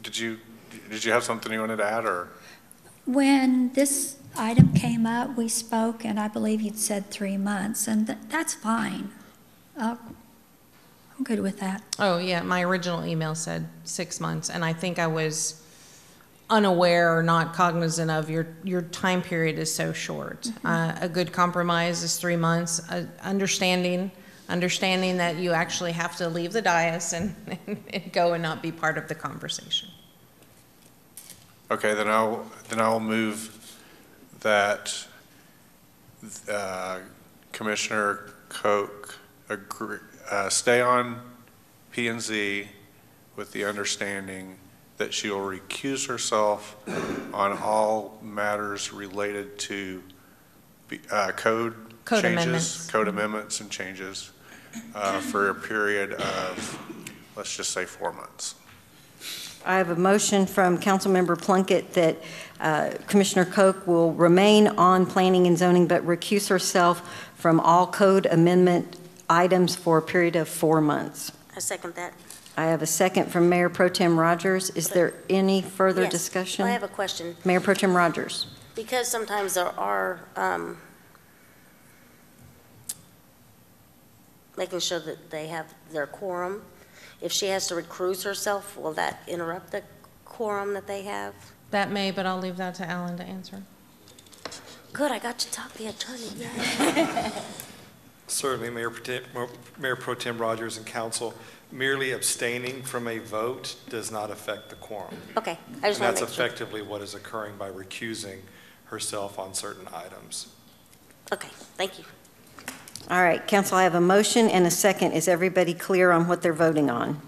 Did you have something you wanted to add, or? When this item came up, we spoke, and I believe you'd said 3 months, and that's fine. I'm good with that. Oh, yeah, my original email said 6 months, and I think I was unaware or not cognizant of your time period is so short. Mm-hmm. A good compromise is 3 months. Understanding that you actually have to leave the dais and go and not be part of the conversation. Okay, then I'll move that Commissioner Koch stay on P&Z with the understanding that she will recuse herself on all matters related to code amendments and changes for a period of, let's just say, 4 months. I have a motion from Councilmember Plunkett that Commissioner Koch will remain on planning and zoning but recuse herself from all code amendment items for a period of 4 months. second that. I have a second from Mayor Pro Tem Rogers. Is there any further Yes. discussion? I have a question. Mayor Pro Tem Rogers. Because sometimes there are, making sure that they have their quorum, if she has to recruit herself, will that interrupt the quorum that they have? That may, but I'll leave that to Alan to answer. Good, I got to talk to the attorney. Yay. Certainly, Mayor Pro Tem Rogers and council, merely abstaining from a vote does not affect the quorum. Okay, I just And want that's to make sure. effectively what is occurring by recusing herself on certain items. Okay, thank you. All right, council, I have a motion and a second. Is everybody clear on what they're voting on?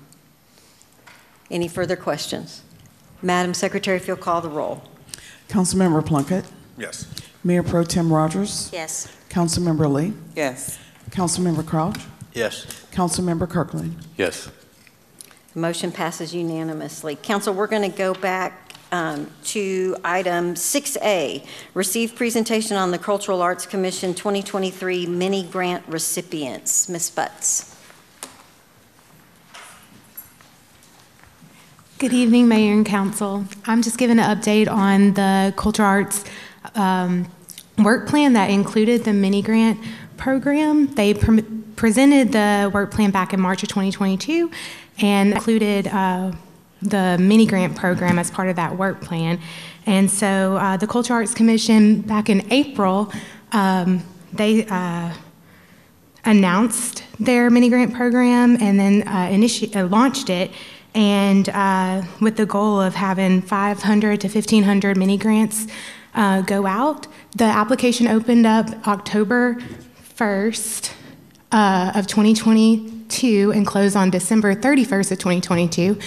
Any further questions? Madam Secretary, if you'll call the roll. Councilmember Plunkett, Yes. Mayor Pro Tem Rogers, Yes. Councilmember Lee, Yes. Councilmember Crouch, Yes. Councilmember Kirkland. Yes. Motion passes unanimously. Council, we're going to go back to item 6A, receive presentation on the Cultural Arts Commission 2023 mini grant recipients. Ms. Butts. Good evening, Mayor and Council. I'm just giving an update on the Cultural Arts work plan that included the mini grant program. They presented the work plan back in March of 2022 and included the mini grant program as part of that work plan. And so the Cultural Arts Commission back in April, they announced their mini grant program and then launched it, and with the goal of having 500 to 1,500 mini grants go out. The application opened up October 1st of 2022 and closed on December 31st of 2022.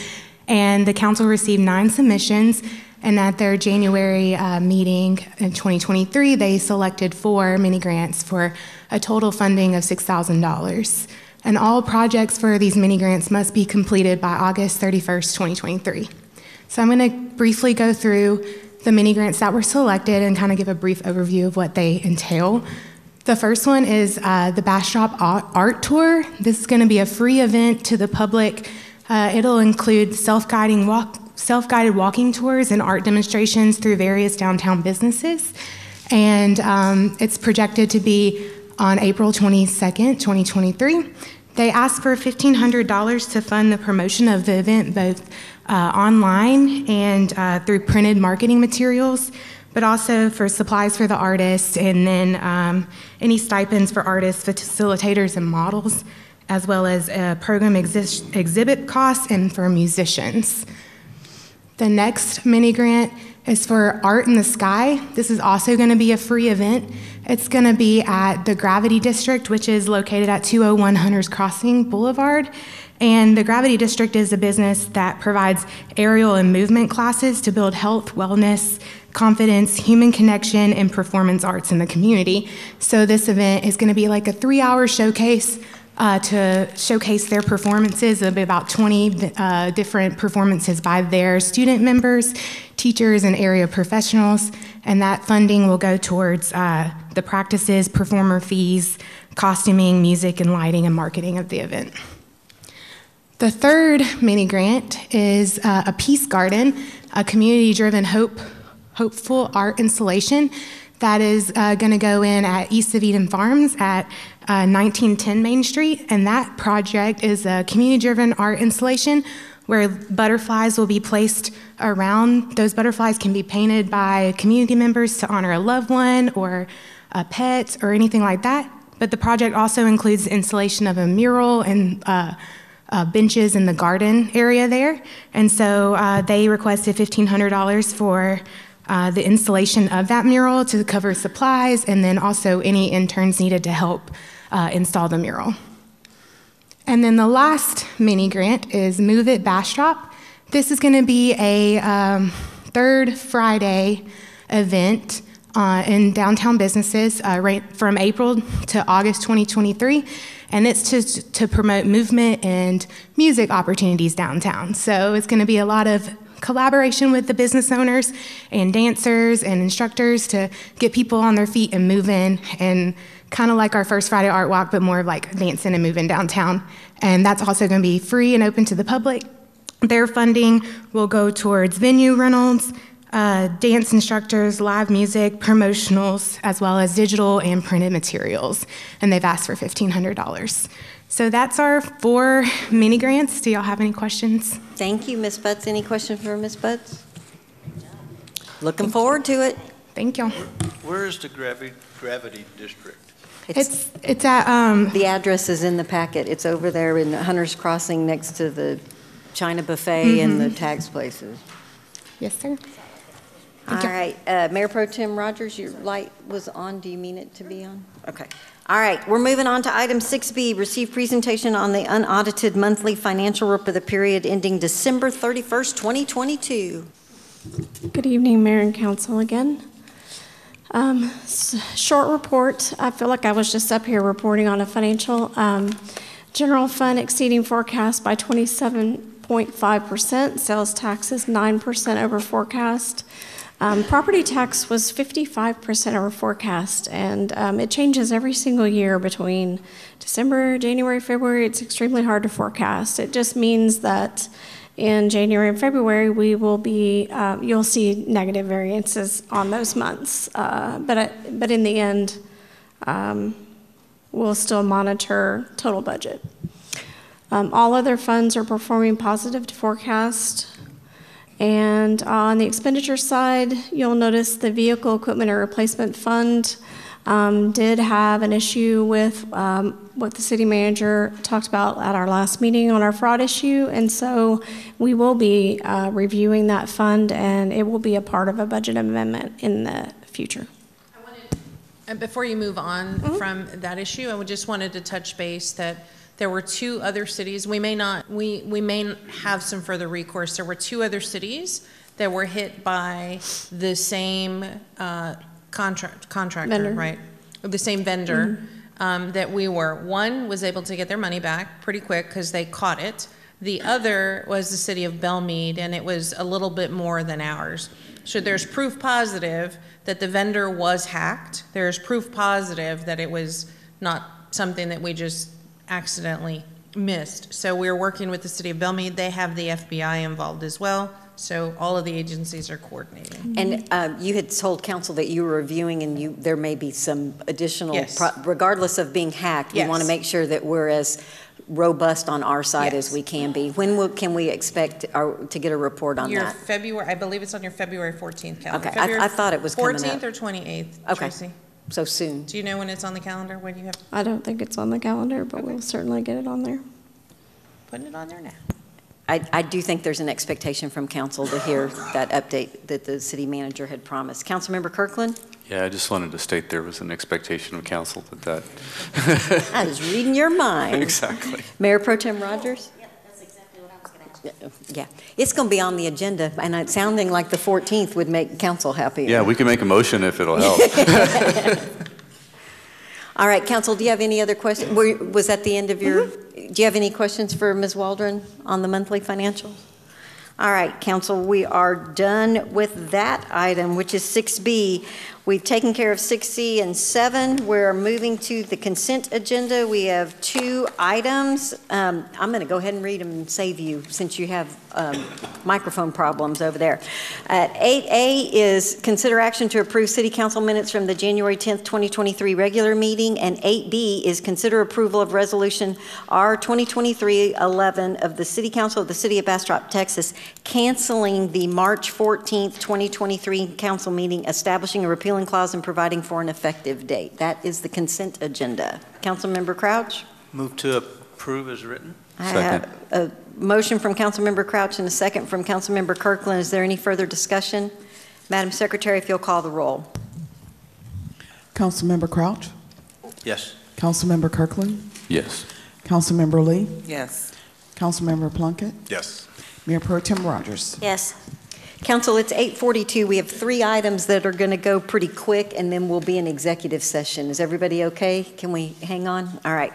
And the council received 9 submissions, and at their January meeting in 2023, they selected 4 mini grants for a total funding of $6,000. And all projects for these mini grants must be completed by August 31st, 2023. So I'm going to briefly go through the mini grants that were selected and kind of give a brief overview of what they entail. The first one is the Bastrop Art Tour. This is going to be a free event to the public. It'll include self-guided walking tours and art demonstrations through various downtown businesses. And it's projected to be on April 22nd, 2023. They asked for $1,500 to fund the promotion of the event, both online and through printed marketing materials, but also for supplies for the artists, and then any stipends for artists, facilitators, and models, as well as program exhibit costs and for musicians. The next mini grant is for Art in the Sky. This is also going to be a free event. It's going to be at the Gravity District, which is located at 201 Hunters Crossing Boulevard. And the Gravity District is a business that provides aerial and movement classes to build health, wellness, confidence, human connection, and performance arts in the community. So this event is going to be like a 3-hour showcase to showcase their performances. There'll be about 20 different performances by their student members, teachers, and area professionals, and that funding will go towards the practices, performer fees, costuming, music, and lighting, and marketing of the event. The third mini grant is a Peace Garden, a community-driven hopeful art installation that is going to go in at East of Eden Farms at 1910 Main Street, and that project is a community-driven art installation where butterflies will be placed around. Those butterflies can be painted by community members to honor a loved one or a pet or anything like that, but the project also includes the installation of a mural and benches in the garden area there, and so they requested $1,500 for the installation of that mural to cover supplies, and then also any interns needed to help install the mural. And then the last mini grant is Move It Bastrop. This is going to be a third Friday event in downtown businesses right from April to August 2023, and it's to promote movement and music opportunities downtown. So it's going to be a lot of collaboration with the business owners and dancers and instructors to get people on their feet and moving, and kind of like our First Friday Art Walk, but more like dancing and moving downtown. And that's also going to be free and open to the public. Their funding will go towards venue rentals, dance instructors, live music, promotionals, as well as digital and printed materials. And they've asked for $1,500. So that's our 4 mini grants. Do y'all have any questions? Thank you, Ms. Butts. Any questions for Ms. Butts? Looking forward to it. Thank you. Where is the gravity district? It's at the address is in the packet. It's over there in Hunter's Crossing next to the China Buffet and the tax places. Yes, sir. All right, Mayor Pro Tem Rogers, your light was on. Do you mean it to be on? Okay. All right, we're moving on to item 6B, receive presentation on the unaudited monthly financial report for the period ending December 31st, 2022. Good evening, Mayor and Council again. Short report. I feel like I was just up here reporting on a financial general fund exceeding forecast by 27.5%. Sales taxes 9% over forecast. Property tax was 55% over forecast, and it changes every single year between December, January, February. It's extremely hard to forecast. It just means that in January and February, we will be, you'll see negative variances on those months. But in the end, we'll still monitor total budget. All other funds are performing positive to forecast. And on the expenditure side, you'll notice the vehicle equipment and replacement fund did have an issue with what the city manager talked about at our last meeting on our fraud issue. And so we will be reviewing that fund, and it will be a part of a budget amendment in the future. Before you move on from that issue, I just wanted to touch base that there were 2 other cities. We may have some further recourse. There were 2 other cities that were hit by the same contractor, vendor. right? The same vendor that we were. One was able to get their money back pretty quick because they caught it. The other was the city of Belmead, and it was a little bit more than ours. So there's proof positive that the vendor was hacked. There's proof positive that it was not something that we just accidentally missed. So we're working with the city of Belmead. They have the FBI involved as well. So all of the agencies are coordinating. And you had told council that you were reviewing, and there may be some additional, Yes. Regardless of being hacked, we Yes. want to make sure that we're as robust on our side Yes. as we can be. When can we expect to get a report on Your that? February, I believe it's on your February 14th calendar. Okay, February I thought it was coming up. 14th or 28th, Okay. Tracy? So soon. Do you know when it's on the calendar? When you have I don't think it's on the calendar, but we'll certainly get it on there. putting it on there now? I do think there's an expectation from council to hear that update that the city manager had promised. Councilmember Kirkland? Yeah, I just wanted to state there was an expectation of council that. I was reading your mind. Exactly. Mayor Pro Tem Rogers? Yep, that's exactly what I was going to ask. Yeah, it's going to be on the agenda, and it's sounding like the 14th would make council happy. Yeah, we can make a motion if it'll help. All right, council, do you have any other questions? Was that the end of your, do you have any questions for Ms. Waldron on the monthly financials? All right, council, we are done with that item, which is 6B. We've taken care of 6C and 7. We're moving to the consent agenda. We have 2 items. I'm going to go ahead and read them and save you since you have microphone problems over there. 8A is consider action to approve city council minutes from the January 10th, 2023 regular meeting, and 8B is consider approval of resolution R 2023-11 of the city council of the city of Bastrop, Texas, canceling the March 14th, 2023 council meeting, establishing a repealing clause and providing for an effective date. That is the consent agenda. Councilmember Crouch? Move to approve as written. I have a motion from Councilmember Crouch and a second from Councilmember Kirkland. Is there any further discussion? Madam Secretary, if you'll call the roll. Councilmember Crouch? Yes. Councilmember Kirkland? Yes. Councilmember Lee? Yes. Councilmember Plunkett? Yes. Mayor Pro Tem Rogers? Yes. Council, it's 8:42. We have 3 items that are going to go pretty quick, and then we'll be in executive session. Is everybody okay? Can we hang on? All right.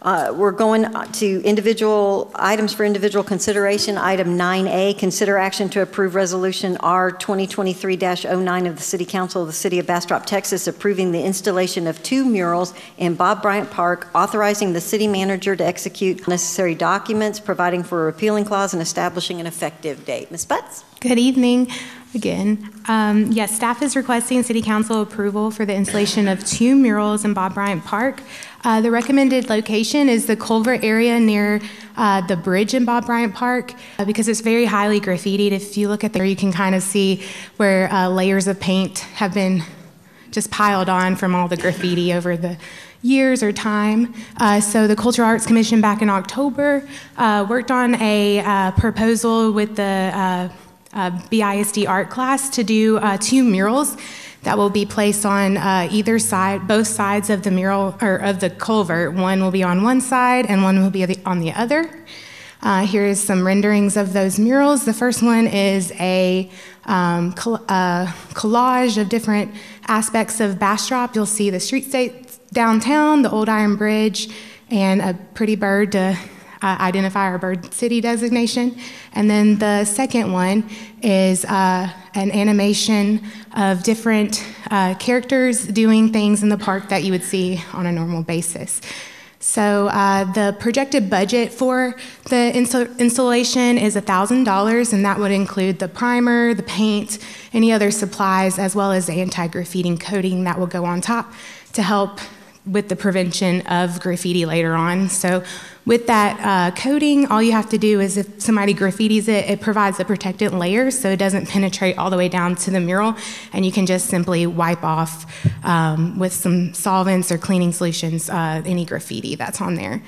We're going to individual items for individual consideration. Item 9A, consider action to approve Resolution R 2023-09 of the City Council of the City of Bastrop, Texas, approving the installation of 2 murals in Bob Bryant Park, authorizing the city manager to execute necessary documents, providing for a repealing clause, and establishing an effective date. Ms. Butts? Good evening again. Yes, staff is requesting City Council approval for the installation of 2 murals in Bob Bryant Park. The recommended location is the culvert area near the bridge in Bob Bryant Park because it's very highly graffitied. If you look at there, you can kind of see where layers of paint have been just piled on from all the graffiti over the years or time. So the Cultural Arts Commission back in October worked on a proposal with the BISD art class to do 2 murals that will be placed on either side, both sides of the mural or of the culvert. One will be on one side and one will be on the other. Here is some renderings of those murals. The first one is a collage of different aspects of Bastrop. You'll see the streetscape downtown, the old iron bridge, and a pretty bird to identify our bird city designation. And then the second one is an animation of different characters doing things in the park that you would see on a normal basis. So the projected budget for the installation is $1,000, and that would include the primer, the paint, any other supplies, as well as the anti-graffiti coating that will go on top to help with the prevention of graffiti later on. So with that coating, all you have to do is if somebody graffitis it, it provides a protectant layer so it doesn't penetrate all the way down to the mural, and you can just simply wipe off with some solvents or cleaning solutions any graffiti that's on there.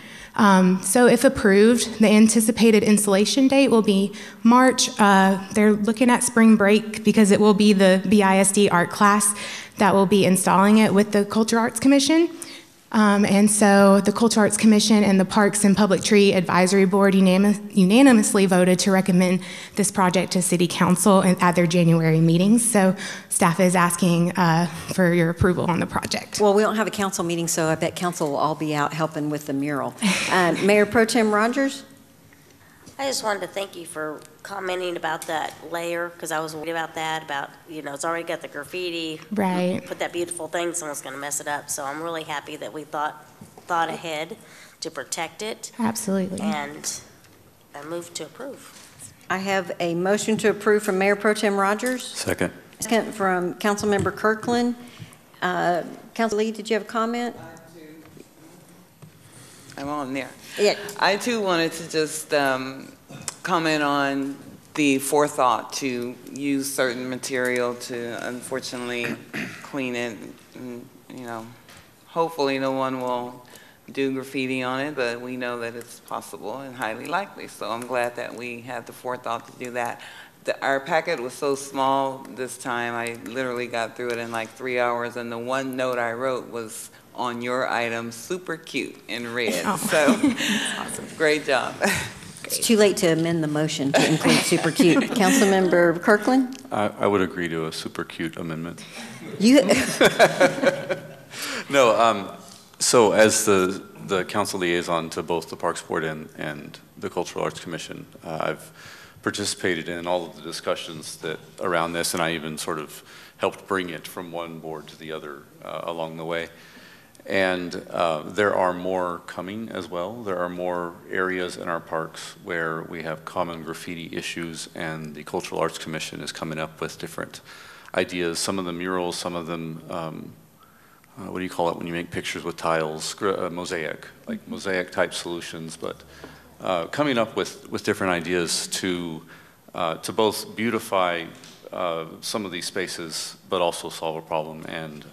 So if approved, the anticipated installation date will be March. They're looking at spring break because it will be the BISD art class that will be installing it with the Cultural Arts Commission. And so the Cultural Arts Commission and the Parks and Public Tree Advisory Board unanimously voted to recommend this project to City Council at their January meetings. So staff is asking for your approval on the project. Well, we don't have a council meeting, so I bet council will all be out helping with the mural. Mayor Pro Tem Rogers? I just wanted to thank you for commenting about that layer, because I was worried about that, it's already got the graffiti. Right. Put that beautiful thing, someone's going to mess it up. So I'm really happy that we thought ahead to protect it. Absolutely. And I move to approve. I have a motion to approve from Mayor Pro Tem Rogers. Second. Second from Councilmember Kirkland. Council Lee, did you have a comment? I'm on there. Yeah. I too wanted to just comment on the forethought to use certain material to unfortunately clean it. And, hopefully no one will do graffiti on it, but we know that it's possible and highly likely. So I'm glad that we had the forethought to do that. Our packet was so small this time, I literally got through it in like 3 hours, and the one note I wrote was on your item, super cute in red. Oh. So awesome. Great job. It's too late to amend the motion to include super cute. Councilmember Kirkland? I would agree to a super cute amendment. You. No, so as the council liaison to both the Parks Board and the Cultural Arts Commission, I've participated in all of the discussions that around this, and I even sort of helped bring it from one board to the other along the way. And there are more coming as well. There are more areas in our parks where we have common graffiti issues, and the Cultural Arts Commission is coming up with different ideas. Some of them murals, some of them, what do you call it when you make pictures with tiles? Mosaic, like mosaic type solutions, but coming up with different ideas to both beautify some of these spaces, but also solve a problem, and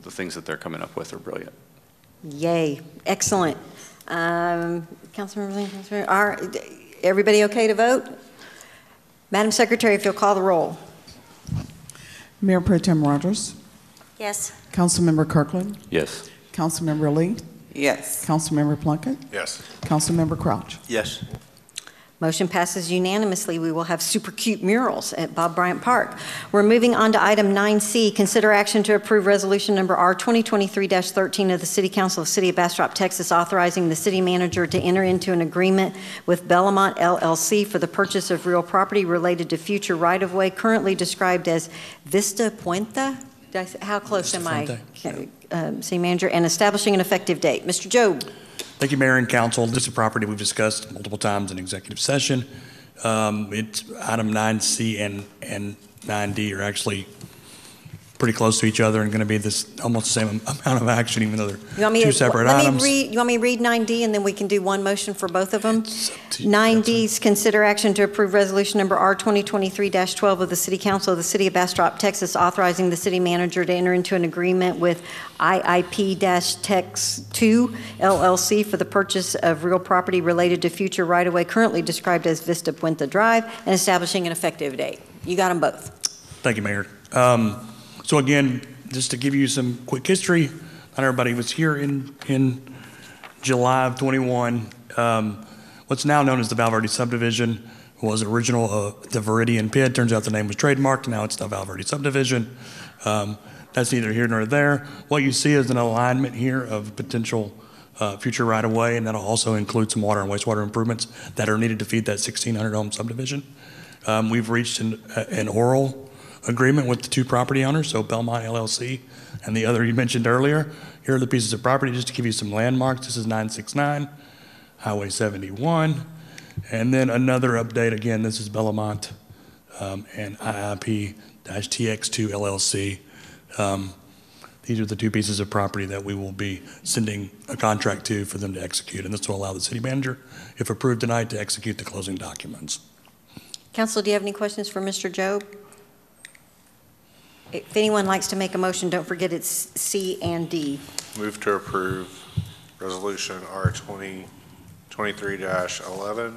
the things that they're coming up with are brilliant. Yay, excellent. Councilmember Lee, everybody okay to vote? Madam Secretary, if you'll call the roll. Mayor Pro Tem Rogers? Yes. Councilmember Kirkland? Yes. Councilmember Lee? Yes. Councilmember Plunkett? Yes. Councilmember Crouch? Yes. Motion passes unanimously. We will have super cute murals at Bob Bryant Park. We're moving on to item 9C, consider action to approve resolution number R 2023-13 of the City Council of the City of Bastrop, Texas, authorizing the city manager to enter into an agreement with Bellamont LLC for the purchase of real property related to future right-of-way currently described as Vista Puente. How close am I, City Manager? And establishing an effective date. Mr. Jobe. Thank you, Mayor and Council. This is a property we've discussed multiple times in executive session. It's item 9C and 9D are actually pretty close to each other and going to be almost the same amount of action, even though they're two separate items. You want me to read 9D and then we can do one motion for both of them? 9D's consider action to approve resolution number R 2023-12 of the City Council of the City of Bastrop, Texas, authorizing the city manager to enter into an agreement with IIP-Tex2 LLC for the purchase of real property related to future right-of-way currently described as Vista Puente Drive and establishing an effective date. You got them both. Thank you, Mayor. So again, just to give you some quick history, not everybody was here in July of 21. What's now known as the Valverde subdivision was original the Viridian Pit. Turns out the name was trademarked. Now it's the Valverde subdivision. That's neither here nor there. What you see is an alignment here of potential future right-of-way, and that'll also include some water and wastewater improvements that are needed to feed that 1,600 home subdivision. We've reached an oral agreement with the two property owners, so Belmont LLC and the other you mentioned earlier. Here are the pieces of property just to give you some landmarks. This is 969, Highway 71. And then another update, again, this is Belmont and IIP-TX2 LLC. These are the two pieces of property that we will be sending a contract to for them to execute. And this will allow the city manager, if approved tonight, to execute the closing documents. Council, do you have any questions for Mr. Jobe? If anyone likes to make a motion, don't forget it's C and D. Move to approve resolution R 2023-11,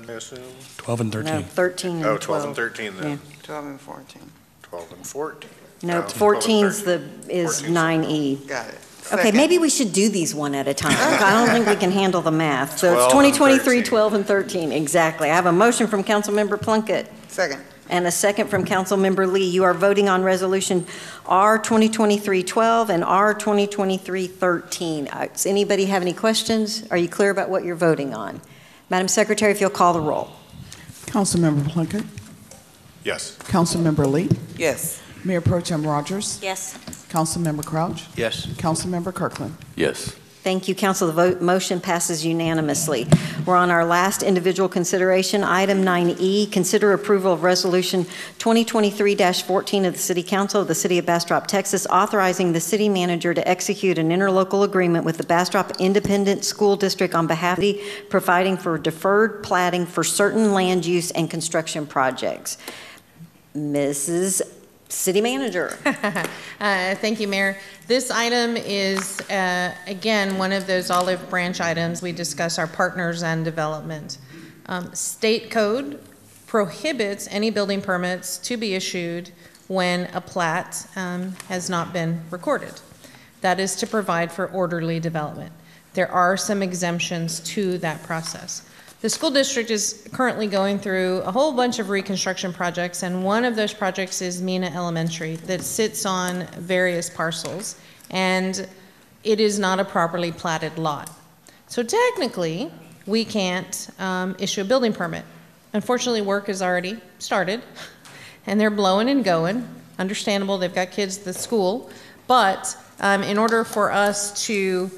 I assume? 12 and 13. No, 13 and 12. 12 and 13 then. Yeah. 12 and 14. 12 and 14. No, 14's is 9E. Got it. Okay, Second. maybe we should do these one at a time. I don't think we can handle the math. So it's 12 and 2023, 13. 12 and 13, exactly. I have a motion from Councilmember Plunkett. Second. And a second from Councilmember Lee. You are voting on resolution R 2023-12 and R 2023-13. Does anybody have any questions? Are you clear about what you're voting on? Madam Secretary, if you'll call the roll. Councilmember Plunkett? Yes. Councilmember Lee? Yes. Mayor Pro Tem Rogers? Yes. Councilmember Crouch? Yes. Councilmember Kirkland? Yes. Thank you, Council. The motion passes unanimously. We're on our last individual consideration, item 9E, consider approval of resolution 2023-14 of the City Council of the City of Bastrop, Texas, authorizing the city manager to execute an interlocal agreement with the Bastrop Independent School District on behalf of the city, providing for deferred platting for certain land use and construction projects. Mrs. City Manager. Thank you, Mayor. This item is, again, one of those olive branch items. We discuss our partners and development. State code prohibits any building permits to be issued when a plat has not been recorded. That is to provide for orderly development. There are some exemptions to that process. The school district is currently going through a whole bunch of reconstruction projects, and one of those projects is Mina Elementary that sits on various parcels, and it is not a properly platted lot. So technically, we can't issue a building permit. Unfortunately, work has already started, and they're blowing and going. Understandable, they've got kids at the school, but in order for us to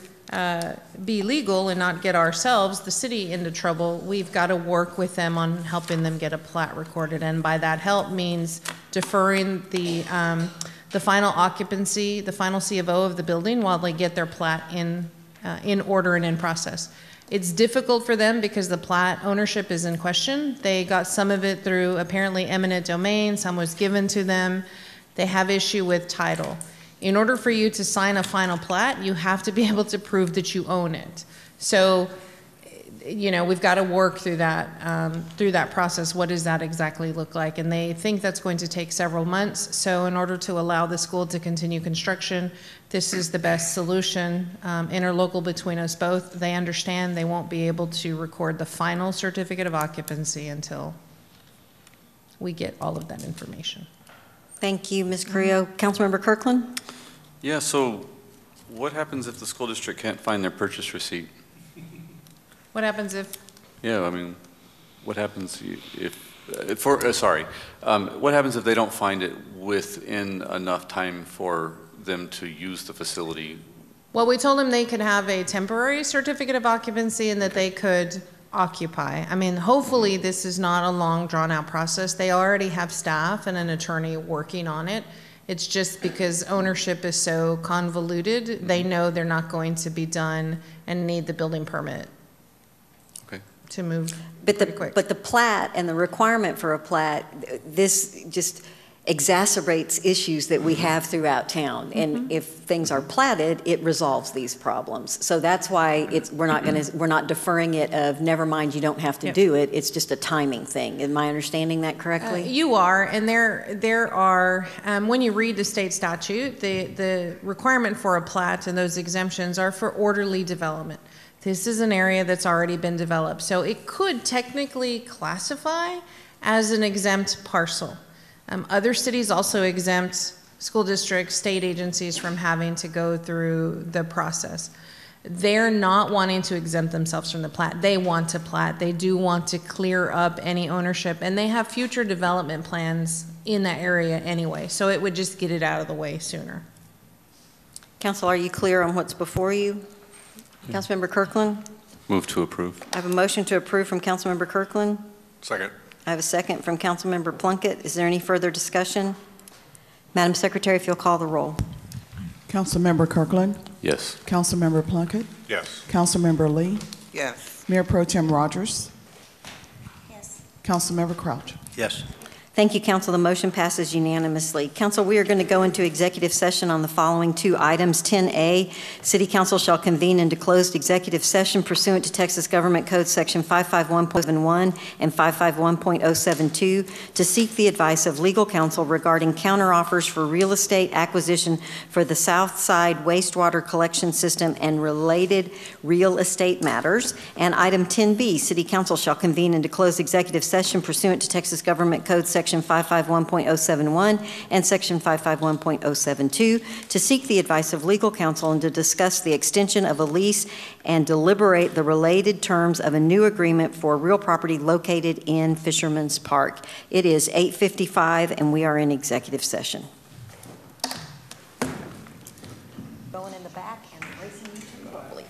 be legal and not get ourselves, the city, into trouble, we've got to work with them on helping them get a plat recorded. And by that help means deferring the final occupancy, the final C of O of the building while they get their plat in order and in process. It's difficult for them because the plat ownership is in question. They got some of it through apparently eminent domain, some was given to them. They have issue with title. In order for you to sign a final plat, you have to be able to prove that you own it. So you know, we've got to work through that process. What does that exactly look like? And they think that's going to take several months. So in order to allow the school to continue construction, this is the best solution, interlocal between us both. They understand they won't be able to record the final certificate of occupancy until we get all of that information. Thank you, Ms. Carrillo. Councilmember Kirkland? Yeah, so what happens if the school district can't find their purchase receipt? What happens if? Yeah, I mean, what happens what happens if they don't find it within enough time for them to use the facility? Well, we told them they could have a temporary certificate of occupancy and that they could occupy. I mean, hopefully this is not a long drawn out process. They already have staff and an attorney working on it. It's just because ownership is so convoluted, they know they're not going to be done and need the building permit to move pretty quick. But the plat and the requirement for a plat, this just exacerbates issues that we have throughout town. And if things are platted, it resolves these problems. So that's why we're not deferring it of never mind, you don't have to do it. It's just a timing thing. Am I understanding that correctly? You are, and there are, when you read the state statute, the requirement for a plat and those exemptions are for orderly development. This is an area that's already been developed. So it could technically classify as an exempt parcel. Other cities also exempt school districts, state agencies from having to go through the process. They're not wanting to exempt themselves from the plat. They want to plat. They do want to clear up any ownership, and they have future development plans in that area anyway. So it would just get it out of the way sooner. Council, are you clear on what's before you? Councilmember Kirkland? Move to approve. I have a motion to approve from Councilmember Kirkland. Second. I have a second from Councilmember Plunkett. Is there any further discussion? Madam Secretary, if you'll call the roll. Councilmember Kirkland? Yes. Councilmember Plunkett? Yes. Councilmember Lee? Yes. Mayor Pro Tem Rogers? Yes. Councilmember Crouch? Yes. Thank you, Council. The motion passes unanimously. Council, we are going to go into executive session on the following two items. 10A, City Council shall convene into closed executive session pursuant to Texas Government Code Section 551.1 and 551.072 to seek the advice of legal counsel regarding counteroffers for real estate acquisition for the South Side wastewater collection system and related real estate matters. And item 10B, City Council shall convene into closed executive session pursuant to Texas Government Code Section 551.071 and Section 551.072 to seek the advice of legal counsel and to discuss the extension of a lease and deliberate the related terms of a new agreement for real property located in Fisherman's Park. It is 8:55 and we are in executive session. Going in the back and racing you to hopefully.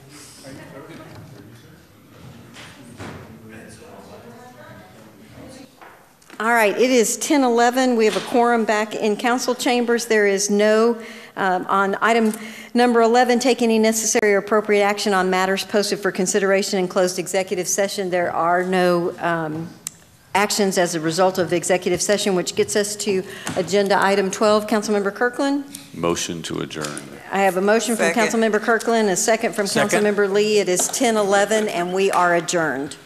All right, it is 10:11. We have a quorum back in council chambers. There is no, on item number 11, take any necessary or appropriate action on matters posted for consideration in closed executive session. There are no actions as a result of the executive session, which gets us to agenda item 12. Councilmember Kirkland? Motion to adjourn. I have a motion from Councilmember Kirkland, a second from Councilmember Lee. It is 10:11 and we are adjourned.